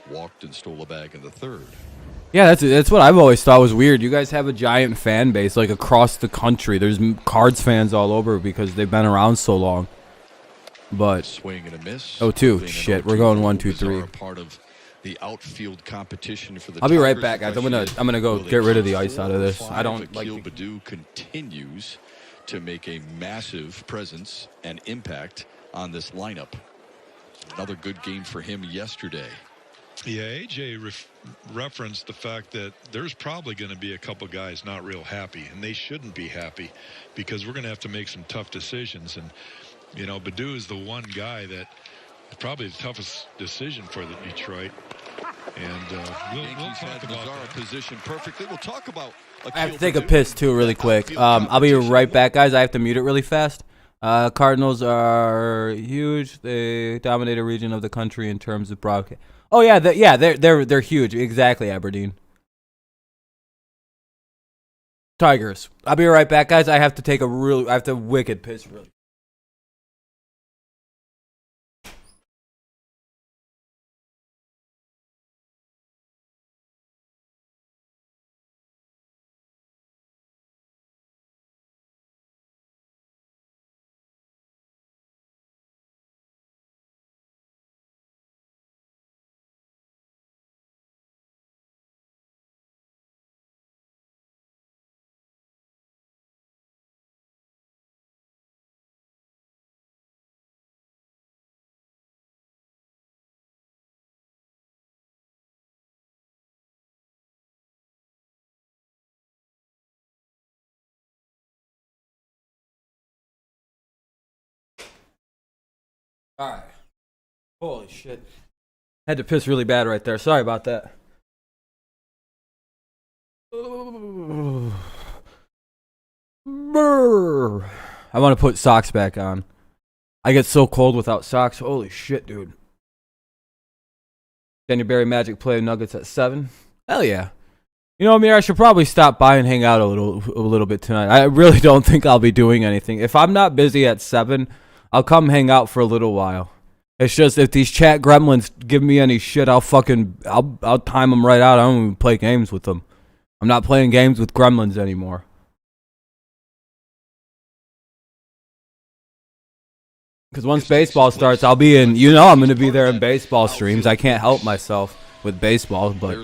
walked and stole a bag in the third. Yeah, that's what I've always thought was weird. You guys have a giant fan base like across the country. There's Cards fans all over because they've been around so long. But swing and a miss. 0-2. Shit, we're going 1, 2, 3. Part of the outfield competition for the I'll be right back, guys. I'm gonna go get rid of the ice out of this. I don't like. Badu continues to make a massive presence and impact on this lineup. Another good game for him yesterday. Yeah, AJ referenced the fact that there's probably going to be a couple guys not real happy, and they shouldn't be happy because we're going to have to make some tough decisions. And, you know, Badu is the one guy that is probably the toughest decision for the Detroit. And we'll talk about our position perfectly. We'll talk about. I have to take a piss too, really quick. I'll be right back, guys. I have to mute it really fast. Cardinals are huge. They dominate a region of the country in terms of broadcast. Oh yeah, they're huge. Exactly, Aberdeen. Tigers. I'll be right back, guys. I have to wicked piss really. All right. Holy shit. Had to piss really bad right there. Sorry about that. I want to put socks back on. I get so cold without socks. Holy shit, dude. Daniel Barry Magic play Nuggets at 7. Hell yeah. You know, Amir, I should probably stop by and hang out a little bit tonight. I really don't think I'll be doing anything. If I'm not busy at 7, I'll come hang out for a little while. It's just if these chat gremlins give me any shit, I'll time them right out. I don't even play games with them. I'm not playing games with gremlins anymore. Because once baseball starts, I'll be in. You know, I'm going to be there in baseball streams. I can't help myself with baseball, but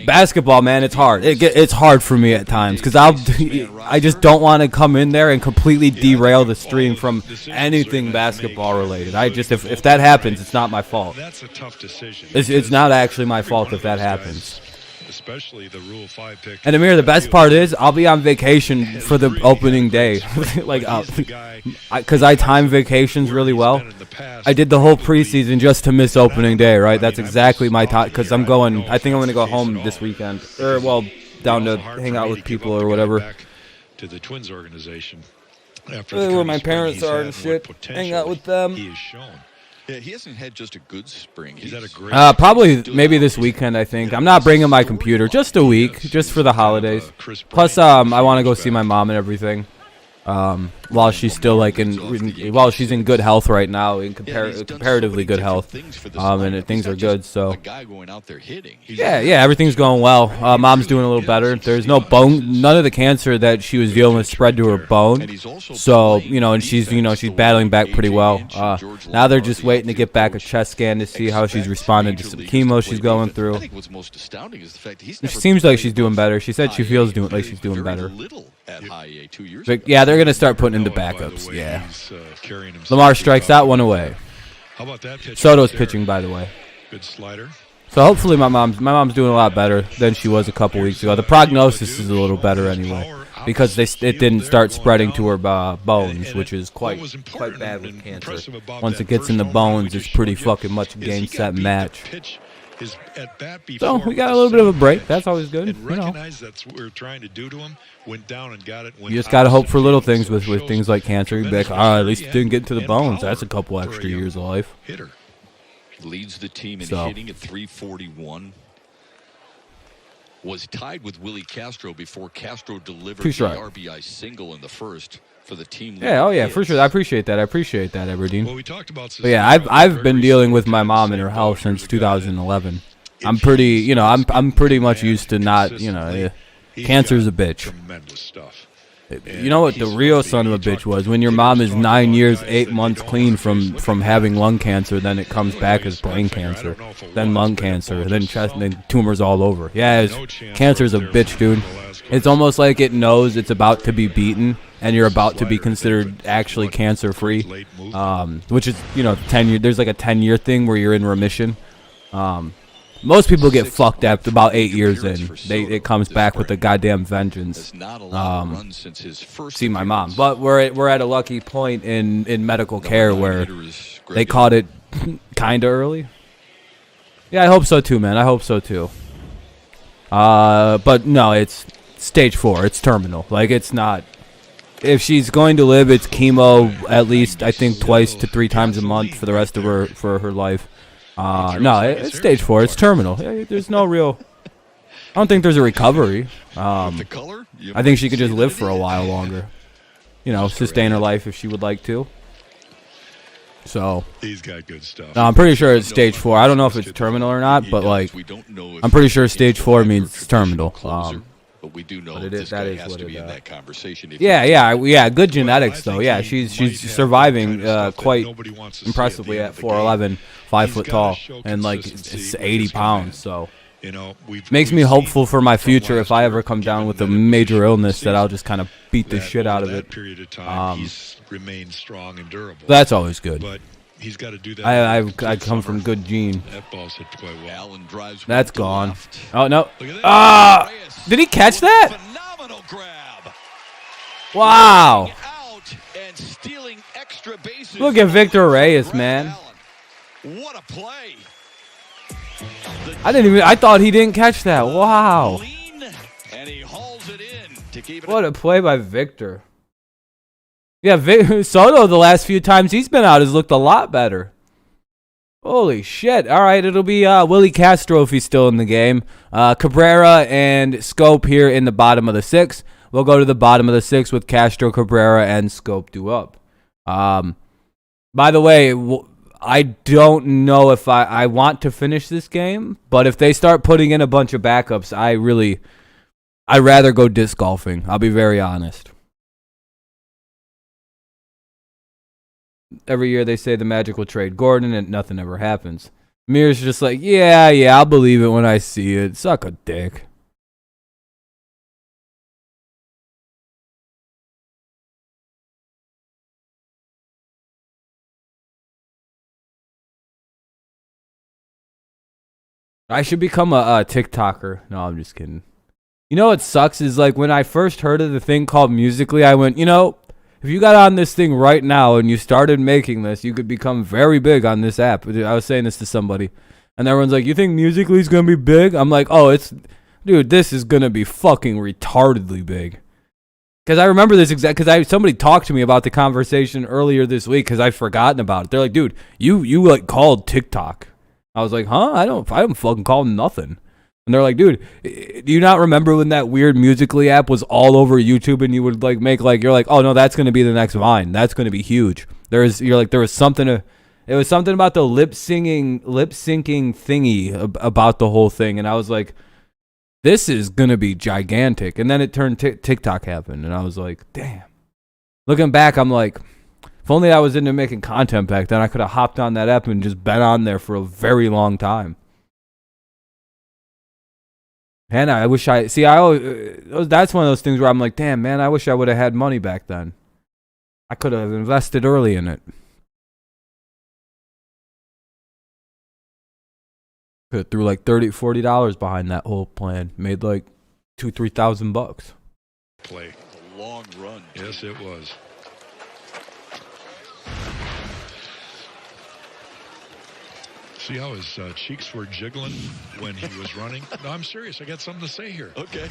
basketball, man, it's hard. It's hard for me at times because I just don't want to come in there and completely derail the stream from anything basketball related. If that happens, it's not my fault. That's a tough decision. It's not actually my fault if that happens. Especially the Rule 5 pick. And Amir, the best part is I'll be on vacation for the opening day, like because I time vacations really well. I did the whole preseason just to miss opening day, right? That's exactly my time because I'm going. I think I'm going to go home this weekend, or well, down to hang out with people or whatever. To the Twins organization, where my parents are and shit. Hang out with them. He is shown. Yeah, he hasn't had just a good spring. He's had a great probably maybe this weekend, I think. I'm not bringing my computer. Just a week, just for the holidays. Plus, I want to go see my mom and everything. While she's still while she's in good health right now, in comparatively good health, and things are good. So yeah, everything's going well. Mom's doing a little better. There's no bone, none of the cancer that she was dealing with spread to her bone. So and she's battling back pretty well. Now they're just waiting to get back a chest scan to see how she's responding to some chemo she's going through. She seems like she's doing better. She said she feels like she's doing better. But yeah, they're gonna start putting into backups. Yeah. Lamar strikes out, one away. How about that pitch? Soto's pitching, by the way. Good slider. So hopefully my mom's doing a lot better than she was a couple weeks ago. The prognosis is a little better anyway. because it didn't start spreading to her bones, which is quite bad with cancer. Once it gets in the bones, it's pretty fucking much game, set, match. So we got a little bit of a break. That's always good. You know. That's what we were trying to do to him. Went down and got it. You just gotta hope for little things with things like cancer. You'd be like, at least it didn't get into the bones. That's a couple extra years of life. Leads the team in hitting at 341. Was tied with Willie Castro before Castro delivered the RBI single in the first for the team. Yeah, oh yeah, for sure. I appreciate that. Aberdeen. Well, we talked about. But yeah, I've been dealing with my mom and her health since 2011. I'm pretty, I'm pretty much used to not, cancer's a bitch. Tremendous stuff. You know what the real son of a bitch was? When your mom is 9 years, 8 months clean from having lung cancer, then it comes back as brain cancer, then lung cancer, then chest, and then tumors all over. Yeah, cancer's a bitch, dude. It's almost like it knows it's about to be beaten, and you're about to be considered actually cancer-free, which is, 10 year. There's like a 10-year thing where you're in remission. Most people get fucked after about 8 years in. It comes back with a goddamn vengeance. See my mom, but we're at a lucky point in medical care where they caught it kind of early. Yeah, I hope so too, man. I hope so too. But no, it's stage 4. It's terminal. Like, it's not. If she's going to live, it's chemo at least, I think, 2 to 3 times a month for the rest of her life. No, it's stage 4. It's terminal. There's no real. I don't think there's a recovery. I think she could just live for a while longer. Sustain her life if she would like to. So. He's got good stuff. No, I'm pretty sure it's stage 4. I don't know if it's terminal or not, but like, I'm pretty sure stage 4 means it's terminal. But we do know that this guy has to be in that conversation. Yeah. Good genetics though. Yeah, she's surviving quite impressively at 4'11", 5 foot tall, and like it's 80 pounds. So makes me hopeful for my future if I ever come down with a major illness that I'll just kind of beat the shit out of it. He's remained strong and durable. That's always good. But he's got to do that. I come from good gene. That ball's hit quite well. That's gone. Oh no! Ah! Did he catch that? Phenomenal grab. Wow! Out and stealing extra bases. Look at Victor Reyes, man. What a play! I thought he didn't catch that. Wow! And he hauls it in to keep it. What a play by Victor. Yeah, Soto the last few times he's been out has looked a lot better. Holy shit. All right, it'll be Willie Castro if he's still in the game. Cabrera and Scope here in the bottom of the 6th. We'll go to the bottom of the 6th with Castro, Cabrera, and Scope due up. By the way, I don't know if I want to finish this game, but if they start putting in a bunch of backups, I'd rather go disc golfing. I'll be very honest. Every year they say the Magic will trade Gordon and nothing ever happens. Mir's just like, yeah, I'll believe it when I see it. Suck a dick. I should become a TikToker. No, I'm just kidding. You know what sucks is like when I first heard of the thing called Musical.ly, I went, if you got on this thing right now and you started making this, you could become very big on this app. I was saying this to somebody, and everyone's like, you think Musical.ly is going to be big? I'm like, dude, this is going to be fucking retardedly big. Because I remember this because somebody talked to me about the conversation earlier this week because I've forgotten about it. They're like, dude, you like called TikTok. I was like, huh? I don't fucking call nothing. And they're like, dude, do you not remember when that weird Musical.ly app was all over YouTube and you would like make like, you're like, oh no, that's going to be the next Vine. That's going to be huge. There was something about the lip syncing thingy about the whole thing. And I was like, this is going to be gigantic. And then it turned TikTok happened. And I was like, damn. Looking back, I'm like, if only I was into making content back then, I could have hopped on that app and just been on there for a very long time. And I wish that's one of those things where I'm like, damn, man, I wish I would have had money back then. I could have invested early in it. Could have threw like $30-$40 behind that whole plan. Made like $2,000-$3,000. Play. long run. Yes, it was. See how his cheeks were jiggling when he was running? No, I'm serious. I got something to say here. Okay.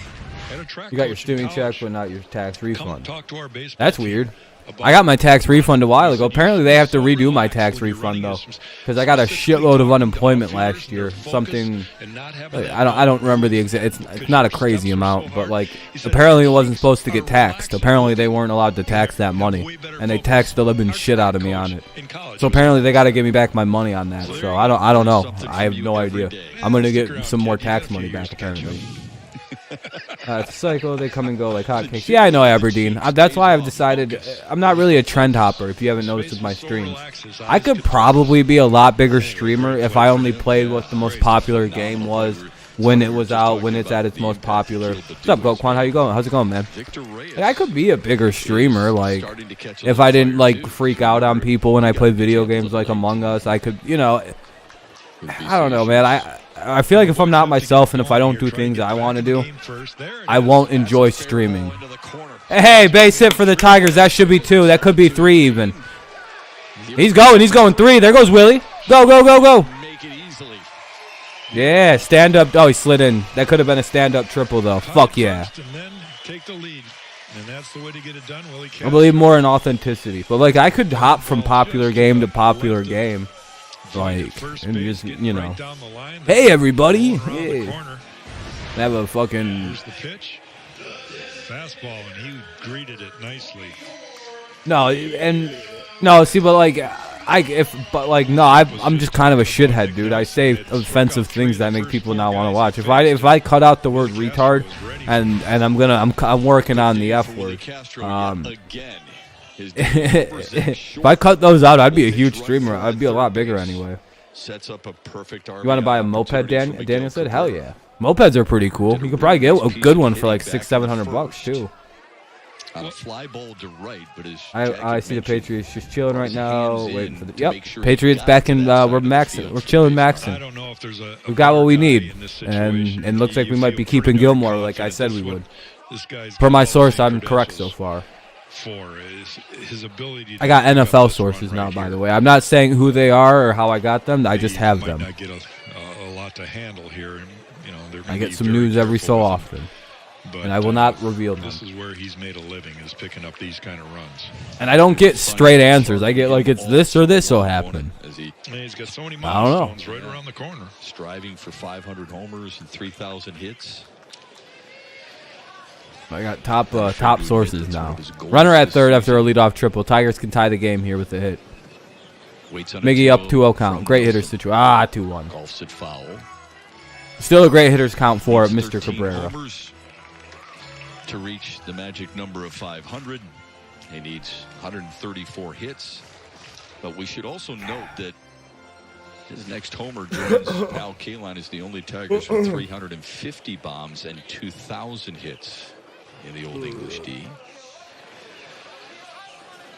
Had a track You got your coach in streaming check, college but not your tax refund. talk to our baseball That's team weird. about- I got my tax refund a while ago. Apparently, they have to redo my tax refund though, because I got a shitload of unemployment last year. Something I don't remember the exact. It's not a crazy amount, but like apparently it wasn't supposed to get taxed. Apparently they weren't allowed to tax that money, and they taxed the living shit out of me on it. So apparently they got to give me back my money on that. So I don't know. I have no idea. I'm gonna get some more tax money back apparently. It's Psycho, they come and go like hotcakes. Yeah, I know Aberdeen. That's why I've decided I'm not really a trend hopper, if you haven't noticed with my streams. I could probably be a lot bigger streamer if I only played what the most popular game was when it was out, when it's at its most popular. What's up, Goquan? How you going? How's it going, man? Like, I could be a bigger streamer, like, if I didn't, like, freak out on people when I played video games like Among Us. I could, you know, I don't know, man. I feel like if I'm not myself and if I don't do things I want to do, I won't enjoy streaming. Hey, base hit for the Tigers. That should be 2. That could be 3 even. He's going 3. There goes Willie. Go, go, go, go. Yeah, stand up. Oh, he slid in. That could have been a stand-up triple, though. Fuck yeah. I believe more in authenticity. But, like, I could hop from popular game to popular game. Like, and just, you know, hey everybody, hey. Have a fucking. Here's the pitch. Fastball, and he greeted it nicely. No, and no, see, but like, I'm just kind of a shithead, dude. I say offensive things that make people not want to watch. If I cut out the word retard, and I'm working on the F word. If I cut those out, I'd be a huge streamer. I'd be a lot bigger anyway. Sets up a perfect you want to buy a moped, Daniel said? Hell yeah. Mopeds are pretty cool. You could probably get a good one for like $600-700 too. On a fly ball to right, but I see the Patriots just chilling right now, waiting for the. Yep, Patriots back in. We're maxing. We're chilling, maxing. We've got what we need, and looks like we might be keeping Gilmore, like I said we would. Per my source, I'm correct so far. I got NFL sources now, by the way. I'm not saying who they are or how I got them. I just have them. I get a lot to handle here. You know, I get some news every so often, and I will not reveal them. This is where he's made a living, is picking up these kind of runs. And I don't get straight answers. I get like it's this or this will happen. He's got so many milestones right around the corner. Striving for 500 homers and 3,000 hits. I got top sources now. Runner at third after a leadoff triple. Tigers can tie the game here with the hit. Miggy up 2-0 count. Great hitters situation. 2-1. Golfs it foul. Still a great hitters count for Mr. Cabrera. To reach the magic number of 500, he needs 134 hits. But we should also note that his next homer joins Pal Kaline is the only Tigers with 350 bombs and 2,000 hits in the Old English D.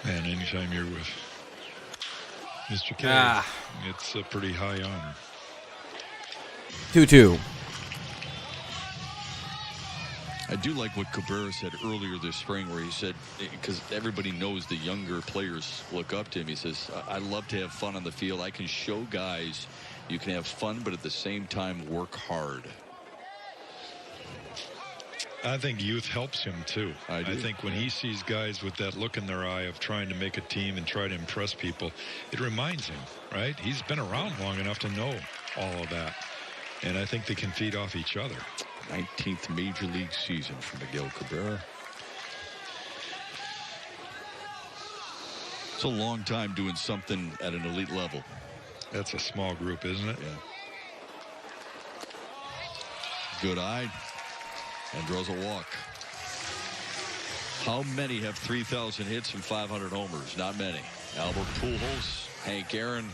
And anytime you're with Mr. K, it's a pretty high honor. 2-2. I do like what Cabrera said earlier this spring, where he said, because everybody knows the younger players look up to him, he says, I love to have fun on the field. I can show guys you can have fun, but at the same time work hard. I think youth helps him too. I think when he sees guys with that look in their eye of trying to make a team and try to impress people, it reminds him, right? He's been around long enough to know all of that. And I think they can feed off each other. 19th Major League season for Miguel Cabrera. It's a long time doing something at an elite level. That's a small group, isn't it? Yeah. Good eye. And draws a walk. How many have 3,000 hits and 500 homers? Not many. Albert Pujols, Hank Aaron,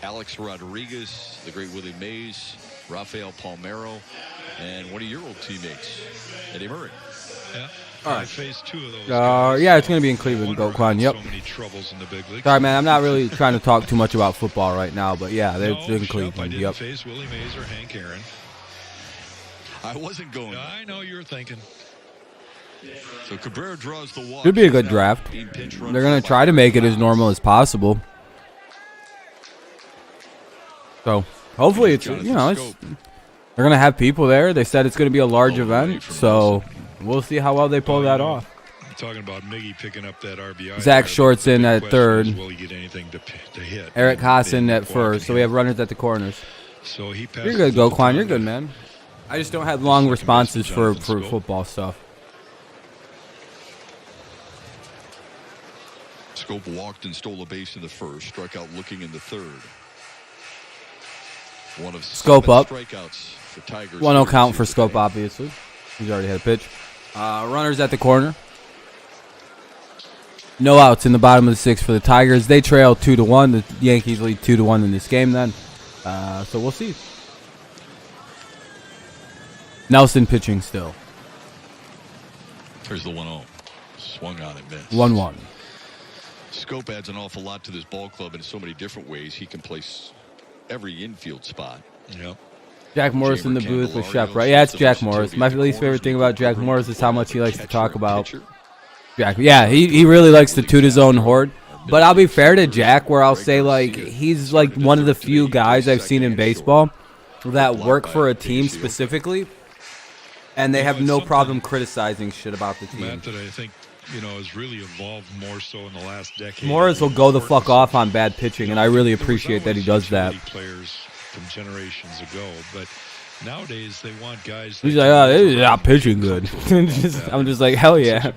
Alex Rodriguez, the great Willie Mays, Rafael Palmeiro, and one of your old teammates, Eddie Murray. Yeah. All right. Faced 2 of those. Yeah, it's going to be in Cleveland, Goquan. Yep. So many troubles in the big leagues. Sorry, man. I'm not really trying to talk too much about football right now, but yeah, they're in Cleveland. I Yep. didn't face Willie Mays or Hank Aaron. I wasn't going. I know you were thinking. So Cabrera draws the walk. Should be a good draft. They're going to try to make it as normal as possible. So, hopefully it's, you know, they're going to have people there. They said it's going to be a large event, so we'll see how well they pull that off. Talking about Miggy picking up that RBI. Zach Short's in at third. Will he get anything to hit? Eric Hassan at first, so we have runners at the corners. So he You're good, Goquan. You're good, man. I just don't have long responses for football stuff. Scope walked and stole a base in the first. Struck out looking in the third. One of Scope up. Strikeouts for Tigers. 1-0 count for Scope, obviously. He's already had a pitch. Runners at the corner. No outs in the bottom of the sixth for the Tigers. They trail 2-1. The Yankees lead 2-1 in this game then. So we'll see. Nelson pitching still. Here's the 1-0. Swung on and missed. 1-1. Scope adds an awful lot to this ball club in so many different ways. He can place every infield spot. Yep. Jack Morris in the booth with Shep, right? Yeah, it's Jack Morris. My least favorite thing about Jack Morris is how much he likes to talk about Jack. Yeah, he really likes to toot his own horn. But I'll be fair to Jack, where I'll say, like, he's like one of the few guys I've seen in baseball that work for a team specifically, and they have no problem criticizing shit about the team. Matt, that I think, you know, has really evolved more so in the last decade. Morris will go the fuck off on bad pitching, and I really appreciate that he does that. Players from generations ago, but nowadays they want guys. He's like, oh, they're not pitching good. I'm just like, hell yeah.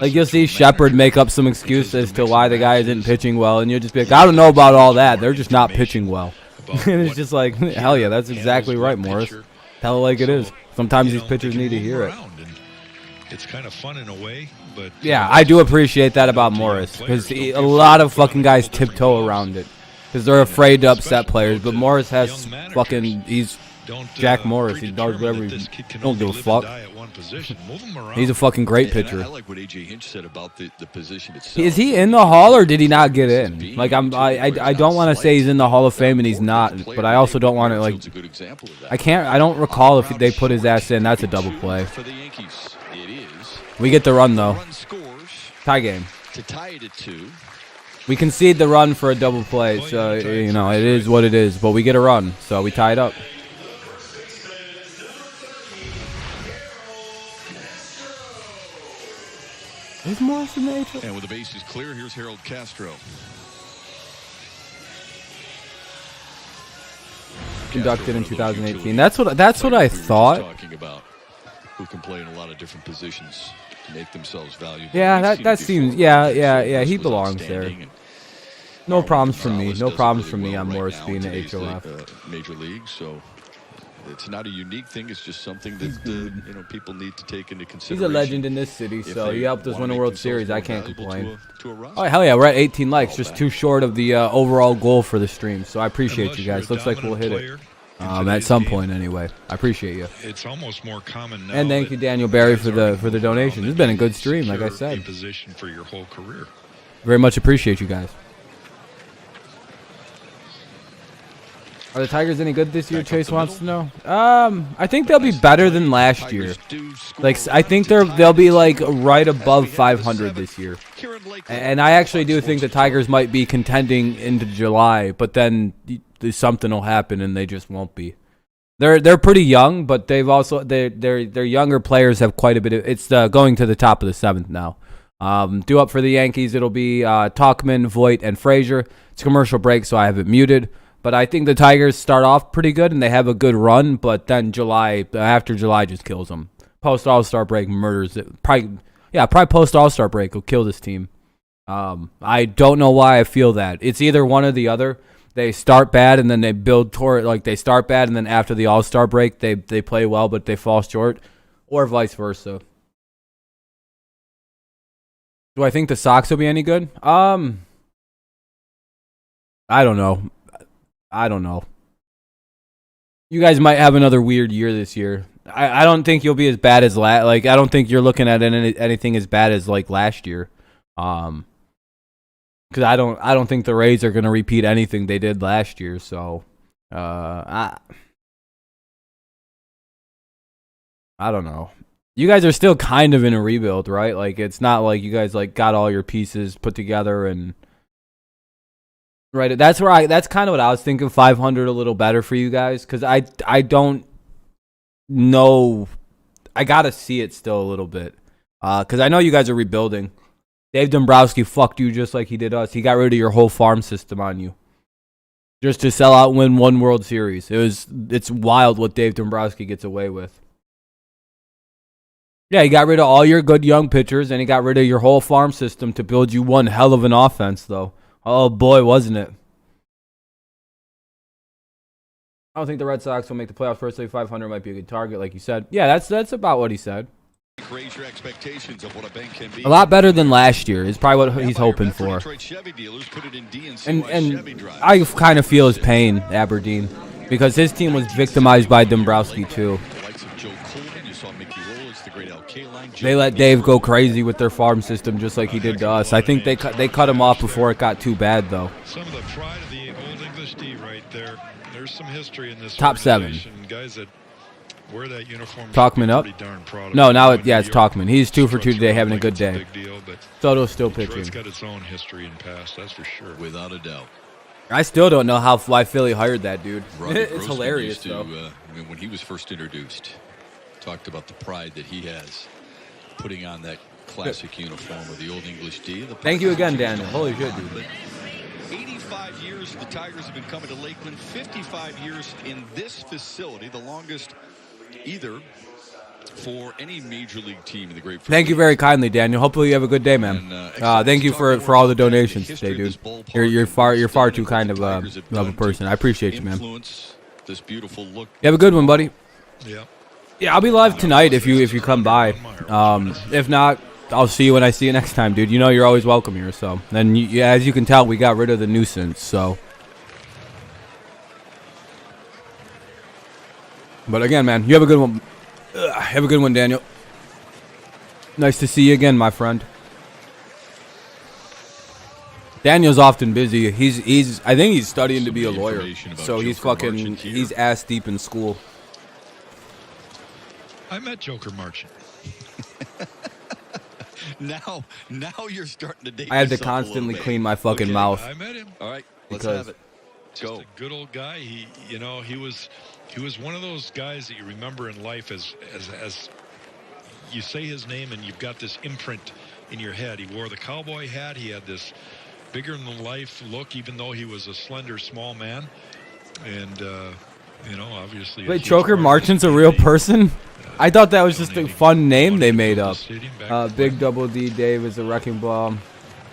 Like, you'll see Shepard make up some excuse as to why the guy isn't pitching well, and you'll just be like, I don't know about all that. They're just not pitching well. And it's just like, hell yeah, that's exactly right, Morris. Tell it like it is. Sometimes these pitchers need to hear it. It's kind of fun in a way, but yeah, I do appreciate that about Morris, because a lot of fucking guys tiptoe around it because they're afraid to upset players. But Morris has fucking, he's Jack Morris. He does whatever. He don't give a fuck. He's a fucking great pitcher. I like what AJ Hinch said about the position itself. Is he in the Hall or did he not get in? Like, I don't want to say he's in the Hall of Fame and he's not, but I also don't want to, like, I don't recall if they put his ass in. That's a double play. We get the run though. Tie game. To tie it at 2. We concede the run for a double play, so you know it is what it is. But we get a run, so we tie it up. Is Morris in the H? And with the bases clear, here's Harold Castro. Conducted in 2018. That's what I thought. Talking about who can play in a lot of different positions to make themselves valuable. Yeah, that seems. Yeah. He belongs there. No problems from me. No problems from me on Morris being an HOF. Major league, so it's not a unique thing. It's just something that you know, people need to take into consideration. He's a legend in this city, so he helped us win a World Series. I can't complain. Oh hell yeah, we're at 18 likes, just too short of the overall goal for the stream. So I appreciate you guys. Looks like we'll hit it. At some point anyway. I appreciate you. It's almost more common now. And thank you, Daniel Barry, for the donation. It's been a good stream, like I said. Position for your whole career. Very much appreciate you guys. Are the Tigers any good this year? Chase wants to know. I think they'll be better than last year. Like, I think they'll be like right above 500 this year. And I actually do think the Tigers might be contending into July, but then something will happen and they just won't be. They're pretty young, but they've also their younger players have quite a bit of. It's going to the top of the 7th now. Due up for the Yankees, it'll be Talkman, Voit, and Frazier. It's a commercial break, so I have it muted. But I think the Tigers start off pretty good and they have a good run, but then after July just kills them. Post All-Star break murders it. Probably post All-Star break will kill this team. I don't know why I feel that. It's either one or the other. They start bad and then they build toward, like, they start bad and then after the All-Star break they play well but they fall short, or vice versa. Do I think the Sox will be any good? I don't know. You guys might have another weird year this year. I don't think you'll be as bad as I don't think you're looking at anything as bad as like last year. Because I don't think the Rays are going to repeat anything they did last year. So I don't know. You guys are still kind of in a rebuild, right? Like, it's not like you guys like got all your pieces put together and right. That's kind of what I was thinking. 500 a little better for you guys because I don't know. I gotta see it still a little bit because I know you guys are rebuilding. Dave Dombrowski fucked you just like he did us. He got rid of your whole farm system on you just to sell out and win one World Series. It's wild what Dave Dombrowski gets away with. Yeah, he got rid of all your good young pitchers, and he got rid of your whole farm system to build you one hell of an offense, though. Oh, boy, wasn't it. I don't think the Red Sox will make the playoffs. Personally, 500 might be a good target, like you said. Yeah, that's about what he said. Raise your expectations of what a bank can be. A lot better than last year is probably what he's hoping for. And I kind of feel his pain, Aberdeen, because his team was victimized by Dombrowski, too. They let Dave go crazy with their farm system just like he did to us. I think they cut him off before it got too bad, though. Some of the pride of the Old English D right there. There's some history in this. Top 7. Guys that wear that uniform. Talkman up? No, now it's Talkman. He's 2 for 2 today, having a good day. Soto's still pitching. It's got its own history and past, that's for sure. Without a doubt. I still don't know why Philly hired that dude. It's hilarious, though. I mean, when he was first introduced, talked about the pride that he has putting on that classic uniform with the Old English D. Thank you again, Daniel. Holy shit, dude. 85 years the Tigers have been coming to Lakeland. 55 years in this facility, the longest either for any major league team in the Great. Thank you very kindly, Daniel. Hopefully you have a good day, man. Thank you for all the donations today, dude. You're far too kind of a person. I appreciate you, man. This beautiful look. You have a good one, buddy. Yeah. Yeah, I'll be live tonight if you come by. If not, I'll see you when I see you next time, dude. You know you're always welcome here. So, and as you can tell, we got rid of the nuisance. So, but again, man, you have a good one. Have a good one, Daniel. Nice to see you again, my friend. Daniel's often busy. I think he's studying to be a lawyer. So he's ass deep in school. I met Joker Marchant. now you're starting to date. I had to constantly clean my fucking mouth. I met him. All right, let's have it. Just a good old guy. He was one of those guys that you remember in life as you say his name and you've got this imprint in your head. He wore the cowboy hat. He had this bigger than life look, even though he was a slender, small man. And obviously. Wait, Joker Marchant's a real person? I thought that was just a fun name they made up. Big Double D Dave is a wrecking ball.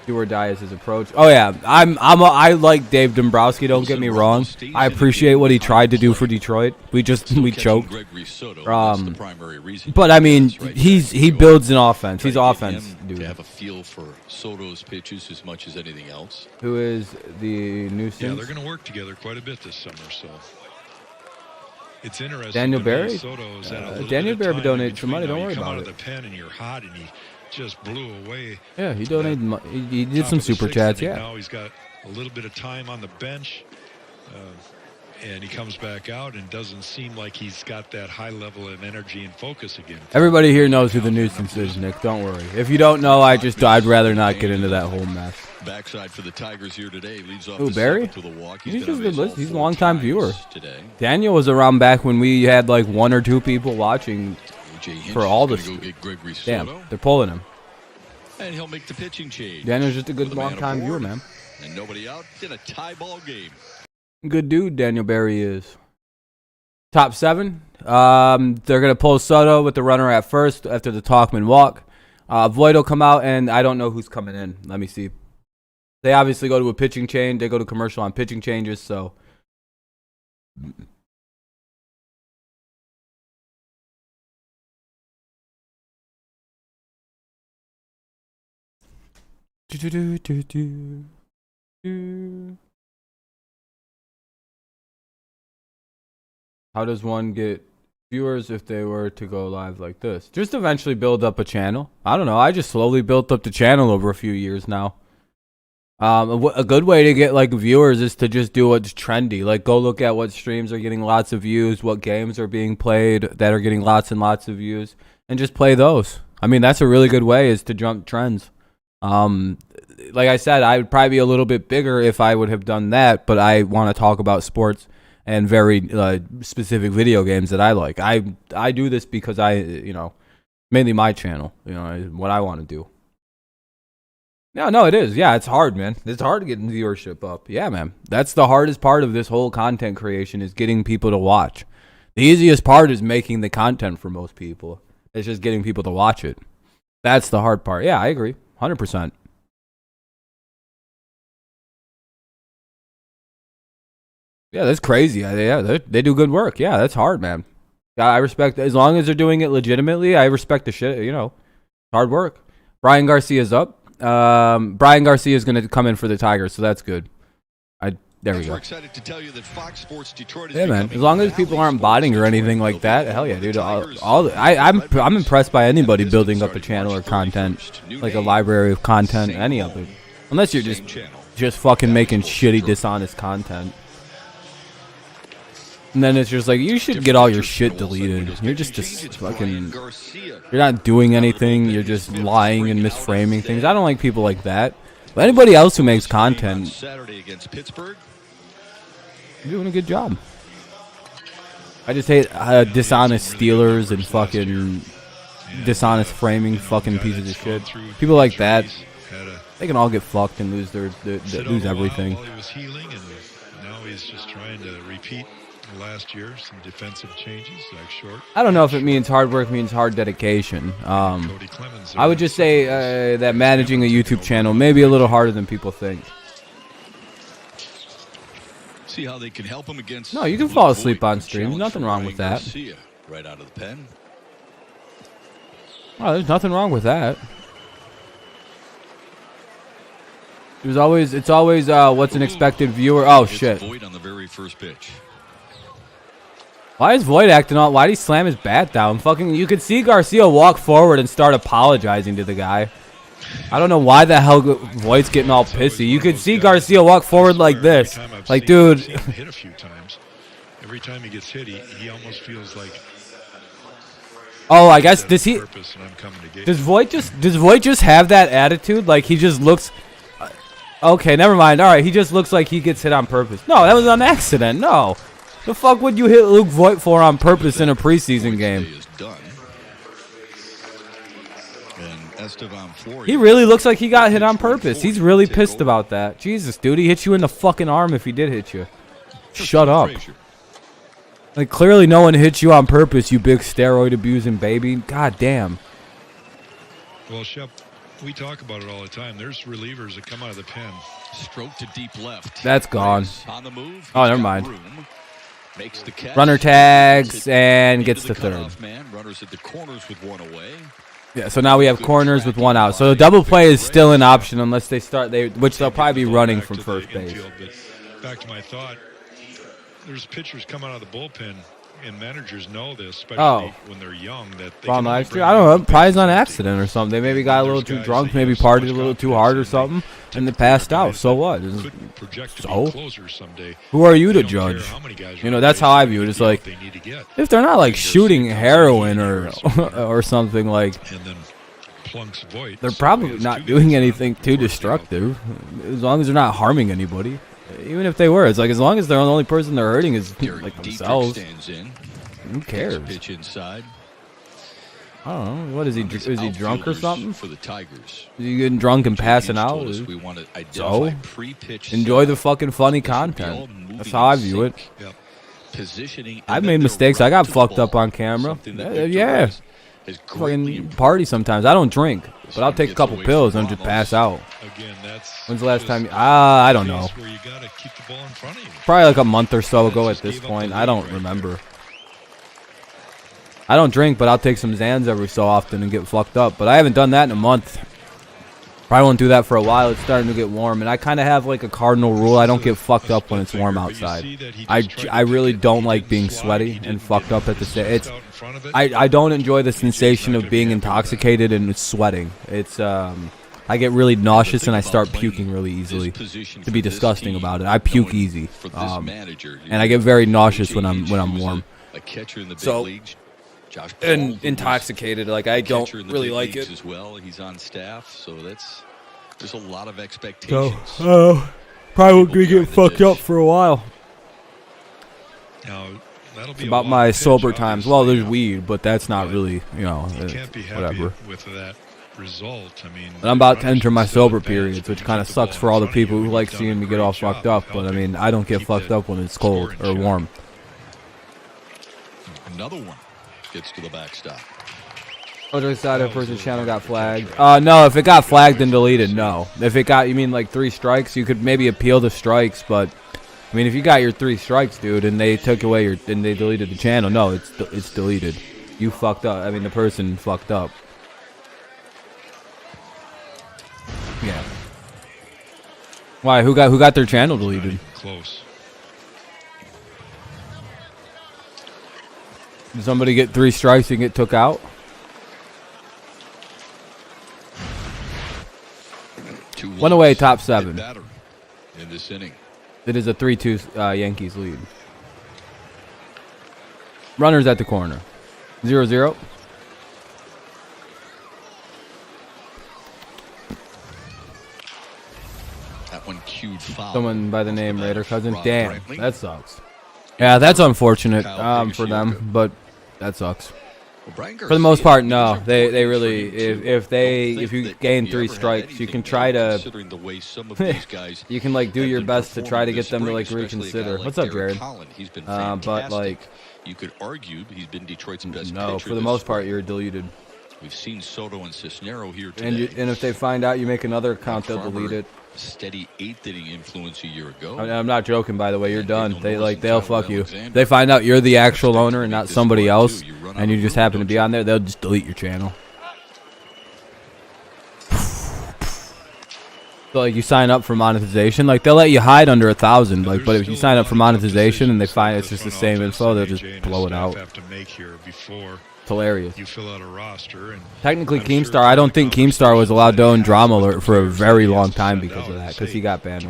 Do or die is his approach. Oh yeah, I like Dave Dombrowski. Don't get me wrong. I appreciate what he tried to do for Detroit. We choked. But I mean, he builds an offense. He's offense, dude. To have a feel for Soto's pitches as much as anything else. Who is the nuisance? Yeah, they're going to work together quite a bit this summer. So. It's interesting. Daniel Barry? Daniel Barry donated some money. Don't worry about it. Come out of the pen and you're hot, and he just blew away. Yeah, he donated. He did some super chats. Yeah. Now he's got a little bit of time on the bench, and he comes back out and doesn't seem like he's got that high level of energy and focus again. Everybody here knows who the nuisance is, Nick. Don't worry. If you don't know, I'd rather not get into that whole mess. Backside for the Tigers here today leads off. Ooh, Barry? He's a long-time viewer. Today. Daniel was around back when we had like 1 or 2 people watching for all the. Damn, they're pulling him. And he'll make the pitching change. Daniel's just a good long-time viewer, man. And nobody out in a tie ball game. Good dude, Daniel Barry is. Top 7. They're gonna pull Soto with the runner at first after the Talkman walk. Void will come out, and I don't know who's coming in. Let me see. They obviously go to a pitching change. They go to commercial on pitching changes, so. How does one get viewers if they were to go live like this? Just eventually build up a channel. I don't know. I just slowly built up the channel over a few years now. A good way to get like viewers is to just do what's trendy. Like go look at what streams are getting lots of views, what games are being played that are getting lots and lots of views, and just play those. I mean, that's a really good way is to jump trends. Like I said, I would probably be a little bit bigger if I would have done that, but I want to talk about sports and very specific video games that I like. I do this because mainly my channel, what I want to do. No, it is. Yeah, it's hard, man. It's hard to get viewership up. Yeah, man. That's the hardest part of this whole content creation is getting people to watch. The easiest part is making the content for most people. It's just getting people to watch it. That's the hard part. Yeah, I agree. 100%. Yeah, that's crazy. Yeah, they do good work. Yeah, that's hard, man. Yeah, I respect as long as they're doing it legitimately. I respect the shit. Hard work. Brian Garcia's up. Brian Garcia is going to come in for the Tigers, so that's good. There we go. Yeah, man. As long as people aren't botting or anything like that, hell yeah, dude. I'm impressed by anybody building up a channel or content, like a library of content, any of it. Unless you're just fucking making shitty, dishonest content. And then it's just like, you should get all your shit deleted. You're just fucking... You're not doing anything. You're just lying and misframing things. I don't like people like that. But anybody else who makes content... You're doing a good job. I just hate dishonest stealers and fucking... dishonest framing fucking pieces of shit. People like that, they can all get fucked and lose lose everything. Now he's just trying to repeat last year, some defensive changes, like short. I don't know if it means hard work means hard dedication. I would just say that managing a YouTube channel may be a little harder than people think. See how they can help him against. No, you can fall asleep on stream. Nothing wrong with that. Right out of the pen. Oh, there's nothing wrong with that. It's always what's an expected viewer. Oh shit. Void on the very first pitch. Why is Void acting all? Why did he slam his bat down? Fucking, you could see Garcia walk forward and start apologizing to the guy. I don't know why the hell Void's getting all pissy. You could see Garcia walk forward like this. Like, dude. Hit a few times. Every time he gets hit, he almost feels like. Oh, I guess does Void just have that attitude? Like he just looks. Okay, never mind. All right, he just looks like he gets hit on purpose. No, that was an accident. No. The fuck would you hit Luke Voigt for on purpose in a preseason game? He really looks like he got hit on purpose. He's really pissed about that. Jesus, dude, he hit you in the fucking arm if he did hit you. Shut up. Like, clearly no one hit you on purpose, you big steroid abusing baby. God damn. Well, Shep, we talk about it all the time. There's relievers that come out of the pen. Stroke to deep left. That's gone. On the move. Oh, never mind. Makes the catch. Runner tags and gets to third. Runners at the corners with one away. Yeah, so now we have corners with one out. So the double play is still an option unless they start, which they'll probably be running from first base. Back to my thought, there's pitchers come out of the bullpen, and managers know this, especially when they're young. That they I don't know, probably on accident or something. They maybe got a little too drunk, maybe partied a little too hard or something, and they passed out. So what? So who are you to judge? That's how I view it. It's like if they're not like shooting heroin or something, like they're probably not doing anything too destructive. As long as they're not harming anybody. Even if they were, it's like as long as they're the only person they're hurting is like themselves. Who cares? Pitch inside. I don't know. What is he? Is he drunk or something? For the Tigers. Is he getting drunk and passing out? So enjoy the fucking funny content. That's how I view it. I've made mistakes. I got fucked up on camera. Yeah. Fucking party sometimes. I don't drink, but I'll take a couple pills and just pass out. When's the last time? I don't know. Probably like a month or so ago at this point. I don't remember. I don't drink, but I'll take some Xans every so often and get fucked up. But I haven't done that in a month. Probably won't do that for a while. It's starting to get warm, and I kind of have like a cardinal rule. I don't get fucked up when it's warm outside. I really don't like being sweaty and fucked up at the same. I don't enjoy the sensation of being intoxicated and sweating. It's I I get really nauseous and I start puking really easily. To be disgusting about it, I puke easy, and I get very nauseous when I'm warm. So, and intoxicated, like I don't really like it. As well, he's on staff, so there's a lot of expectations. So, probably gonna get fucked up for a while. Now, that'll be it's about my sober times. Well, there's weed, but that's not really, you know, can't be happy whatever. with that result. I mean, But I'm about to enter my sober periods, which kind of sucks for all the people who like seeing me get all fucked up. But I mean, I don't get fucked up when it's cold or warm. Another one gets to the backstop. Other side of person's channel got flagged. No, if it got flagged and deleted, no. If it got, you mean like 3 strikes, you could maybe appeal the strikes, but I mean, if you got your 3 strikes, dude, and they took away your, and they deleted the channel, no, it's deleted. You fucked up. I mean, the person fucked up. Yeah. Why? Who got their channel deleted? Close. Did somebody get 3 strikes and get took out? One away, top 7. In this inning. It is a 3-2 Yankees lead. Runners at the corner. 0-0. That one cued foul. Someone by the name Raider Cousin. Damn, that sucks. Yeah, that's unfortunate for them, but that sucks. For the most part, no. They really, if you gain 3 strikes, you can try to, you can like do your best to try to get them to like reconsider. What's up, Jared? But like, you could argue he's been Detroit's best no, pitcher for the most part, you're deleted. We've seen Soto and Cisnero here today. And if they find out you make another account, they'll delete it. Steady 8th inning influence a year ago. I'm not joking, by the way. You're done. They'll fuck you. They find out you're the actual owner and not somebody else, and you just happen to be on there, they'll just delete your channel. So like you sign up for monetization, like they'll let you hide under 1,000, like, but if you sign up for monetization and they find it's just the same info, they'll just blow it out. It's hilarious. You fill out a roster and technically Keemstar, I don't think Keemstar was allowed to own Drama Alert for a very long time because of that, because he got banned.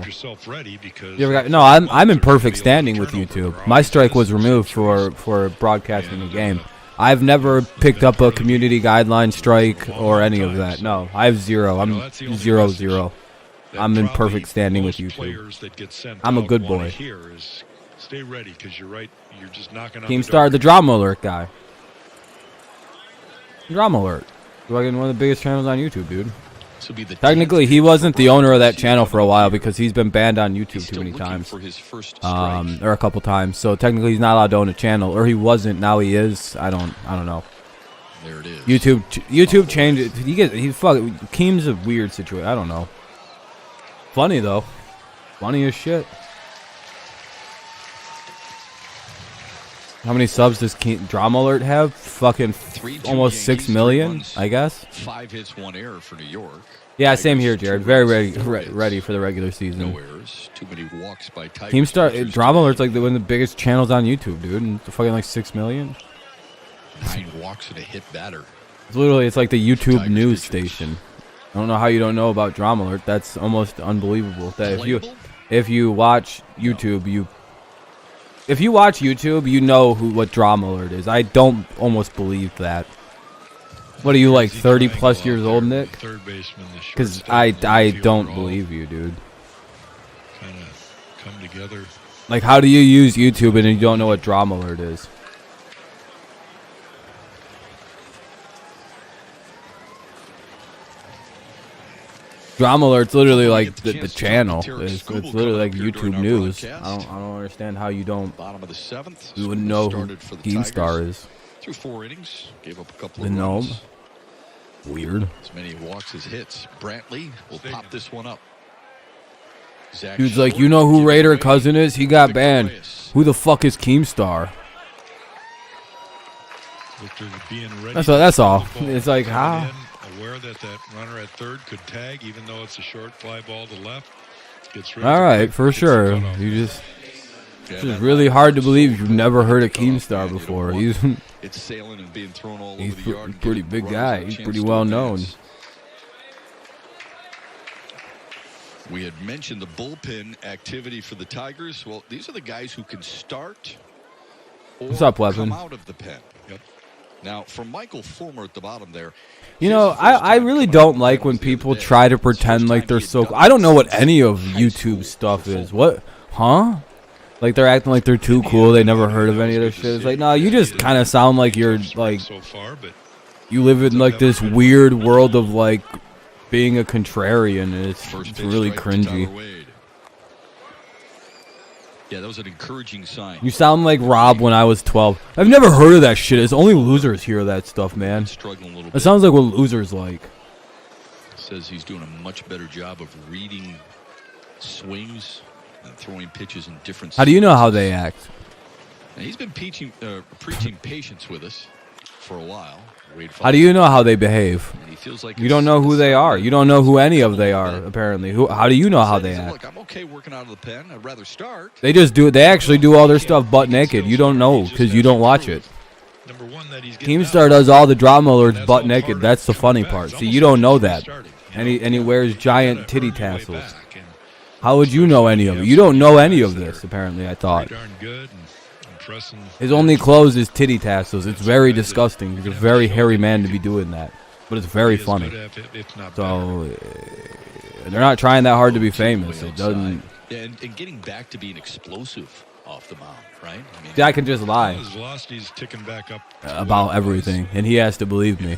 No, I'm in perfect standing with YouTube. My strike was removed for broadcasting a game. I've never picked up a community guideline strike or any of that. No, I have 0. I'm 0-0. I'm in perfect standing with YouTube. I'm a good boy. Stay ready, because you're right. You're just knocking on Keemstar, the Drama Alert guy. Drama Alert. Fucking one of the biggest channels on YouTube, dude. Technically, he wasn't the owner of that channel for a while because he's been banned on YouTube too many times. Or a couple times. So technically, he's not allowed to own a channel, or he wasn't. Now he is. I don't know. There it is. YouTube changed it. Keem's a weird situation. I don't know. Funny though. Funny as shit. How many subs does Drama Alert have? Fucking almost 6 million, I guess. 5 hits, 1 error for New York. Yeah, same here, Jared. Very ready for the regular season. No errors. Too many walks by Tigers. Keemstar, Drama Alert's like one of the biggest channels on YouTube, dude. And it's fucking like 6 million. 9 walks and a hit batter. It's like the YouTube news station. I don't know how you don't know about Drama Alert. That's almost unbelievable. That if you watch YouTube, you know what Drama Alert is. I don't almost believe that. What are you, like 30+ years old, Nick? Because I don't believe you, dude. Kind of come together. Like, how do you use YouTube and you don't know what Drama Alert is? Drama Alert's literally like the channel. It's literally like YouTube news. I don't understand how you don't. Bottom of the 7th. You wouldn't know who Keemstar is. Through 4 innings, gave up a couple of runs. Weird. As many walks as hits. Brantley will pop this one up. Dude's like, you know who Raider Cousin is? He got banned. Who the fuck is Keemstar? That's all. It's like, how? Aware that runner at third could tag, even though it's a short fly ball to left. All right, for sure. It's just really hard to believe you've never heard of Keemstar before. He's a pretty big guy. He's pretty well known. We had mentioned the bullpen activity for the Tigers. Well, these are the guys who can start or What's up, Weapon? come out of the pen. Yep. Now, from Michael Fulmer at the bottom there. You know, I really don't like when people try to pretend like they're so... I don't know what any of YouTube stuff is. What? Huh? Like, they're acting like they're too cool. They never heard of any of this shit. It's like, no, you just kind of sound like you're, like... You live in, like, this weird world of, like, being a contrarian. It's really cringy. Yeah, that was an encouraging sign. You sound like Rob when I was 12. I've never heard of that shit. It's only losers hear that stuff, man. It sounds like what losers like. Says he's doing a much better job of reading swings and throwing pitches in different. How do you know how they act? And he's been preaching patience with us for a while. How do you know how they behave? Like you don't know who they are. You don't know who any of they are, apparently. How do you know how they act? Look, I'm okay working out of the pen. I'd rather start. They just do it. They actually do all their stuff butt naked. You don't know because you don't watch it. Keemstar does all the drama alerts butt naked. That's the funny part. See, you don't know that. And he wears giant titty tassels. How would you know any of it? You don't know any of this, apparently, I thought. His only clothes is titty tassels. It's very disgusting. He's a very hairy man to be doing that. But it's very funny. So, they're not trying that hard to be famous. It doesn't... And getting back to being explosive off the mound, right? I mean, I can just lie about everything, and he has to believe me.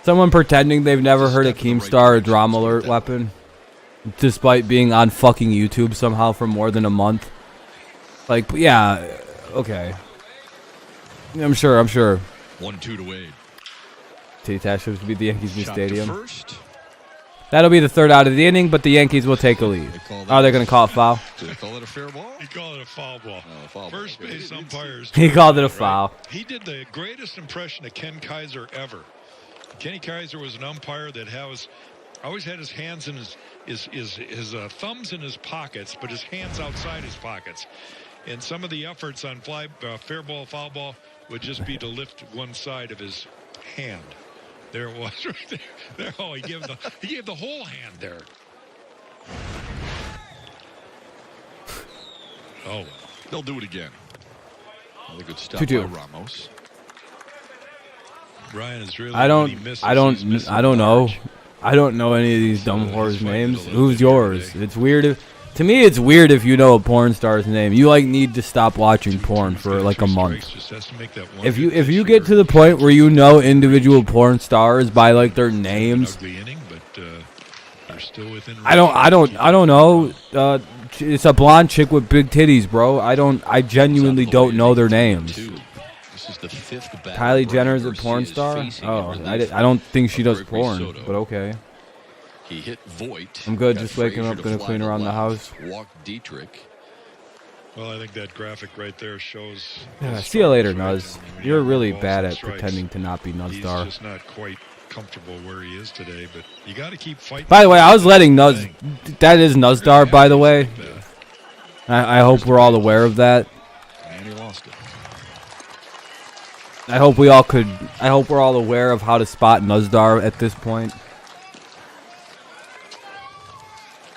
Someone pretending they've never heard of Keemstar or Drama Alert Weapon, despite being on fucking YouTube somehow for more than a month. Like, yeah, okay. I'm sure. 1-2 to Wade. Titty tassels to be the Yankees' new stadium. That'll be the third out of the inning, but the Yankees will take a lead. Oh, they're going to call it foul? Did they call it a fair ball? He called it a foul ball. First base umpires. He called it a foul. He did the greatest impression of Ken Kaiser ever. Kenny Kaiser was an umpire that always had his hands in his thumbs in his pockets, but his hands outside his pockets. And some of the efforts on fair ball, foul ball would just be to lift one side of his hand. There it was right there. Oh, he gave the whole hand there. Oh, well. They'll do it again. Another good stop 2-2. by Ramos. Brian is really. I don't know. I don't know any of these dumb whores' names. Who's yours? It's weird. To me, it's weird if you know a porn star's name. You need to stop watching porn for like a month. If you get to the point where you know individual porn stars by like their names, I don't know. It's a blonde chick with big titties, bro. I genuinely don't know their names. Kylie Jenner's a porn star? Oh, I don't think she does porn, but okay. He hit Voigt. I'm good, just waking up, gonna clean around the house. Walk Dietrich. Well, I think that graphic right there shows. Yeah, see you later, Nuz. You're really bad at pretending to not be Nuzdar. He's just not quite comfortable where he is today, but you got to keep fighting. By the way, I was letting Nuz. That is Nuzdar, by the way. I hope we're all aware of that. And he lost it. I hope we're all aware of how to spot Nuzdar at this point.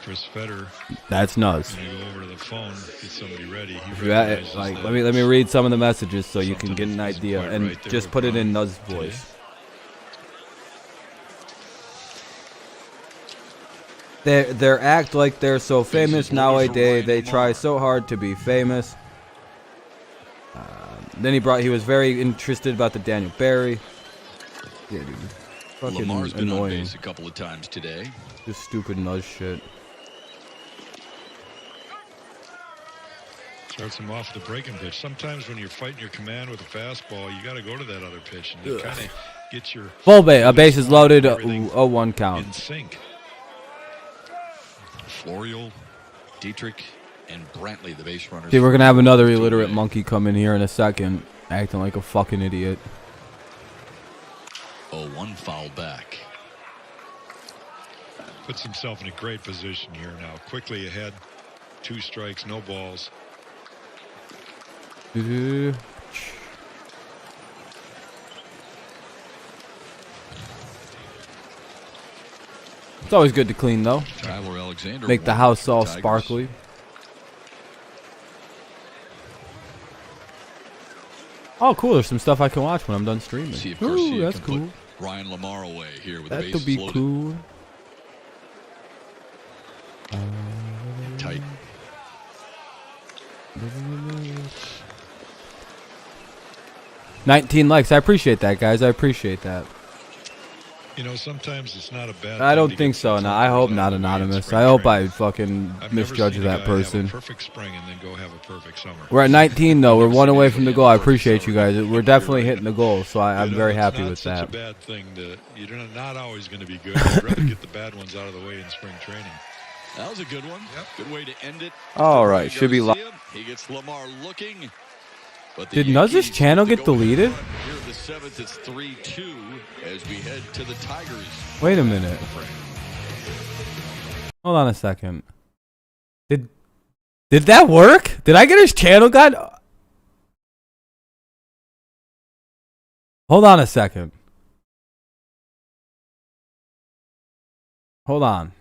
Chris Fetter. That's Nuz. Go over to the phone, get somebody ready. Let me read some of the messages so you can get an idea, and right just put it in Nuz's voice. They act like they're so famous nowadays. They try so hard to be famous. Then he was very interested about the Daniel Barry. Yeah, dude. Fucking Lamar's been annoying. On base a couple of times today. Just stupid Nuz shit. Starts him off the breaking pitch. Sometimes when you're fighting your command with a fastball, you got to go to that other pitch and kind of get your full base. A base is loaded. 0-1 count. In sync. Florial, Dietrich, and Brantley, the base runners. See, we're gonna have another illiterate monkey come in here in a second, acting like a fucking idiot. 0-1 foul back. Puts himself in a great position here now. Quickly ahead. 2 strikes, no balls. always good to clean, though. Tyler Alexander Make the house all sparkly. Oh, cool. There's some stuff I can watch when I'm done streaming. See if Ooh, that's can cool. put Ryan Lamar away here with That'll the bases be loaded. cool. Tight. $19 likes. I appreciate that, guys. I appreciate that. You know, sometimes it's not a bad. I don't think so. No, I hope not anonymous. I hope I fucking misjudge that person. Perfect spring and then go have a perfect summer. We're at 19 though. We're one away from the goal. I appreciate you guys. We're definitely hitting the goal, so I'm very happy with that. It's not such a bad thing. You're not always going to be good. I'd rather get the bad ones out of the way in spring training. That was a good one. Yep. Good way to end it. All right, should be live. He gets Lamar looking. But did Nuz's channel get deleted? Here in the 7th, it's 3-2 as we head to the Tigers. Wait a minute. Hold on a second. Did that work? Did I get his channel got? Hold on a second. Hold on.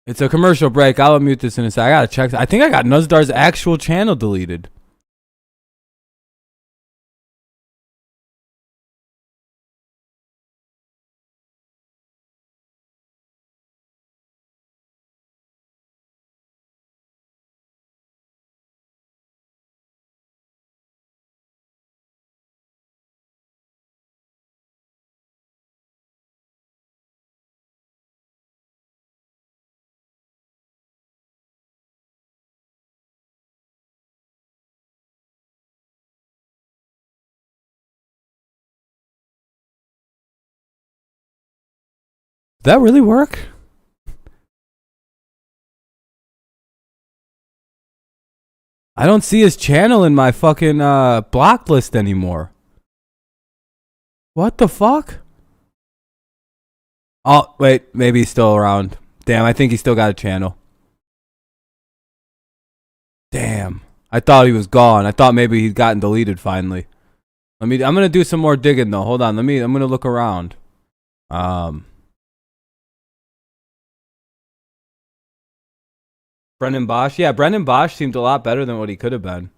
It's a commercial break. I'll mute this in a sec. I gotta check. I think I got Nuzdar's actual channel deleted. Did that really work? I don't see his channel in my fucking block list anymore. What the fuck? Oh, wait. Maybe he's still around. Damn, I think he still got a channel. Damn. I thought he was gone. I thought maybe he'd gotten deleted finally. I'm gonna do some more digging though. Hold on. I'm gonna look around. Brendan Bosch. Yeah, Brendan Bosch seemed a lot better than what he could have been.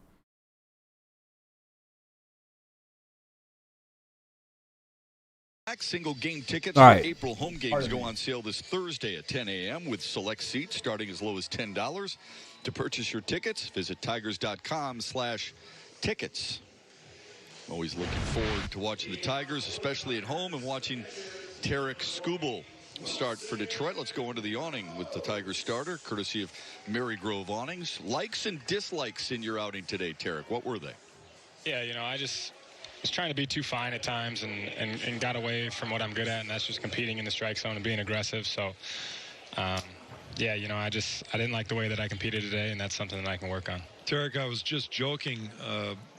Single game tickets for April home games go on sale this Thursday at 10 a.m. with select seats starting as low as $10. To purchase your tickets, visit tigers.com/tickets. Always looking forward to watching the Tigers, especially at home, and watching Tarik Skubal start for Detroit. Let's go into the awning with the Tigers starter, courtesy of Mary Grove Awnings. Likes and dislikes in your outing today, Tarik. What were they? Yeah, you know, I just was trying to be too fine at times and got away from what I'm good at, and that's just competing in the strike zone and being aggressive. So, yeah, you know, I didn't like the way that I competed today, and that's something that I can work on. Tarik, I was just joking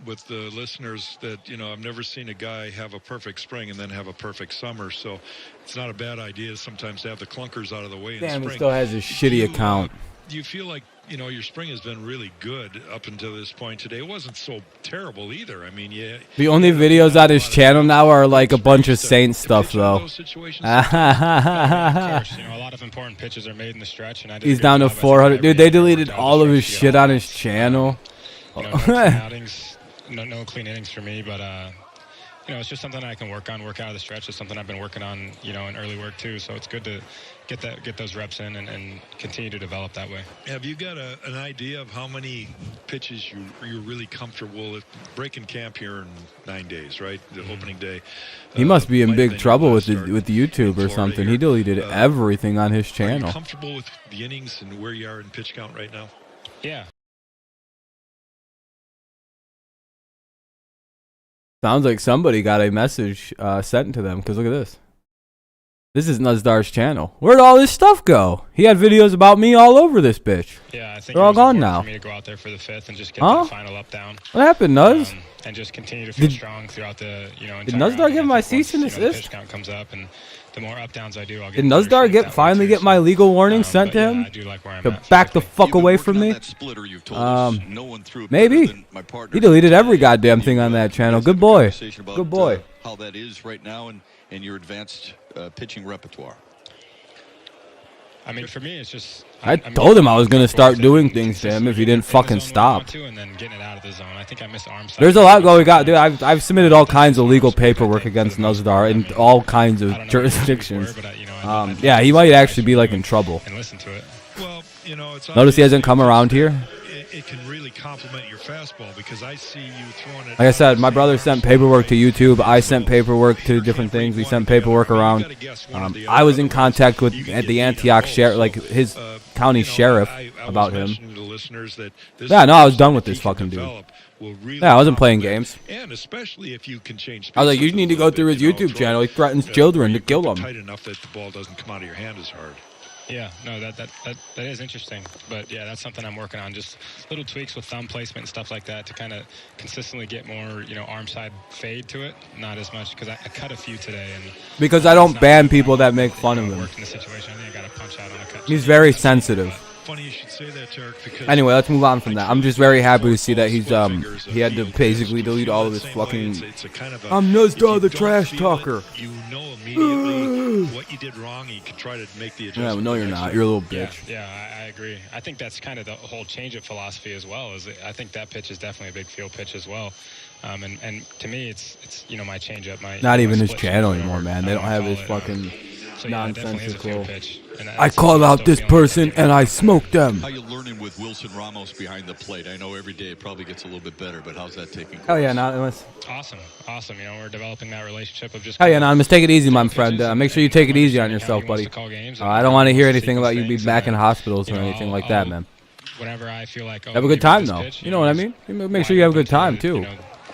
with the listeners that, you know, I've never seen a guy have a perfect spring and then have a perfect summer. So it's not a bad idea sometimes to have the clunkers out of the way in Damn, spring. he still has his shitty account. Do you feel like, you know, your spring has been really good up until this point today? It wasn't so terrible either. I mean, yeah. The only videos on his channel now are like a bunch of Saints stuff, though. Of course, you know, a lot of important pitches are made in the stretch, and He's down to 400. Dude, they deleted all of his shit on his channel. You know, no clean outings, no clean innings for me, but you know, it's just something I can work out of the stretch. It's something I've been working on, you know, in early work too. So it's good to get those reps in and continue to develop that way. Have you got an idea of how many pitches you're really comfortable with breaking camp here in 9 days, right? The opening day. He must be in big trouble with YouTube or something. He deleted everything on his channel. Are you comfortable with the innings and where you are in pitch count right now? Yeah. Sounds like somebody got a message sent to them, because look at this. This is Nuzdar's channel. Where'd all this stuff go? He had videos about me all over this bitch. Yeah, I think they're all gone now. For me to go out there for the 5th and just get that final up down. What happened, Nuz? And just continue to feel strong throughout the, you know, did Nuzdar give my cease and desist? pitch count comes up, and the more up downs I do, I'll get. Did Nuzdar finally get my legal warning sent to him? I do like where I'm to at back the fuck away from me? Maybe. He deleted every goddamn thing on that channel. Good boy. Good boy. How that is right now and your advanced pitching repertoire. I mean, for me, it's just. I told him I was gonna start doing things to him if he didn't fucking stop. And then getting it out of the zone. I think I miss arm side. There's a lot going on, dude. I've submitted all kinds of legal paperwork against Nuzdar in all kinds of jurisdictions. Yeah, he might actually be like in trouble. And listen to it. Well, you know, it's Notice he hasn't come around here. It can really complement your fastball because I see you throwing it. Like I said, my brother sent paperwork to YouTube. I sent paperwork to different things. We sent paperwork around. I was in contact with at the Antioch sheriff, like his county sheriff, about him. Yeah, no, I was done with this fucking dude. Yeah, I wasn't playing games. And especially if you can change. I was like, you need to go through his YouTube channel. He threatens children to kill them. Tight enough that the ball doesn't come out of your hand as hard. Yeah, no, that is interesting. But yeah, that's something I'm working on. Just little tweaks with thumb placement and stuff like that to kind of consistently get more, arm side fade to it. Not as much because I cut a few today. And because I don't ban people that make fun of him. In the situation, I think I got to punch out on a cut. He's very sensitive. Funny you should say that, Tarik, because anyway, let's move on from that. I'm just very happy to see that he's he had to basically delete all of his fucking. I'm Nuzdar the trash talker. You know immediately what you did wrong, and you can try to make the adjustment. Yeah, no, you're not. You're a little bitch. Yeah, I agree. I think that's kind of the whole change of philosophy as well. Is I think that pitch is definitely a big field pitch as well. And to me, it's my changeup. Not even his channel anymore, man. They don't have his fucking. So yeah, nonsensical. I call out this person and I smoke them. How you learning with Wilson Ramos behind the plate? I know every day it probably gets a little bit better, but how's that taking place? Oh yeah, Anonymous. Awesome. We're developing that relationship of just. Hey, Anonymous, take it easy, my friend. Make sure you take it easy on yourself, buddy. I don't want to hear anything about you being back in hospitals or anything like that, man. Whenever I feel like have a good time though. You know what I mean? Make sure you have a good time too.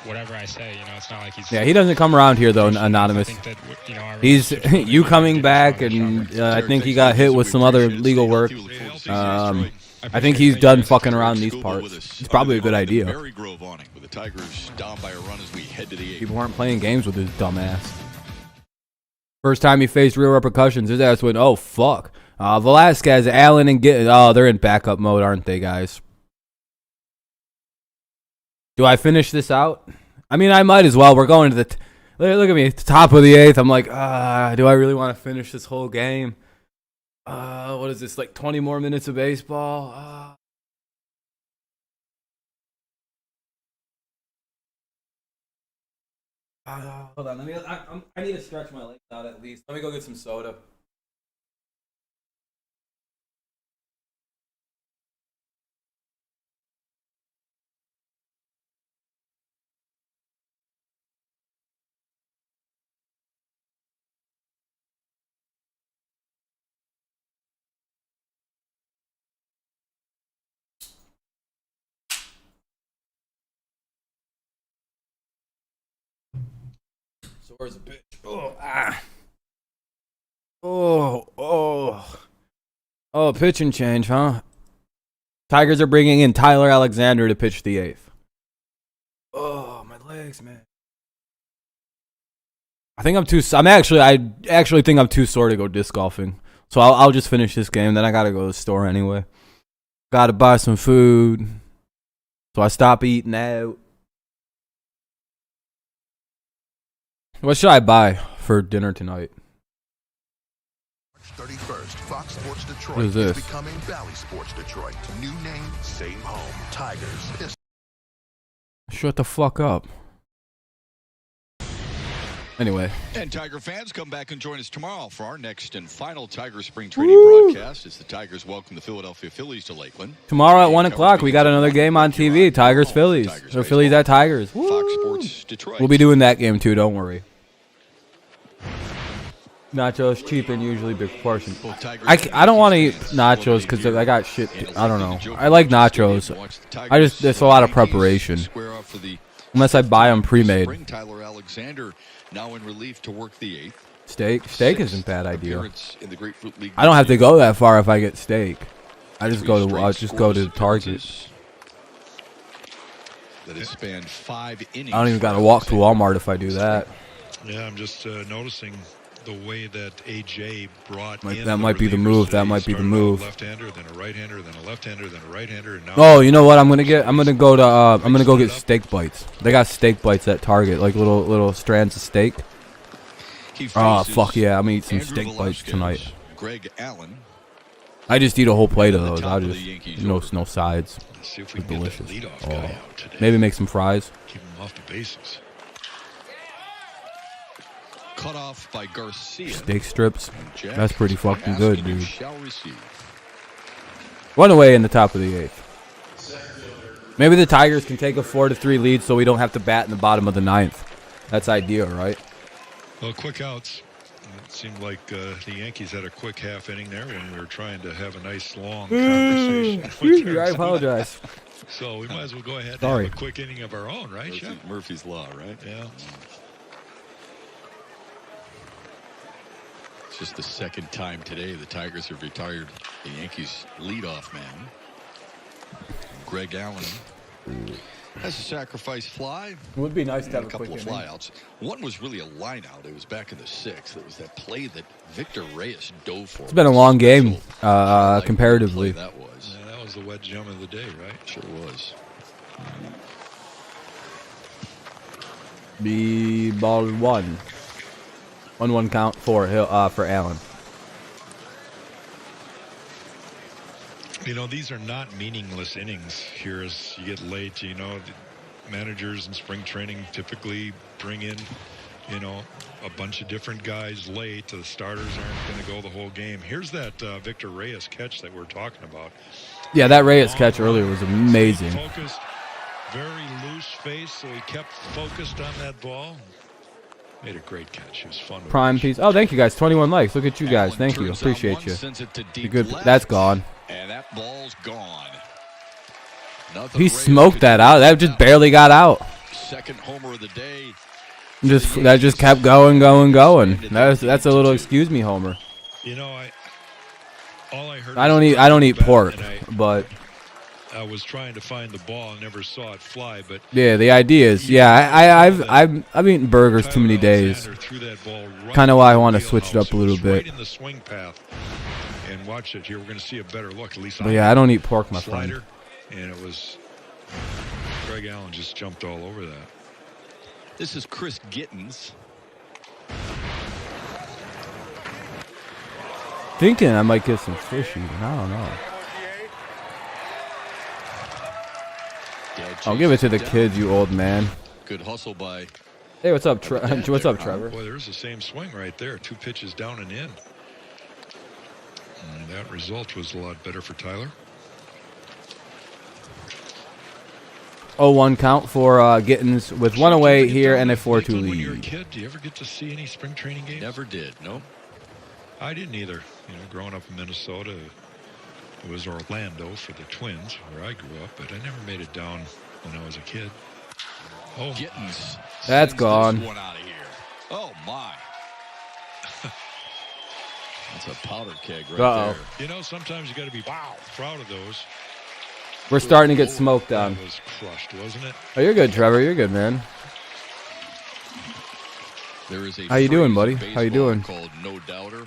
Whatever I say, it's not like he's. Yeah, he doesn't come around here though, Anonymous. He's you coming back, and I think he got hit with some other legal work. I think he's done fucking around these parts. It's probably a good idea. People aren't playing games with his dumb ass. First time he faced real repercussions, his ass went, oh fuck. Velasquez, Allen, and they're in backup mode, aren't they, guys? Do I finish this out? I mean, I might as well. We're going to the... look at me, top of the 8th. I'm like, do I really want to finish this whole game? What is this, like 20 more minutes of baseball? Hold on, I need to stretch my legs out at least. Let me go get some soda. Sore's a bitch. Oh, pitching change, huh? Tigers are bringing in Tyler Alexander to pitch the 8th. Oh, my legs, man. I actually think I'm too sore to go disc golfing. So I'll just finish this game. Then I gotta go to the store anyway. Gotta buy some food. So I stop eating out. What should I buy for dinner tonight? 31st, Fox Sports Detroit what is this? Becoming Valley Sports Detroit. New name, same home. Tigers. Shut the fuck up. Anyway. And Tiger fans, come back and join us tomorrow for our next and final Tiger Spring Training broadcast as the Tigers welcome the Philadelphia Phillies to Lakeland. Tomorrow at 1 o'clock, we got another game on TV. Tigers-Phillies. Or Phillies at Tigers. Fox Sports Detroit. We'll be doing that game too, don't worry. Nachos cheap and usually big portion. I don't want to eat nachos because I got shit. I don't know. I like nachos. There's a lot of preparation. Unless I buy them pre-made. Tyler Alexander now in relief to work the 8th. Steak isn't a bad idea. I don't have to go that far if I get steak. I'll just go to Target. That has spanned 5 innings. I don't even got to walk to Walmart if I do that. Yeah, I'm just noticing the way that AJ brought in that might be the move. That might be the move. Left-hander, then a right-hander, then a left-hander, then a right-hander, and now. Oh, you know what? I'm gonna go get steak bites. They got steak bites at Target, like little strands of steak. Oh fuck yeah! I'm gonna eat some steak bites tonight. Greg Allen. I just eat a whole plate of those. I just no sides. See if we It's can get delicious. that leadoff guy out today. Maybe make some fries. Keep him off the bases. Cut off by Garcia. Steak strips. That's pretty fucking Askin good, dude. Shall receive. 1 away in the top of the 8th. Maybe the Tigers can take a 4-3 lead, so we don't have to bat in the bottom of the 9th. That's ideal, right? Well, quick outs. It seemed like the Yankees had a quick half inning there when we were trying to have a nice long conversation. I apologize. So we might as well go ahead and Sorry. have a quick inning of our own, right, Chef? Murphy's Law, right? Yeah. It's just the second time today the Tigers have retired the Yankees leadoff man. Greg Allen has a sacrifice fly. It would be nice to have a a couple quick of inning. flyouts. One was really a line out. It was back in the 6th. It was that play that Victor Reyes dove for. It's been a long game, comparatively. That was. Yeah, that was the wet gem of the day, right? Sure was. The ball 1. 1-1 count for Allen. You know, these are not meaningless innings here as you get late. You know, the managers in spring training typically bring in, you know, a bunch of different guys late. The starters aren't going to go the whole game. Here's that Victor Reyes catch that we're talking about. Yeah, that Reyes catch earlier was amazing. Focused, very loose face, so he kept focused on that ball. Made a great catch. It was fun. Prime piece. Oh, thank you guys. 21 likes. Look at you guys. Thank you. Appreciate you. You're good. That's gone. And that ball's gone. He smoked that out. That just barely got out. Second homer of the day. That just kept going. That's a little excuse me homer. You know, all I heard. I don't eat pork, but I was trying to find the ball and never saw it fly. But yeah, the idea is, I've eaten burgers too many days. Kind of why I want to switch it up a little bit. Right in the swing path. And watch it here. We're going to see a better look. At least. But yeah, I don't eat pork, my friend. Slider, and it was Greg Allen just jumped all over that. This is Chris Gittens. Thinking I might get some fishy, but I don't know. I'll give it to the kids, you old man. Good hustle by. Hey, what's up, what's up, Trevor? Boy, there's the same swing right there. 2 pitches down and in. And that result was a lot better for Tyler. 0-1 count for Gittens with 1 away here and a 4-2 lead. When you were a kid, do you ever get to see any spring training games? Never did. No. I didn't either. You know, growing up in Minnesota, it was Orlando for the Twins, where I grew up, but I never made it down when I was a kid. Oh, Gittens. That's gone. One out of here. Oh my. That's a powder keg right there. You know, sometimes you got to be proud of those. We're starting to get smoked on. That was crushed, wasn't it? Oh, you're good, Trevor. You're good, man. There is a How you doing, buddy? How you doing? Called No Doubter.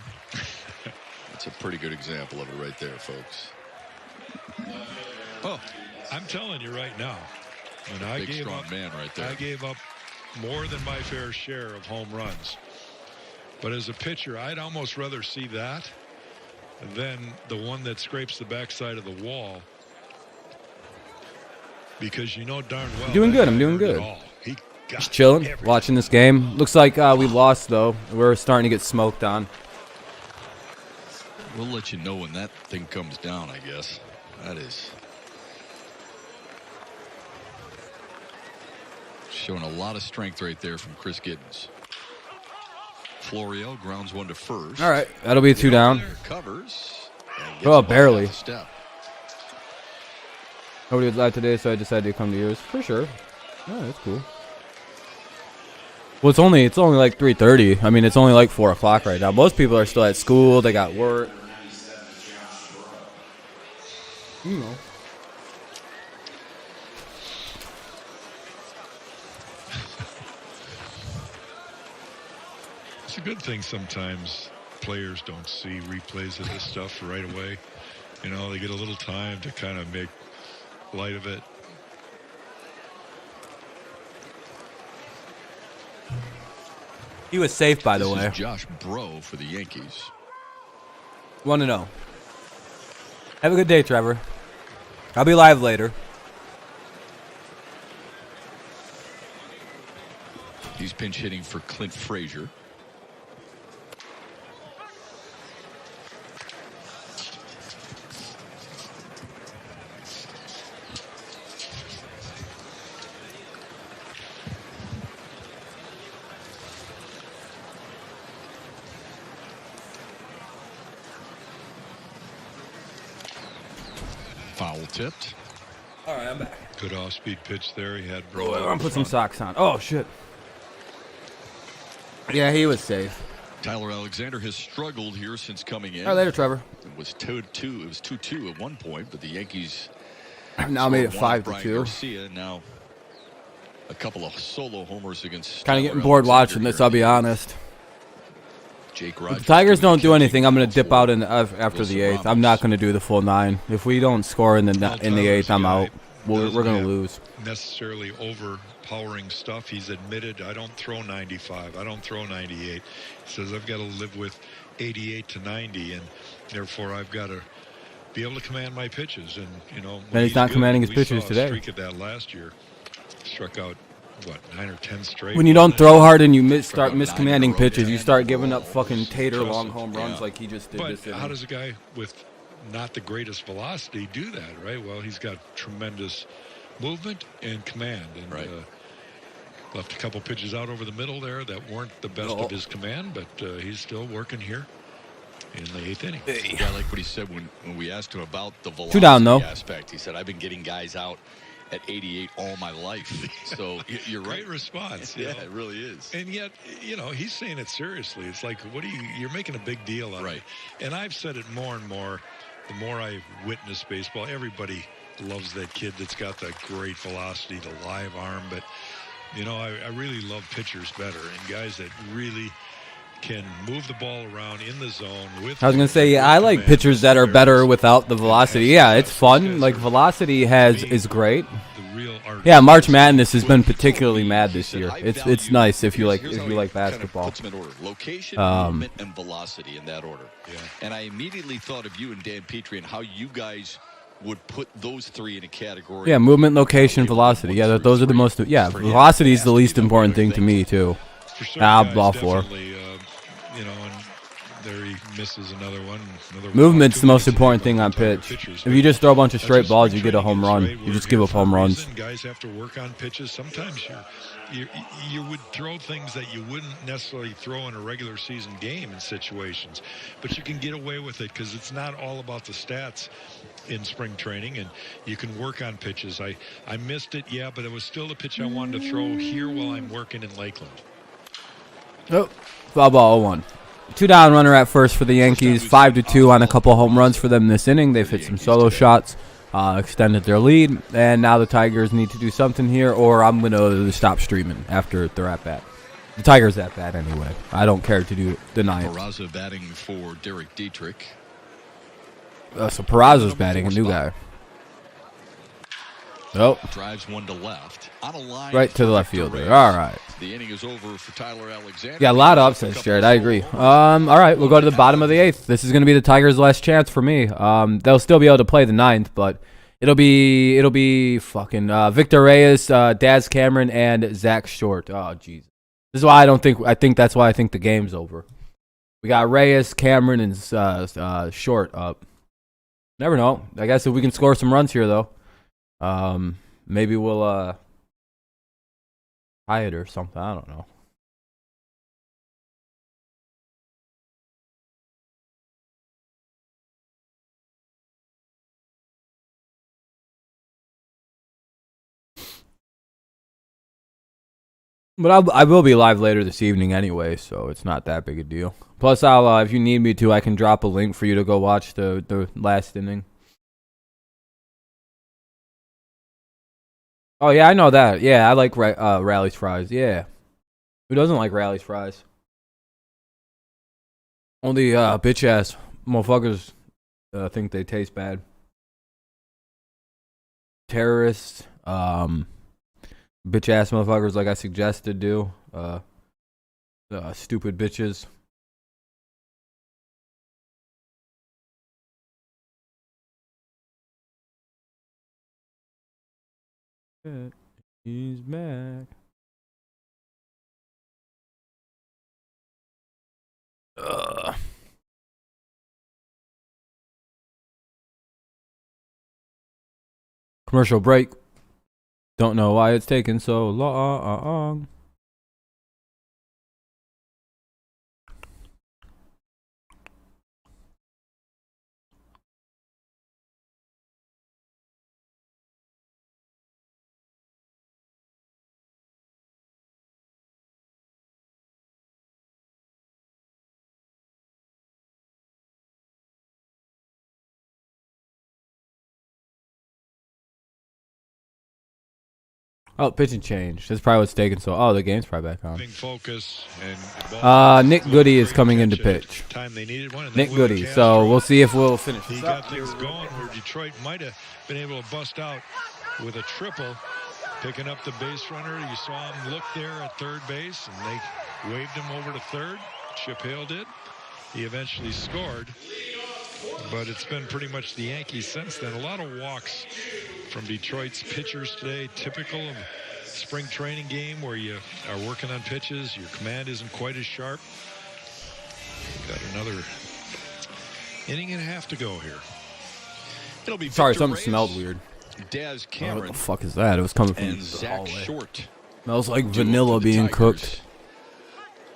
That's a pretty good example of it right there, folks. Oh, I'm telling you right now, when I Big, gave strong up, man right there. I gave up more than my fair share of home runs. But as a pitcher, I'd almost rather see that than the one that scrapes the backside of the wall. Because you know darn well. Doing good. I'm doing good. Just chilling, watching this game. Looks like we lost, though. We're starting to get smoked on. We'll let you know when that thing comes down, I guess. That is showing a lot of strength right there from Chris Giddens. Florio grounds 1 to first. All right, that'll be 2 down. Covers. Oh, barely. Step. Nobody was live today, so I decided to come to yours for sure. Oh, that's cool. Well, it's only like 3:30. I mean, it's only like 4 o'clock right now. Most people are still at school. They got work. You know. It's a good thing sometimes players don't see replays of this stuff right away. You know, they get a little time to kind of make light of it. He was safe, by the way. This is Josh Bro for the Yankees. 1-0. Have a good day, Trevor. I'll be live later. He's pinch hitting for Clint Frazier. Foul tipped. All right, I'm back. Good off-speed pitch there. He had Bro. Oh, I'm gonna put some socks on. Oh shit. Yeah, he was safe. Tyler Alexander has struggled here since coming in. All right, later, Trevor. It was 2-2. It was 2-2 at one point, but the Yankees now made it 5-2. Garcia, now a couple of solo homers against. Kind of getting bored watching this. I'll be honest. Jake If the Tigers don't do anything, I'm gonna dip out in after the 8th. I'm not gonna do the full 9. If we don't score in the 8th, I'm out. We're gonna lose. Necessarily overpowering stuff. He's admitted, I don't throw 95. I don't throw 98. He says I've got to live with 88 to 90, and therefore I've got to be able to command my pitches. And you know, and he's not commanding his pitches today. Streak of that last year. Struck out what 9 or 10 straight. When you don't throw hard and you start miscommanding pitches, you start giving up fucking tater long home runs like he just did. But how does a guy with not the greatest velocity do that, right? Well, he's got tremendous movement and command, and left a couple pitches out over the middle there that weren't the best of his command, but he's still working here in the 8th inning. Yeah, I like what he said when we asked him about the velocity 2 down, though. aspect. He said, I've been getting guys out at 88 all my life. So you're right. Great response. Yeah, it really is. And yet, you know, he's saying it seriously. It's like, you're making a big deal out of it. And I've said it more and more. The more I witness baseball, everybody loves that kid that's got that great velocity, the live arm. But, you know, I really love pitchers better and guys that really can move the ball around in the zone. With I was going to say, yeah, I like pitchers that are better without the velocity. Yeah, it's fun. Like, velocity is great. Yeah, March Madness has been particularly mad this year. It's nice if you like basketball. Location, movement, and velocity in that order. Yeah. And I immediately thought of you and Dan Petrie and how you guys would put those 3 in a category. Yeah, movement, location, velocity. Yeah, those are the most. Yeah, velocity is the least important thing to me too. I'm all for. You know, and there he misses another one. Movement's the most important thing on pitch. If you just throw a bunch of straight balls, you get a home run. You just give up home runs. Guys have to work on pitches. Sometimes you would throw things that you wouldn't necessarily throw in a regular season game in situations, but you can get away with it because it's not all about the stats in spring training, and you can work on pitches. I missed it, yeah, but it was still the pitch I wanted to throw here while I'm working in Lakeland. Oh, foul ball 0-1. 2 down, runner at first for the Yankees. 5-2 on a couple home runs for them this inning. They've hit some solo shots, extended their lead, and now the Tigers need to do something here, or I'm going to stop streaming after their at-bat. The Tigers at-bat anyway. I don't care to deny it. Peraza batting for Derek Dietrich. So Peraza's batting, a new guy. Oh. Drives one to left. On a line right to the left fielder. All right. The inning is over for Tyler Alexander. Yeah, a lot of upsets, Jared. I agree. All right, we'll go to the bottom of the 8th. This is going to be the Tigers' last chance for me. They'll still be able to play the 9th, but it'll be fucking Victor Reyes, Daz Cameron, and Zach Short. Oh, jeez. This is why I think that's why I think the game's over. We got Reyes, Cameron, and Short up. Never know. I guess if we can score some runs here, though. Maybe we'll tie it or something. I don't know. But I will be live later this evening anyway, so it's not that big a deal. Plus, I'll if you need me to, I can drop a link for you to go watch the last inning. Oh, yeah, I know that. Yeah, I like Rally's fries. Yeah. Who doesn't like Rally's fries? Only bitch ass motherfuckers think they taste bad. Terrorists, bitch ass motherfuckers, like I suggested, do. Stupid bitches. He's back. Commercial break. Don't know why it's taking so long. Oh, pitching change. That's probably what's taking so. Oh, the game's probably back on. Focus Nick Goody is coming into pitch. Nick Goody. So we'll see if we'll finish. He got things going where Detroit might have been able to bust out with a triple, picking up the base runner. You saw him look there at third base, and they waved him over to third. Chip Hale did. He eventually scored, but it's been pretty much the Yankees since then. A lot of walks from Detroit's pitchers today, typical of spring training game where you are working on pitches. Your command isn't quite as sharp. Got another inning and a half to go here. It'll be sorry, Victor something Reyes, smelled weird. Daz What Cameron, the fuck is that? It was coming from and the Zach hallway. Short. Smells like Duel vanilla for the being Tigers cooked.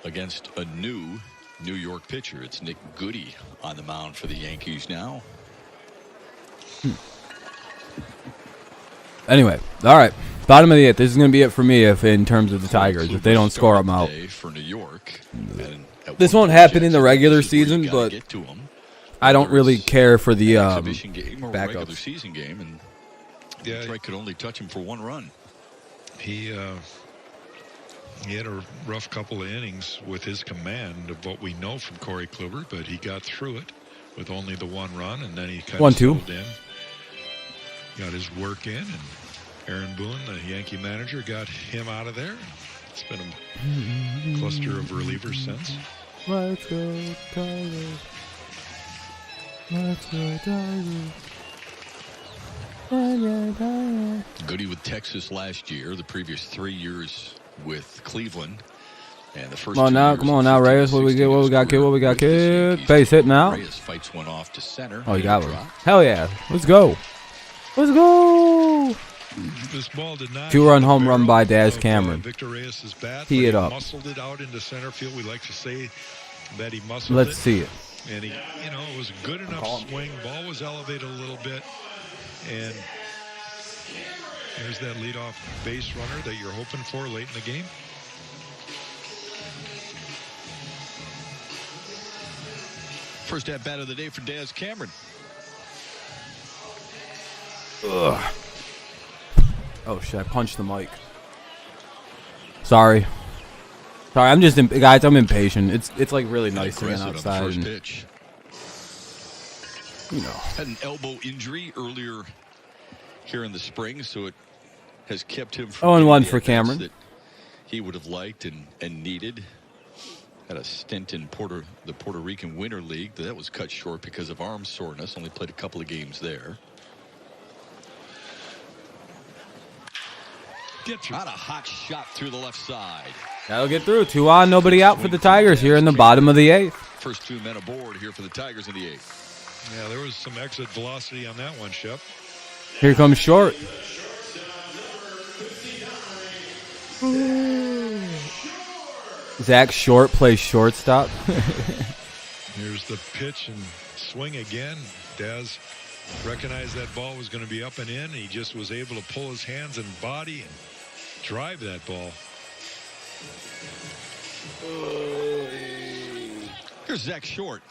against a new New York pitcher. It's Nick Goody on the mound for the Yankees now. Anyway, all right. Bottom of the 8th. This is going to be it for me if in terms of the Tigers. If they don't score, I'm out. For New York. This won't happen in the regular season, but I don't really care for the exhibition game or regular backups. season game, and Detroit could only touch him for one run. He had a rough couple of innings with his command of what we know from Corey Kluber, but he got through it with only the one run, and then he kind of settled in, got his work in, and Aaron Boone, the Yankee manager, got him out of there. It's been a cluster of relievers since. Let's go Tigers. Let's go Tigers. Goody with Texas last year, the previous 3 years with Cleveland. And the first Come on now, Reyes. What we get? What we got, kid? What we got, kid? Base hit now. Reyes fights one off to center. Oh, you got one. Hell yeah. Let's go. Let's go. This ball did not 2-run home run by Daz Cameron. Victor Reyes' bat. Tee it up. Muscled it out into center field. We like to say that he muscled Let's see it. And he, it was a good enough swing. Ball was elevated a little bit. And there's that leadoff base runner that you're hoping for late in the game. First at bat of the day for Daz Cameron. Ugh. Oh shit! I punched the mic. Sorry. I'm just guys. I'm impatient. It's like really nice to get outside. First and, pitch. Had an elbow injury earlier here in the spring, so it has kept him from 0-1 for Cameron. that he would have liked and needed. Had a stint in the Puerto Rican Winter League. That was cut short because of arm soreness. Only played a couple of games there. Not a hot shot through the left side. That'll get through. 2 on, nobody out for the Tigers here in the bottom of the 8th. First 2 men aboard here for the Tigers in the 8th. Yeah, there was some exit velocity on that one, Shep. Here comes Short. Zach Short plays shortstop. Here's the pitch and swing again. Daz recognized that ball was going to be up and in. He just was able to pull his hands and body and drive that ball. Here's Zach Short.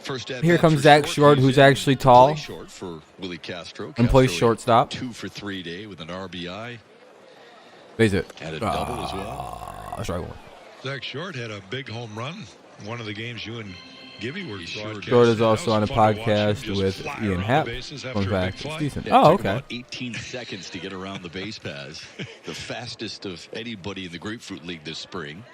First at Here comes Zach Short, who's actually tall. Short for Willie Castro. And plays shortstop. 2 for 3 day with an RBI. Base it. Had a double as well. That's right one. Zach Short had a big home run one of the games you and Gibby were broadcasting. Short is also on a podcast with Ian Happ. Fun fact, it's decent. Oh, okay. About 18 seconds to get around the base paths. The fastest of anybody in the Grapefruit League this spring.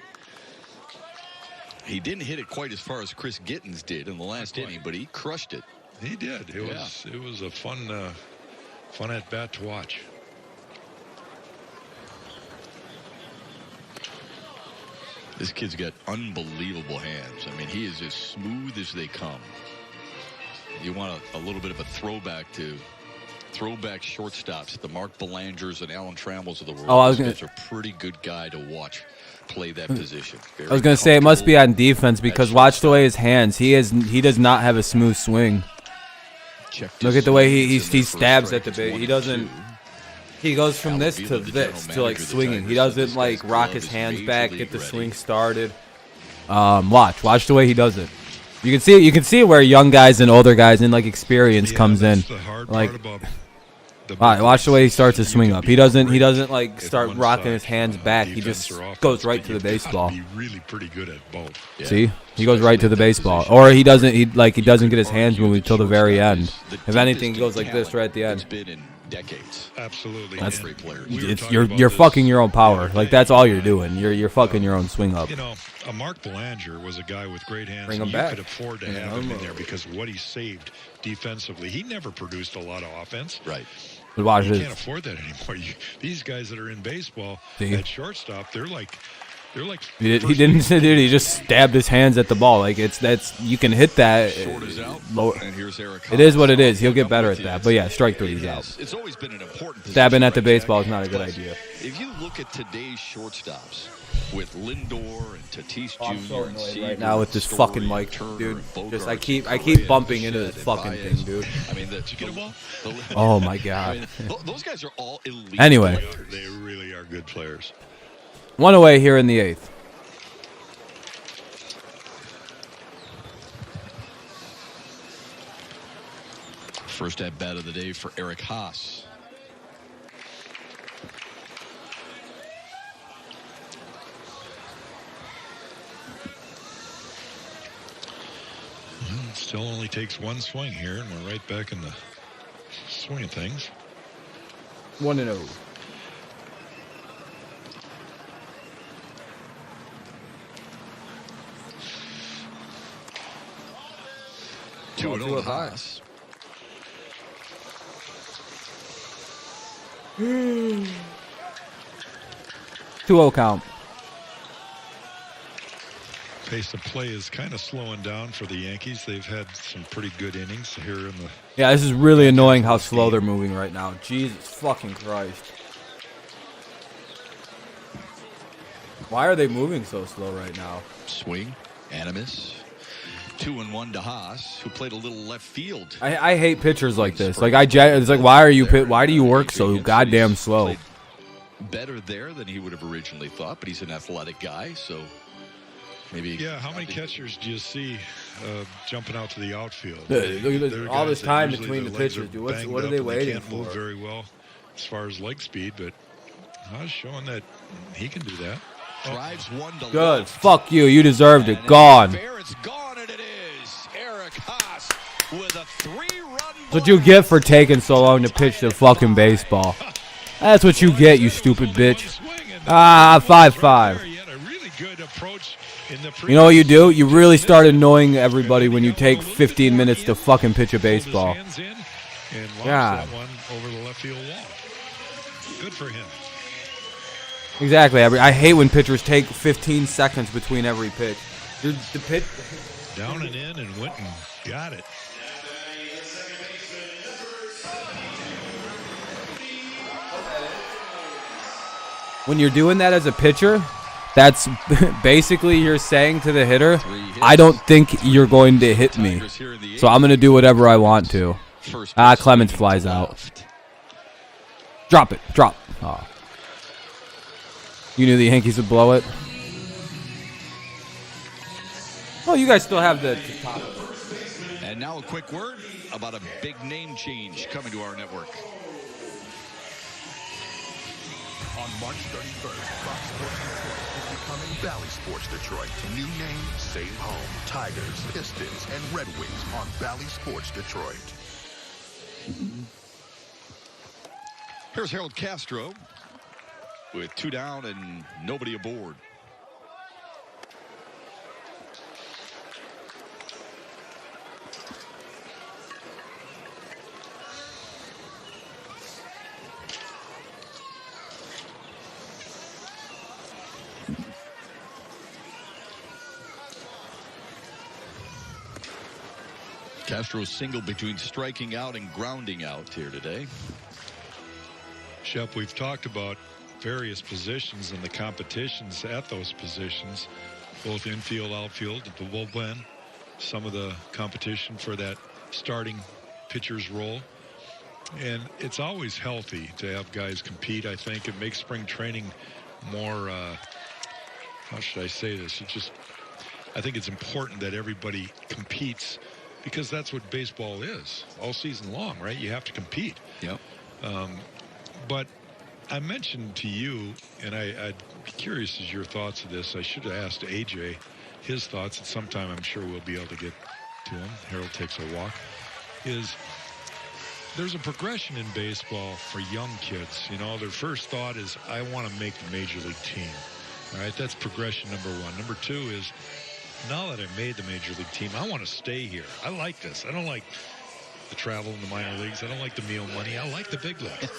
He didn't hit it quite as far as Chris Gittins did in the last inning, but he crushed it. He did. It was a fun at bat to watch. This kid's got unbelievable hands. I mean, he is as smooth as they come. You want a little bit of a throwback shortstops, the Mark Belangers and Alan Trammell's of the world. Oh, I was gonna. He's a pretty good guy to watch play that position. I was gonna say it must be on defense because watch the way his hands. He does not have a smooth swing. Look at the way he stabs at the base. He doesn't. He goes from this to this to like swinging. He doesn't like rock his hands back, get the swing started. Watch the way he does it. You can see where young guys and older guys and like experience comes in. Like, watch the way he starts to swing up. He doesn't like start rocking his hands back. He just goes right to the baseball. Really pretty good at both. See, he goes right to the baseball, or he doesn't get his hands moving until the very end. If anything, he goes like this right at the end. Decades. Absolutely. You're fucking your own power. Like that's all you're doing. You're fucking your own swing up. You know, Mark Belanger was a guy with great hands. Bring him you back. could afford to have him in there because what he saved defensively. He never produced a lot of offense. Right. But watch you this. Can't afford that anymore. These guys that are in baseball at shortstop, they're like. He didn't, dude. He just stabbed his hands at the ball. Like you can hit that. It is what it is. He'll get better at that. But yeah, strike three, he's out. It's always been an important stabbing at the baseball is not a good idea. If you look at today's shortstops with Lindor and Tatis Jr. I'm so and annoyed Seager right now with this Story, fucking mic, Turner, dude. Bogart, Just I keep bumping into this fucking thing, dude. I mean, Oh my god. I mean, those guys are all elite. Anyway, players. They really are good players. One away here in the eighth. First at bat of the day for Eric Haas. Still only takes one swing here, and we're right back in the swing of things. 1-0. Two and oh Haas. 2-0 count. Pace of play is kind of slowing down for the Yankees. They've had some pretty good innings here in the. Yeah, this is really annoying how slow they're moving right now. Jesus fucking Christ. Why are they moving so slow right now? Swing, animus. 2-1 to Haas, who played a little left field. I hate pitchers like this. Like it's like why do you work so goddamn slow? Better there than he would have originally thought, but he's an athletic guy, so maybe. Yeah, how many catchers do you see jumping out to the outfield? Look at all this time between the pitchers, dude. What are they waiting They can't for? move very well as far as leg speed, but Haas showing that he can do that. Drives one to Good. left. Fuck you. You deserved it. Gone. It's gone, and it is Eric Haas with a 3-run. That's what you get for taking so long to pitch the fucking baseball. That's what you get, you stupid bitch. 5-5. You know what you do? You really start annoying everybody when you take 15 minutes to fucking pitch a baseball. Yeah. Over the left field wall. Good for him. Exactly. I hate when pitchers take 15 seconds between every pitch. The pitch down and in and went and got it. When you're doing that as a pitcher, that's basically you're saying to the hitter, I don't think you're going to hit me, so I'm going to do whatever I want to. Clemens flies out. Drop it. Drop. Oh. You knew the Yankees would blow it? Oh, you guys still have the top. And now a quick word about a big name change coming to our network. On March 31st, Fox Sports Detroit is becoming Valley Sports Detroit. New name, same home. Tigers, Pistons, and Red Wings on Valley Sports Detroit. Here's Harold Castro with 2 down and nobody aboard. Castro single between striking out and grounding out here today. Shep, we've talked about various positions and the competitions at those positions, both infield, outfield, the bullpen, some of the competition for that starting pitcher's role. And it's always healthy to have guys compete. I think it makes spring training more, how should I say this? I think it's important that everybody competes, because that's what baseball is all season long, right? You have to compete. Yep. But I mentioned to you, and I'd be curious as your thoughts of this. I should have asked AJ his thoughts, and sometime I'm sure we'll be able to get to him. Harold takes a walk. There's a progression in baseball for young kids. You know, their first thought is, I want to make the major league team. All right, that's progression number one. Number two is, now that I made the major league team, I want to stay here. I like this. I don't like the travel in the minor leagues. I don't like the meal money. I like the big leagues.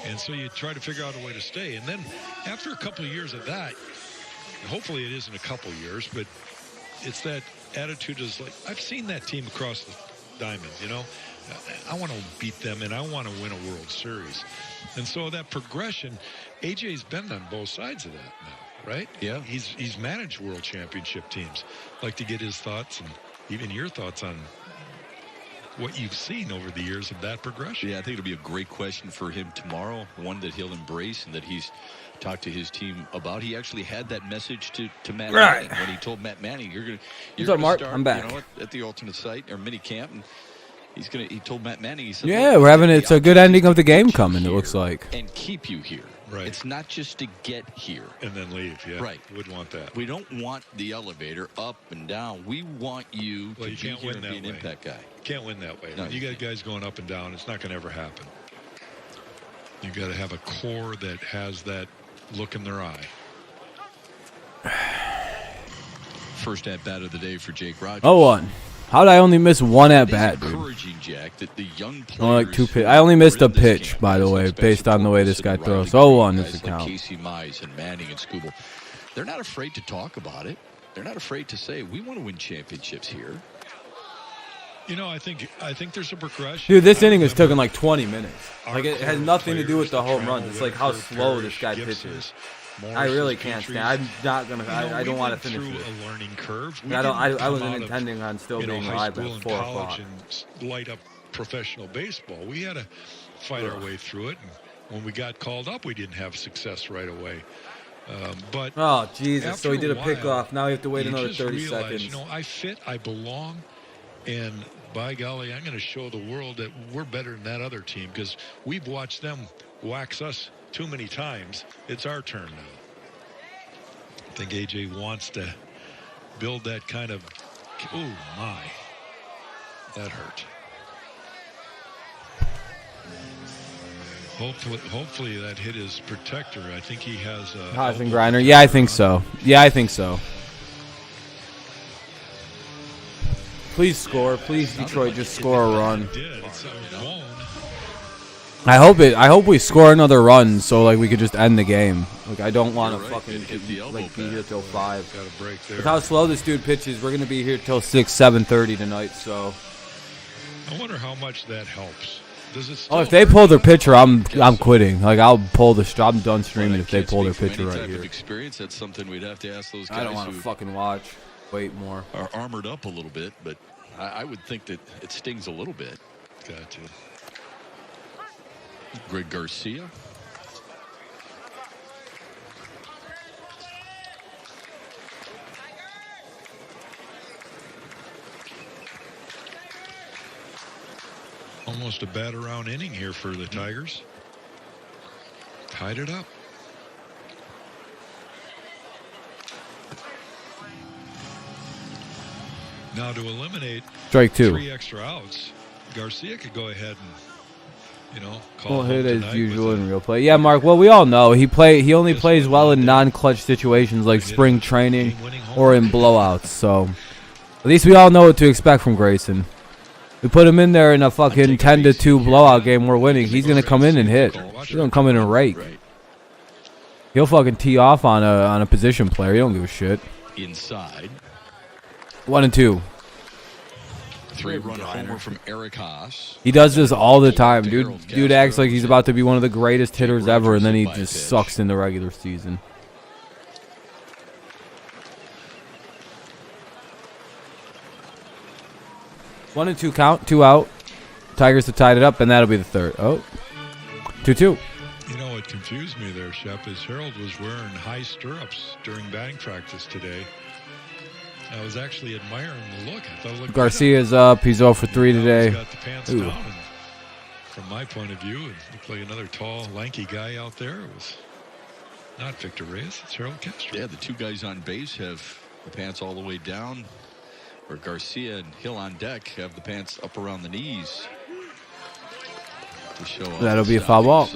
And so you try to figure out a way to stay. And then after a couple of years of that, hopefully it isn't a couple years, but it's that attitude is like, I've seen that team across the diamond, you know. I want to beat them, and I want to win a World Series. And so that progression, AJ's been on both sides of that now, right? Yeah. He's managed world championship teams. I'd like to get his thoughts and even your thoughts on what you've seen over the years of that progression. Yeah, I think it'll be a great question for him tomorrow, one that he'll embrace and that he's talked to his team about. He actually had that message to Matt Manning when he told Matt Manning, you're What's up, Mark? start, I'm back. You know, at the alternate site or mini camp, and he told Matt Manning, he said, Yeah, we're having it's a good ending of the game coming, it looks like. And keep you here. Right. It's not just to get here. And then leave, yeah. Right. Would want that. We don't want the elevator up and down. We want you to be here and be an impact guy. Can't win that way. No, When you got guys going up and down, it's not going to ever happen. You got to have a core that has that look in their eye. First at bat of the day for Jake Rogers. 0-1. How did I only miss one at bat, dude? Encouraging, Jack, that the young Only like 2 pitch. I only missed a pitch, by the way, based on the way this guy throws. 0-1 is the count. Casey Mize and Manning and Skubal, they're not afraid to talk about it. They're not afraid to say, we want to win championships here. You know, I think there's a progression. Dude, this inning has taken like 20 minutes. Like, it has nothing to do with the home runs. It's like how slow this guy pitches. I really can't stand. I'm not gonna. I don't want to finish this. A learning curve. I wasn't intending on still being live at 4 o'clock. And light up professional baseball. We had to fight our way through it. And when we got called up, we didn't have success right away. But oh Jesus! So he did a while, pickoff. Now we have to wait another 30 seconds. You know, I fit. I belong. And by golly, I'm going to show the world that we're better than that other team, because we've watched them wax us too many times. It's our turn now. I think AJ wants to build that kind of, oh my, that hurt. Hopefully that hit his protector. I think he has a Heisman grinder. Yeah, I think so. Yeah, I think so. Please score. Please, Detroit, just score a run. I hope we score another run so like we could just end the game. Like, I don't want to fucking like be here till 5. With how slow this dude pitches, we're gonna be here till 7:30 tonight. So I wonder how much that helps. Does it if they pull their pitcher, I'm quitting. Like, I'll pull the. I'm done streaming if they pull their pitcher right here. Experience, that's something we'd have to ask those guys. I don't want to fucking watch. Wait more. Are armored up a little bit, but I would think that it stings a little bit. Gotcha. Greg Garcia. Almost a bat around inning here for the Tigers. Tied it up. Now to eliminate Strike 2. 3 extra outs, Garcia could go ahead and, call We'll hit home as tonight usual with in real play. Yeah, Mark. Well, we all know he only plays well in non-clutch situations like spring training or in blowouts. So at least we all know what to expect from Grayson. We put him in there in a fucking 10-2 blowout game. We're winning. He's gonna come in and hit. He's gonna come in and rake. He'll fucking tee off on a position player. He don't give a shit. Inside. 1 and 2. 3-run homer from Eric Haas. He does this all the time, dude. Dude acts like he's about to be one of the greatest hitters ever, and then he just sucks in the regular season. One and 2 count, 2 out. Tigers have tied it up, and that'll be the third. Oh, 2-2. You know what confused me there, Shep, is Harold was wearing high stirrups during batting practice today. I was actually admiring the look. I thought it looked Garcia's up. He's 0 for 3 today. He's got the pants down, and from my point of view, it looked like another tall, lanky guy out there. It was not Victor Reyes. It's Harold Castro. Yeah, the 2 guys on base have the pants all the way down, where Garcia and Hill on deck have the pants up around the knees to show off. That'll be a foul ball.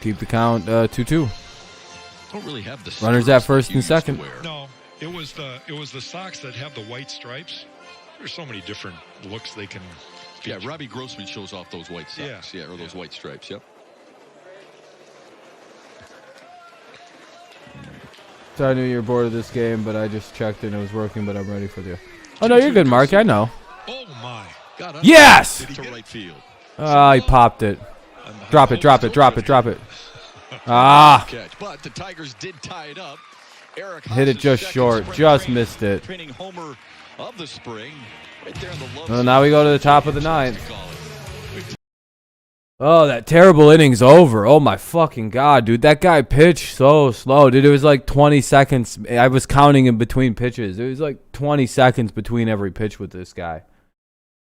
Keep the count 2-2. Don't really have the runners at first and second. No, it was the socks that have the white stripes. There's so many different looks they can. Yeah, Robbie Grossman shows off those white socks. Yeah, or those white stripes. Yep. So I knew you were bored of this game, but I just checked and it was working. But I'm ready for you. Oh no, you're good, Mark. I know. Oh my! Yes! To right field. Ah, he popped it. Drop it, drop it, drop it, drop it. Ah! But the Tigers did tie it up. Eric Hit it just short. Just missed it. Homer of the spring. Right there in the low. Well, now we go to the top of the 9th. Oh, that terrible inning's over. Oh my fucking god, dude. That guy pitched so slow, dude. It was like 20 seconds. I was counting in between pitches. It was like 20 seconds between every pitch with this guy.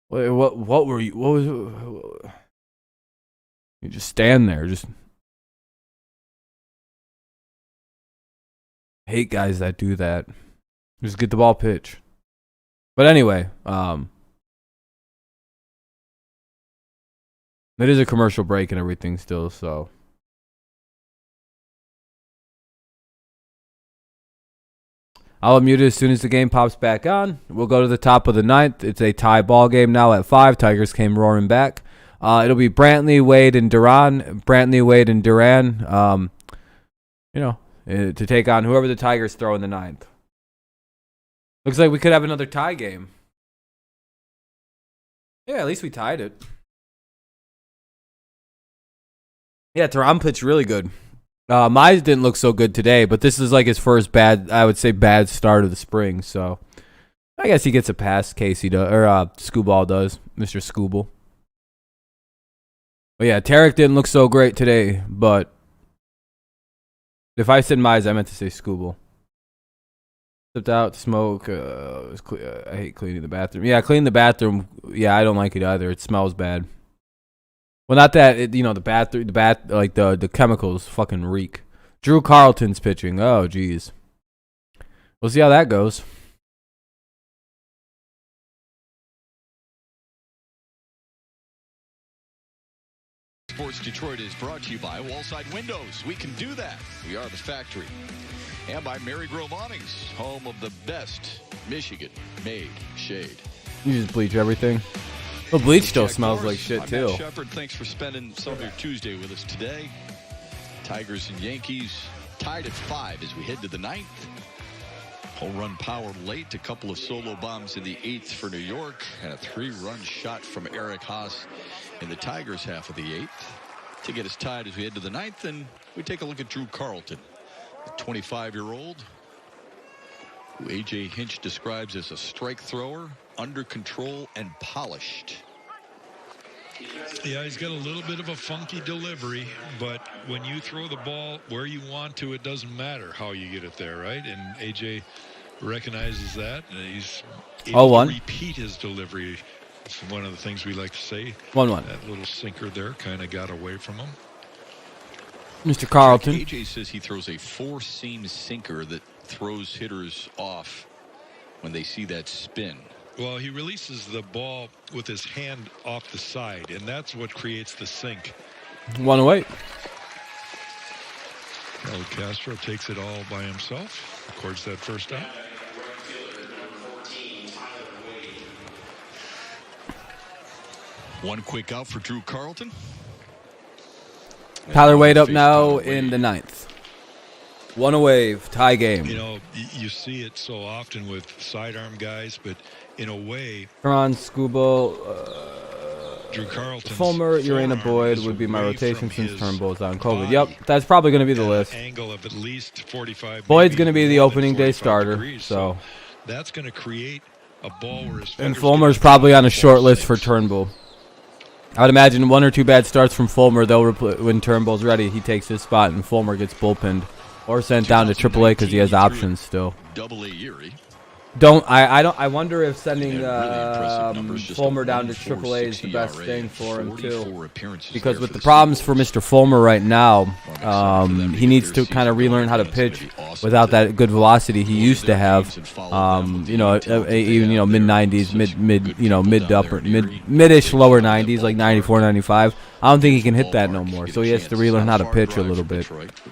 Wait, what were you? What was? You just stand there. Just hate guys that do that. Just get the ball pitch. But anyway, it is a commercial break and everything still, so. I'll unmute it as soon as the game pops back on. We'll go to the top of the 9th. It's a tie ball game now at 5. Tigers came roaring back. It'll be Brantley, Wade, and Duran. Brantley, Wade, and Duran. To take on whoever the Tigers throw in the 9th. Looks like we could have another tie game. Yeah, at least we tied it. Yeah, Duran pitched really good. Mize didn't look so good today, but this is like his first bad start of the spring. So I guess he gets a pass. Casey does, or Skubal does, Mr. Skubal. But yeah, Tarik didn't look so great today. But if I said Mize, I meant to say Skubal. Stepped out to smoke. I hate cleaning the bathroom. Yeah, cleaning the bathroom. Yeah, I don't like it either. It smells bad. Well, not that the chemicals fucking reek. Drew Carlton's pitching. Oh, geez. We'll see how that goes. Sports Detroit is brought to you by Wallside Windows. We can do that. We are the factory. And by Mary Grill Awnings, home of the best Michigan-made shade. You just bleach everything. The bleach still smells like shit, too. Matt Shepard, thanks for spending some of your Tuesday with us today. Tigers and Yankees tied at 5 as we head to the 9th. Home run power late, a couple of solo bombs in the 8th for New York, and a 3-run shot from Eric Haas in the Tigers' half of the 8th. To get us tied as we head to the 9th, and we take a look at Drew Carlton, the 25-year-old, who A.J. Hinch describes as a strike thrower, under control, and polished. Yeah, he's got a little bit of a funky delivery, but when you throw the ball where you want to, it doesn't matter how you get it there, right? And A.J. recognizes that, and he's able to repeat his delivery. It's one of the things we like to say. 1-1. That little sinker there kind of got away from him. Mr. Carlton. A.J. says he throws a 4-seam sinker that throws hitters off when they see that spin. Well, he releases the ball with his hand off the side, and that's what creates the sink. 1 away. El Castro takes it all by himself, records that first out. One quick out for Drew Carlton. Tyler Wade up now in the 9th. 1 away, tie game. You know, you see it so often with sidearm guys, but in a way, Tarik Skubal, Drew Carlton's Fulmer, Urena Boyd would be my rotation since Turnbull's on COVID. Yep, that's probably going to be the list. Angle of at least 45. Boyd's going to be the opening day starter, degrees, so that's going to create a ball where his and Fulmer's probably on a short list for Turnbull. I would imagine 1 or 2 bad starts from Fulmer. When Turnbull's ready, he takes his spot, and Fulmer gets bullpenned or sent down to AAA because he has options still. Double-A Erie. I wonder if sending Fulmer down to AAA is the best thing for him too, because with the problems for Mr. Fulmer right now, he needs to kind of relearn how to pitch without that good velocity he used to have. Even mid 90s, mid to upper mid-ish lower 90s, like 94, 95. I don't think he can hit that no more, so he has to relearn how to pitch a little bit.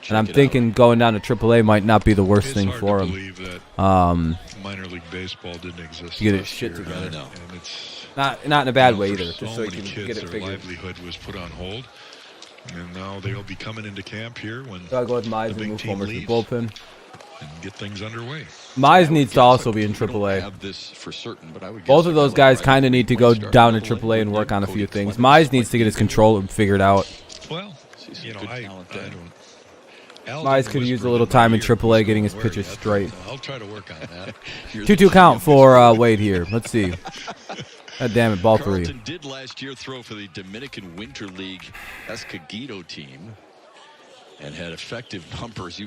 And I'm thinking going down to AAA might not be the worst thing for him. Minor league baseball didn't exist. To get his shit together. And it's not in a bad way either. So just so he many can kids, get it their figured. livelihood was put on hold, and now they'll be coming into camp here when So I'll go with Mize the and big move team Fulmer to the leaves bullpen. and get things underway. Mize needs to also be in AAA. Have this for certain, but I would Both guess of those guys kind of need to go down to AAA and work on a few things. Mize needs to get his control figured out. Well, you know, I don't. Mize could use a little time in AAA getting his pitches straight. I'll try to work on that. 2-2 count for Wade here. Let's see. God damn it, ball 3. Carlton did last year throw for the Dominican Winter League Escogido team and had effective numbers.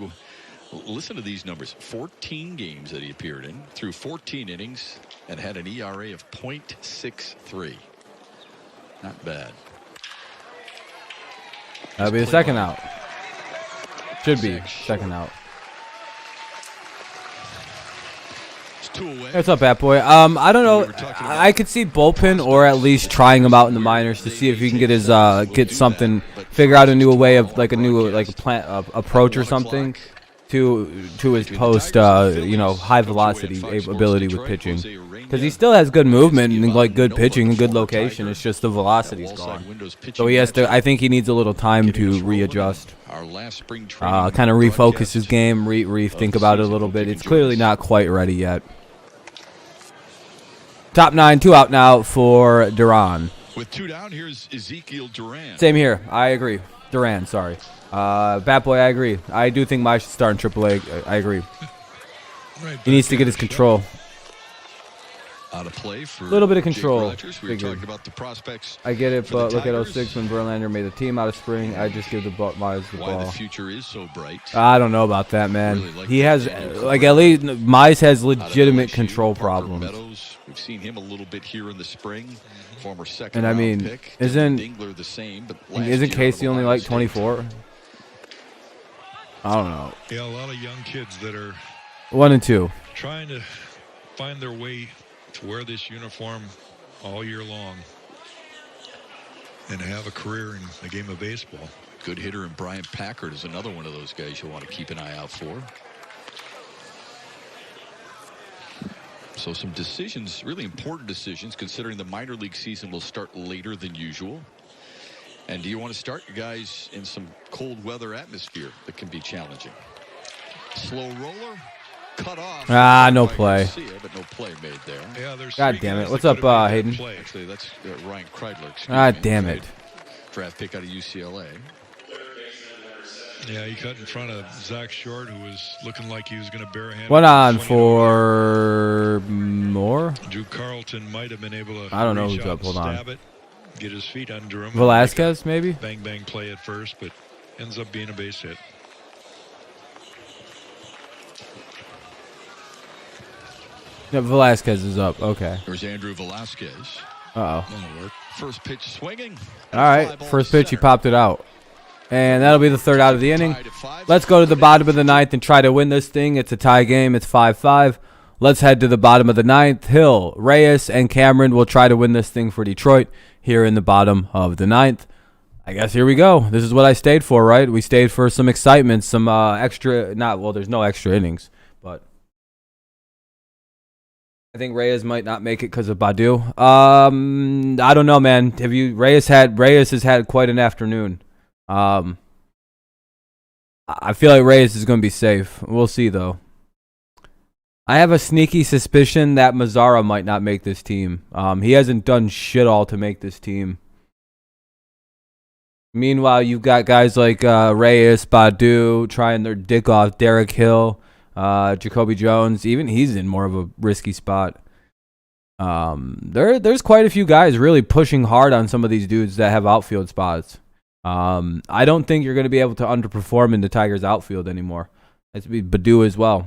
Listen to these numbers. 14 games that he appeared in, threw 14 innings, and had an ERA of .63. Not bad. That'll be the second out. Should be second out. What's up, Bat Boy? I don't know. I could see bullpen or at least trying him out in the minors to see if he can get his get something, figure out a new way of a plant approach or something to his post high velocity ability with pitching, because he still has good movement and good pitching and good location. It's just the velocity's gone. So he has to. I think he needs a little time to readjust. Kind of refocus his game, rethink about it a little bit. It's clearly not quite ready yet. Top 9, 2 out now for Duran. With 2 down, here's Ezekiel Duran. Same here. I agree. Duran, sorry. Bat Boy, I agree. I do think Mize should start in AAA. I agree. He needs to get his control. Out of play for a little bit of control. We were talking about the prospects. I get it, but look at 06 when Verlander made the team out of spring. I just give Mize the ball. Why the future is so bright. I don't know about that, man. He has, at least Mize has legitimate control problems. We've seen him a little bit here in the spring. Former second and I mean, pick. isn't Dingler the same? But isn't Casey only like 24? I don't know. Yeah, a lot of young kids that are 1 and 2 trying to find their way to wear this uniform all year long and have a career in the game of baseball. Good hitter, and Brian Packard is another one of those guys you'll want to keep an eye out for. So some decisions, really important decisions, considering the minor league season will start later than usual. And do you want to start your guys in some cold weather atmosphere that can be challenging? Slow roller, cut off. No play. But no play made there. Yeah, God damn it. What's up, Hayden? Actually, that's Ryan Kreidler. God damn it. Draft pick out of UCLA. Yeah, he cut in front of Zach Short, who was looking like he was going to barehanded. What on for more? Drew Carlton might have been able to. I don't know who's up. Hold on. It, get his feet under him. Velasquez, maybe? Bang, bang play at first, but ends up being a base hit. Yeah, Velasquez is up. Okay. There's Andrew Velasquez. Uh-oh. First pitch swinging. All right. First pitch, he popped it out. And that'll be the 3rd out of the inning. Let's go to the bottom of the 9th and try to win this thing. It's a tie game. It's 5-5. Let's head to the bottom of the ninth. Hill, Reyes, and Cameron will try to win this thing for Detroit here in the bottom of the ninth. I guess here we go. This is what I stayed for, right? We stayed for some excitement, some extra, there's no extra innings, but I think Reyes might not make it because of Badu. I don't know, man. Reyes has had quite an afternoon. I feel like Reyes is going to be safe. We'll see, though. I have a sneaky suspicion that Mazzara might not make this team. He hasn't done shit all to make this team. Meanwhile, you've got guys like Reyes, Badu trying their dick off, Derek Hill, Jacoby Jones. Even he's in more of a risky spot. There's quite a few guys really pushing hard on some of these dudes that have outfield spots. I don't think you're going to be able to underperform in the Tigers outfield anymore. That's be Badu as well.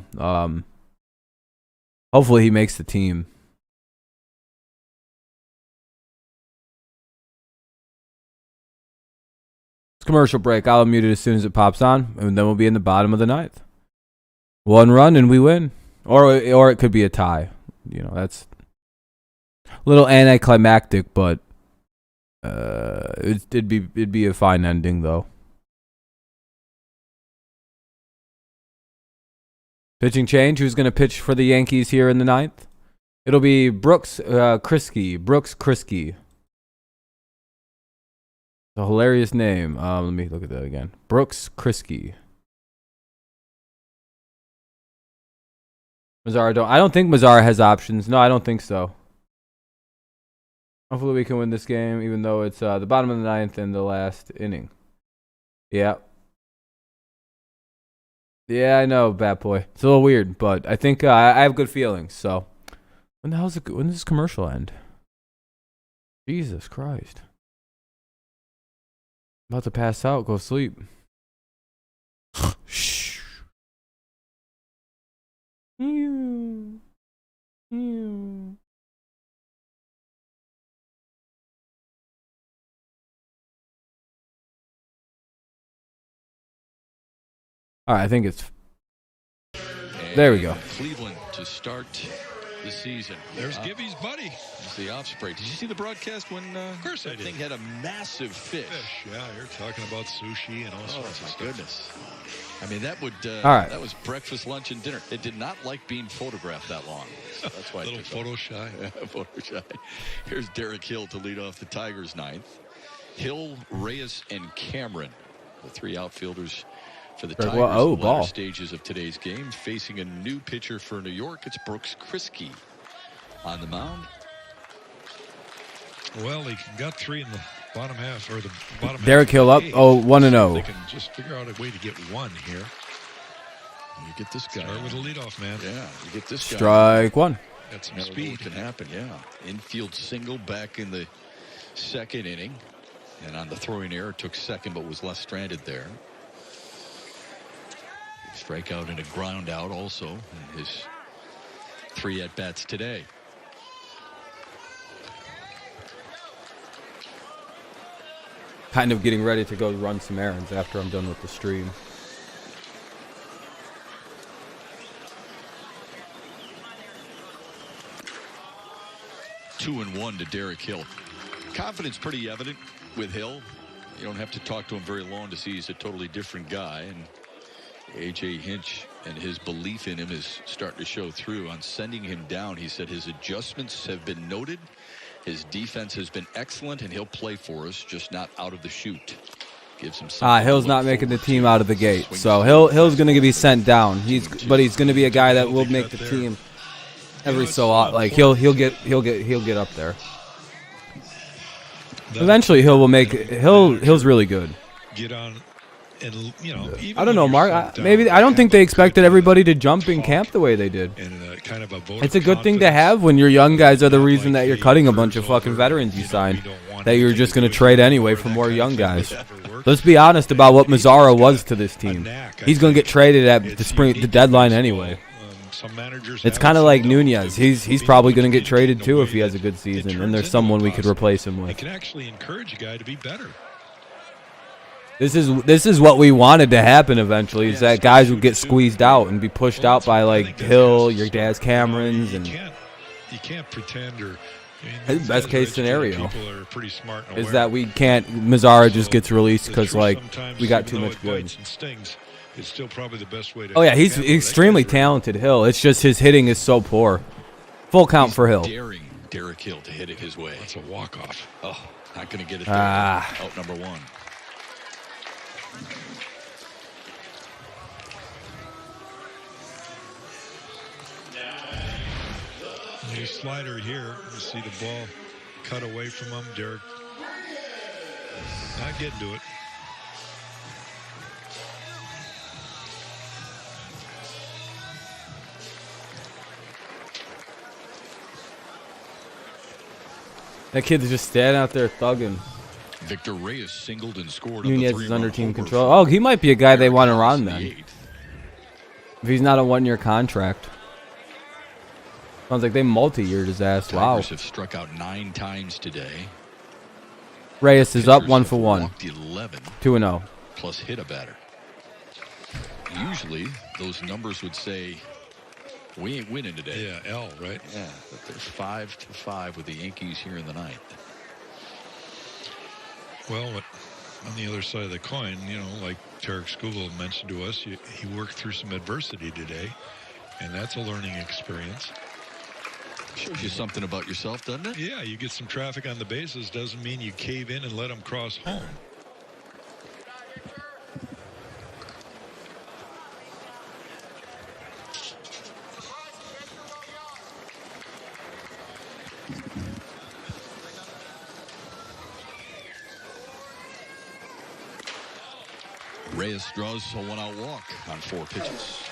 Hopefully he makes the team. Commercial break. I'll unmute it as soon as it pops on, and then we'll be in the bottom of the ninth. 1 run and we win, or it could be a tie. That's a little anticlimactic, but it'd be a fine ending though. Pitching change. Who's going to pitch for the Yankees here in the ninth? It'll be Brooks Kriske. A hilarious name. Let me look at that again. Brooks Kriske. Mazzara I don't think Mazzara has options. No, I don't think so. Hopefully we can win this game, even though it's the bottom of the ninth and the last inning. Yeah. Yeah, I know, Bat Boy. It's a little weird, but I think I have good feelings. So, when does this commercial end? Jesus Christ. About to pass out. Go sleep. Shh. Ew. Ew. All right, I think it's. There we go. Cleveland to start the season. There's Gibby's buddy. It's the off spray. Did you see the broadcast when of course that thing had a massive fish? Yeah, you're talking about sushi and all sorts of stuff. Goodness. I mean, that would. All right. That was breakfast, lunch, and dinner. It did not like being photographed that long. So that's why. A little photo shy. Photo shy. Here's Derek Hill to lead off the Tigers' ninth. Hill, Reyes, and Cameron, the three outfielders for the Tigers. Oh, in the latter stages of today's game, facing a new pitcher for New York. It's Brooks Kriske on the mound. Well, he got 3 in the bottom half, or the bottom Derek half. Hill up. Oh, 1-0. They can just figure out a way to get 1 here. You get this guy. Start with a leadoff man. Yeah, you get this guy. Strike 1. Got some speed. Can happen. Yeah, infield single back in the second inning, and on the throwing error took second, but was left stranded there. Strikeout and a ground out also in his 3 at-bats today. Kind of getting ready to go run some errands after I'm done with the stream. Two and 1 to Derek Hill. Confidence pretty evident with Hill. You don't have to talk to him very long to see he's a totally different guy. And A.J. Hinch and his belief in him is starting to show through. On sending him down, he said his adjustments have been noted. His defense has been excellent, and he'll play for us, just not out of the chute. Gives him Hill's not making the team out of the gate, so Hill's going to be sent down. But he's going to be a guy that will make the team every so often. Like he'll get up there. Eventually, Hill's really good. Get on. And, I don't know, Mark. I don't think they expected everybody to jump in camp the way they did. It's a good thing to have when your young guys are the reason that you're cutting a bunch of fucking veterans you signed. That you're just going to trade anyway for more young guys. Let's be honest about what Mazzara was to this team. He's going to get traded at the deadline anyway. It's kind of like Nunez. He's probably going to get traded too if he has a good season, and there's someone we could replace him with. It can actually encourage a guy to be better. This is what we wanted to happen eventually. Is that guys would get squeezed out and be pushed out by like Hill, your dad's Camerons, and you can't pretend or. Best case scenario People are pretty smart and is aware. that we can't. Mazzara just gets released because like we got too much good. It's still probably the best way to. Oh yeah, he's extremely talented. Hill. It's just his hitting is so poor. Full count for Hill. Daring Derek Hill to hit it his way. That's a walk-off. Oh, not going to get it there. Out number one. New slider here. You see the ball cut away from him. Derek not getting to it. That kid's just standing out there thugging. Victor Reyes singled and scored. Nunez is under team control. Oh, he might be a guy they want around then. If he's not a one-year contract. Sounds like they multi-yeared his ass. Wow. Tigers have struck out 9 times today. Reyes is up 1 for 1. 11. 2-0. Plus hit a batter. Usually, those numbers would say, we ain't winning today. Yeah, L, right? Yeah, but they're 5-5 with the Yankees here in the ninth. Well, on the other side of the coin, you know, like Tarik Skubal mentioned to us, he worked through some adversity today, and that's a learning experience. Shows you something about yourself, doesn't it? Yeah, you get some traffic on the bases, doesn't mean you cave in and let them cross home. Reyes draws a 1-out walk on 4 pitches.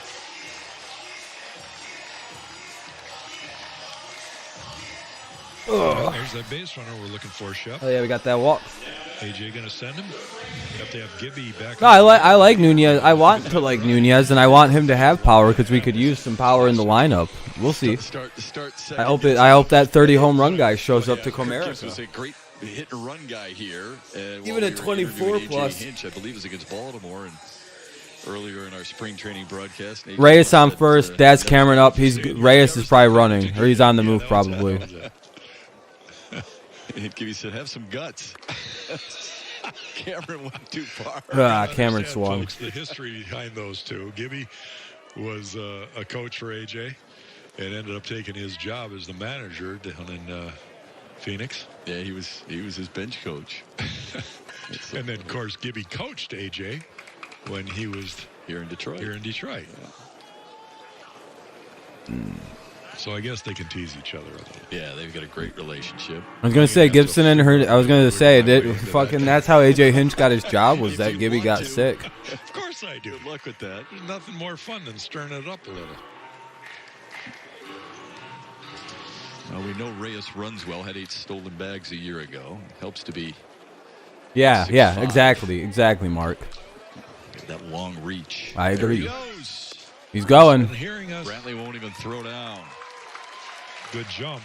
Well, there's that base runner we're looking for, Shep. Oh yeah, we got that walk. AJ gonna send him. You have to have Gibby back. No, I like Nunez. I want to like Nunez, and I want him to have power because we could use some power in the lineup. We'll see. I hope that 30 home run guy shows up to Comerica. Was a great hit and run guy here. Even at 24 plus. Hinch, I believe, was against Baltimore and earlier in our spring training broadcast. Reyes on first. Dad's Cameron up. Reyes is probably running, or he's on the move probably. Gibby said, "Have some guts." Cameron went too far. Cameron swung. Folks, the history behind those two. Gibby was a coach for AJ and ended up taking his job as the manager down in Phoenix. Yeah, he was his bench coach. And then, of course, Gibby coached AJ when he was here in Detroit. Yeah. So I guess they can tease each other a little. Yeah, they've got a great relationship. I was gonna say Gibson and her. I was gonna say that's how AJ Hinch got his job, was that Gibby got sick. Of course I do. Good luck with that. There's nothing more fun than stirring it up a little. Well, we know Reyes runs well. Had 8 stolen bags a year ago. Helps to be. Yeah, exactly, Mark. That long reach. I agree. There he goes. He's going. Brantley won't even throw down. Good jump.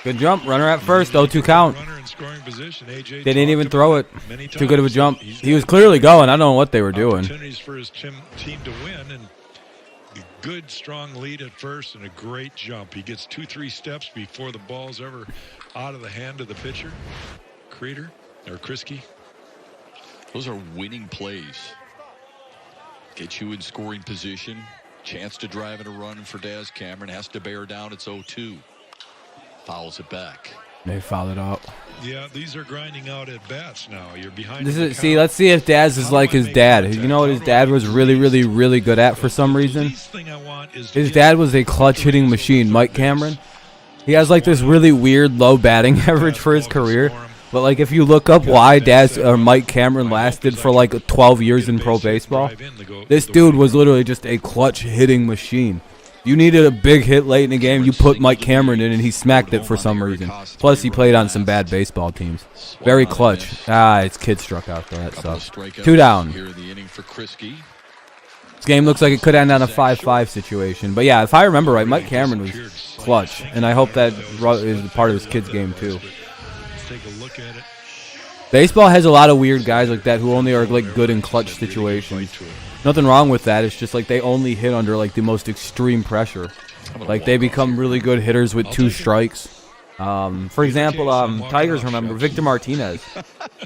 Good jump. Runner at first. 0-2 count. Runner in scoring position. AJ they didn't even throw it. Too good of a jump. He was clearly going. I don't know what they were doing. Opportunities for his team to win, and a good, strong lead at first, and a great jump. He gets 2-3 steps before the ball's ever out of the hand of the pitcher. Creeder or Krisky. Those are winning plays. Get you in scoring position. Chance to drive in a run for Daz Cameron. Has to bear down. It's 0-2. Fouls it back. They fouled it out. Yeah, these are grinding out at bats now. You're behind. Let's see if Daz is like his dad. You know what his dad was really, really, really good at for some reason? His dad was a clutch hitting machine, Mike Cameron. He has like this really weird low batting average for his career. But like if you look up why Daz or Mike Cameron lasted for like 12 years in pro baseball, this dude was literally just a clutch hitting machine. You needed a big hit late in the game, you put Mike Cameron in and he smacked it for some reason. Plus he played on some bad baseball teams. Very clutch. His kid struck out though, that sucks. 2 down. This game looks like it could end on a 5-5 situation. But yeah, if I remember right, Mike Cameron was clutch. And I hope that is part of his kid's game too. Take a look at it. Baseball has a lot of weird guys like that who only are like good in clutch situations. Nothing wrong with that. It's just like they only hit under like the most extreme pressure. Like they become really good hitters with 2 strikes. For example, Tigers, remember Victor Martinez.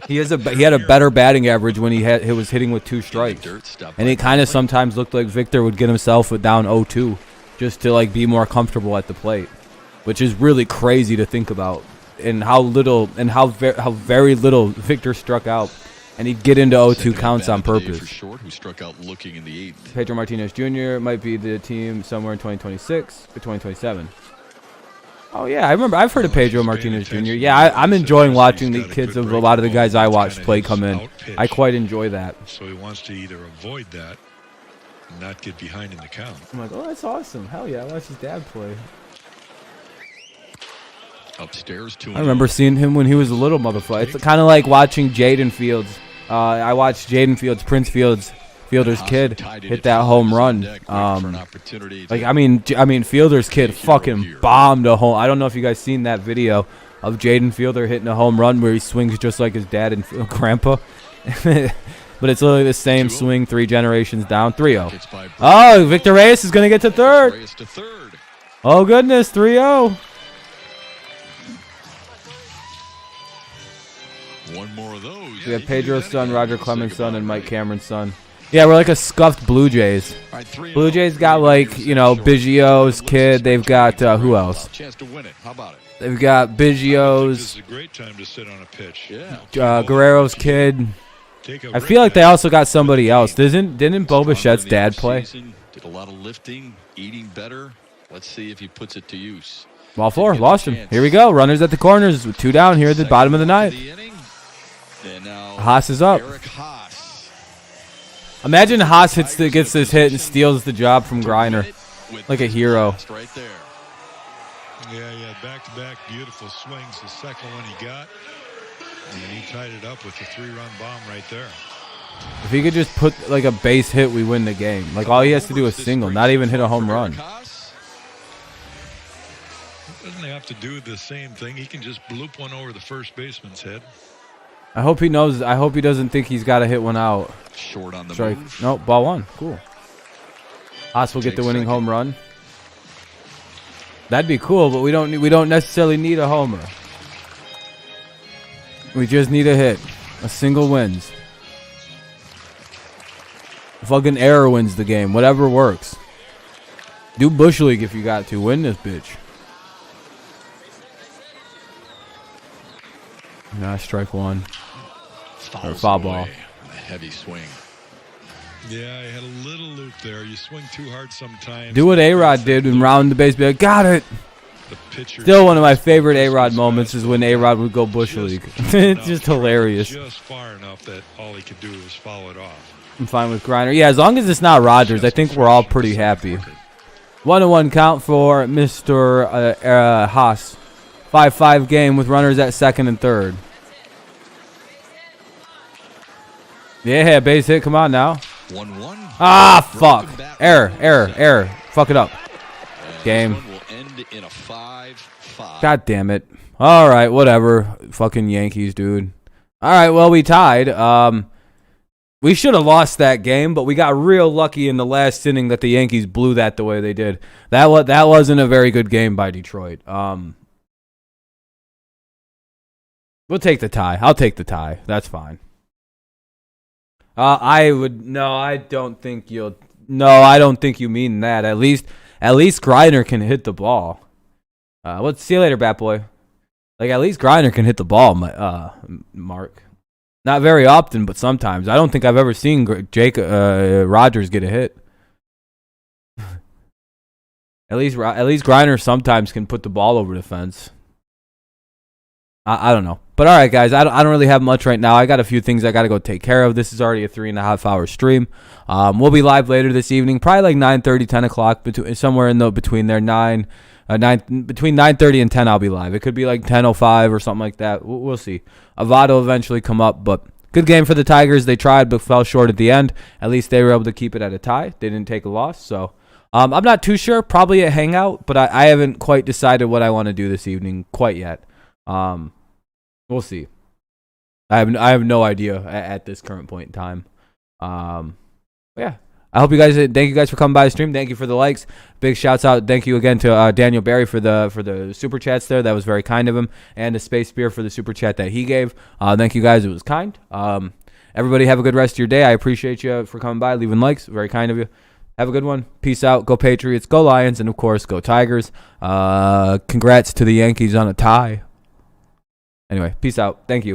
He had a better batting average when he was hitting with 2 strikes, and it kind of sometimes looked like Victor would get himself down 0-2 just to like be more comfortable at the plate, which is really crazy to think about. And how very little Victor struck out, and he'd get into 0-2 counts on purpose. Pedro Martinez Jr. might be the team somewhere in 2026 or 2027. Oh yeah, I remember. I've heard of Pedro Martinez Jr. Yeah, I'm enjoying watching the kids of a lot of the guys I watched play come in. I quite enjoy that. So he wants to either avoid that and not get behind in the count. I'm like, oh, that's awesome. Hell yeah, I watched his dad play. Upstairs, I remember seeing him when he was a little motherfucker. It's kind of like watching Jaden Fields. I watched Jaden Fields, Prince Fielder's kid, hit that home run. Like I mean, Fielder's kid fucking bombed a home. I don't know if you guys seen that video of Jaden Fielder hitting a home run where he swings just like his dad and grandpa. But it's literally the same swing 3 generations down. 3-0. Oh, Victor Reyes is gonna get to third. Oh goodness, 3-0. One more of those. We have Pedro's son, Roger Clemens' son, and Mike Cameron's son. Yeah, we're like a scuffed Blue Jays. Blue Jays got like, you know, Biggio's kid. They've got, who else? They've got Biggio's, Guerrero's kid. I feel like they also got somebody else. Didn't Bo Bichette's dad play? Did a lot of lifting, eating better. Let's see if he puts it to use. Ball 4, lost him. Here we go. Runners at the corners with 2 down here at the bottom of the 9th. Haas is up. Imagine Haas gets this hit and steals the job from Griner like a hero. Yeah, back-to-back beautiful swings. The second one he got, and he tied it up with a 3-run bomb right there. If he could just put like a base hit, we win the game. Like all he has to do is single, not even hit a home run. Doesn't he have to do the same thing? He can just bloop one over the first baseman's head. I hope he knows. I hope he doesn't think he's got to hit one out. Short on the strike. move. Nope, ball 1. Cool. Haas will get the winning home run. That'd be cool, but we don't necessarily need a homer. We just need a hit. A single wins. Fucking error wins the game. Whatever works. Do Bush League if you got to. Win this bitch. Nah, strike 1. Or foul ball. A heavy swing. Yeah, I had a little loop there. You swing too hard sometimes. Do what A-Rod did and round the base. Be like, got it. Still one of my favorite A-Rod moments is when A-Rod would go Bush League. It's just hilarious. Just far enough that all he could do was follow it off. I'm fine with Griner. Yeah, as long as it's not Rogers, I think we're all pretty happy. 1-1 count for Mr. Haas. 5-5 game with runners at second and third. Yeah, base hit. Come on now. 1-1. Ah, fuck. Error. Fuck it up. Game. In a 5-5. God damn it. All right, whatever. Fucking Yankees, dude. All right, well, we tied. We should have lost that game, but we got real lucky in the last inning that the Yankees blew that the way they did. That wasn't a very good game by Detroit. We'll take the tie. I'll take the tie. That's fine. I don't think you mean that. At least Griner can hit the ball. Let's see you later, bat boy. Like at least Griner can hit the ball, Mark. Not very often, but sometimes. I don't think I've ever seen Rogers get a hit. At least Griner sometimes can put the ball over the fence. I don't know. But all right, guys, I don't really have much right now. I got a few things I got to go take care of. This is already a 3.5-hour stream. We'll be live later this evening, probably like 9:30, 10 o'clock, somewhere in between there, between 9:30 and 10 I'll be live. It could be like 10:05 or something like that. We'll see. Avada will eventually come up, but good game for the Tigers. They tried but fell short at the end. At least they were able to keep it at a tie. They didn't take a loss, so I'm not too sure. Probably a hangout, but I haven't quite decided what I want to do this evening quite yet. We'll see. I have no idea at this current point in time. Yeah. I hope you guys. Thank you guys for coming by the stream. Thank you for the likes. Big shouts out. Thank you again to Daniel Barry for the super chats there. That was very kind of him, and to Space Beer for the super chat that he gave. Thank you guys. It was kind. Everybody have a good rest of your day. I appreciate you for coming by, leaving likes. Very kind of you. Have a good one. Peace out. Go Patriots. Go Lions, and of course, go Tigers. Congrats to the Yankees on a tie. Anyway, peace out. Thank you.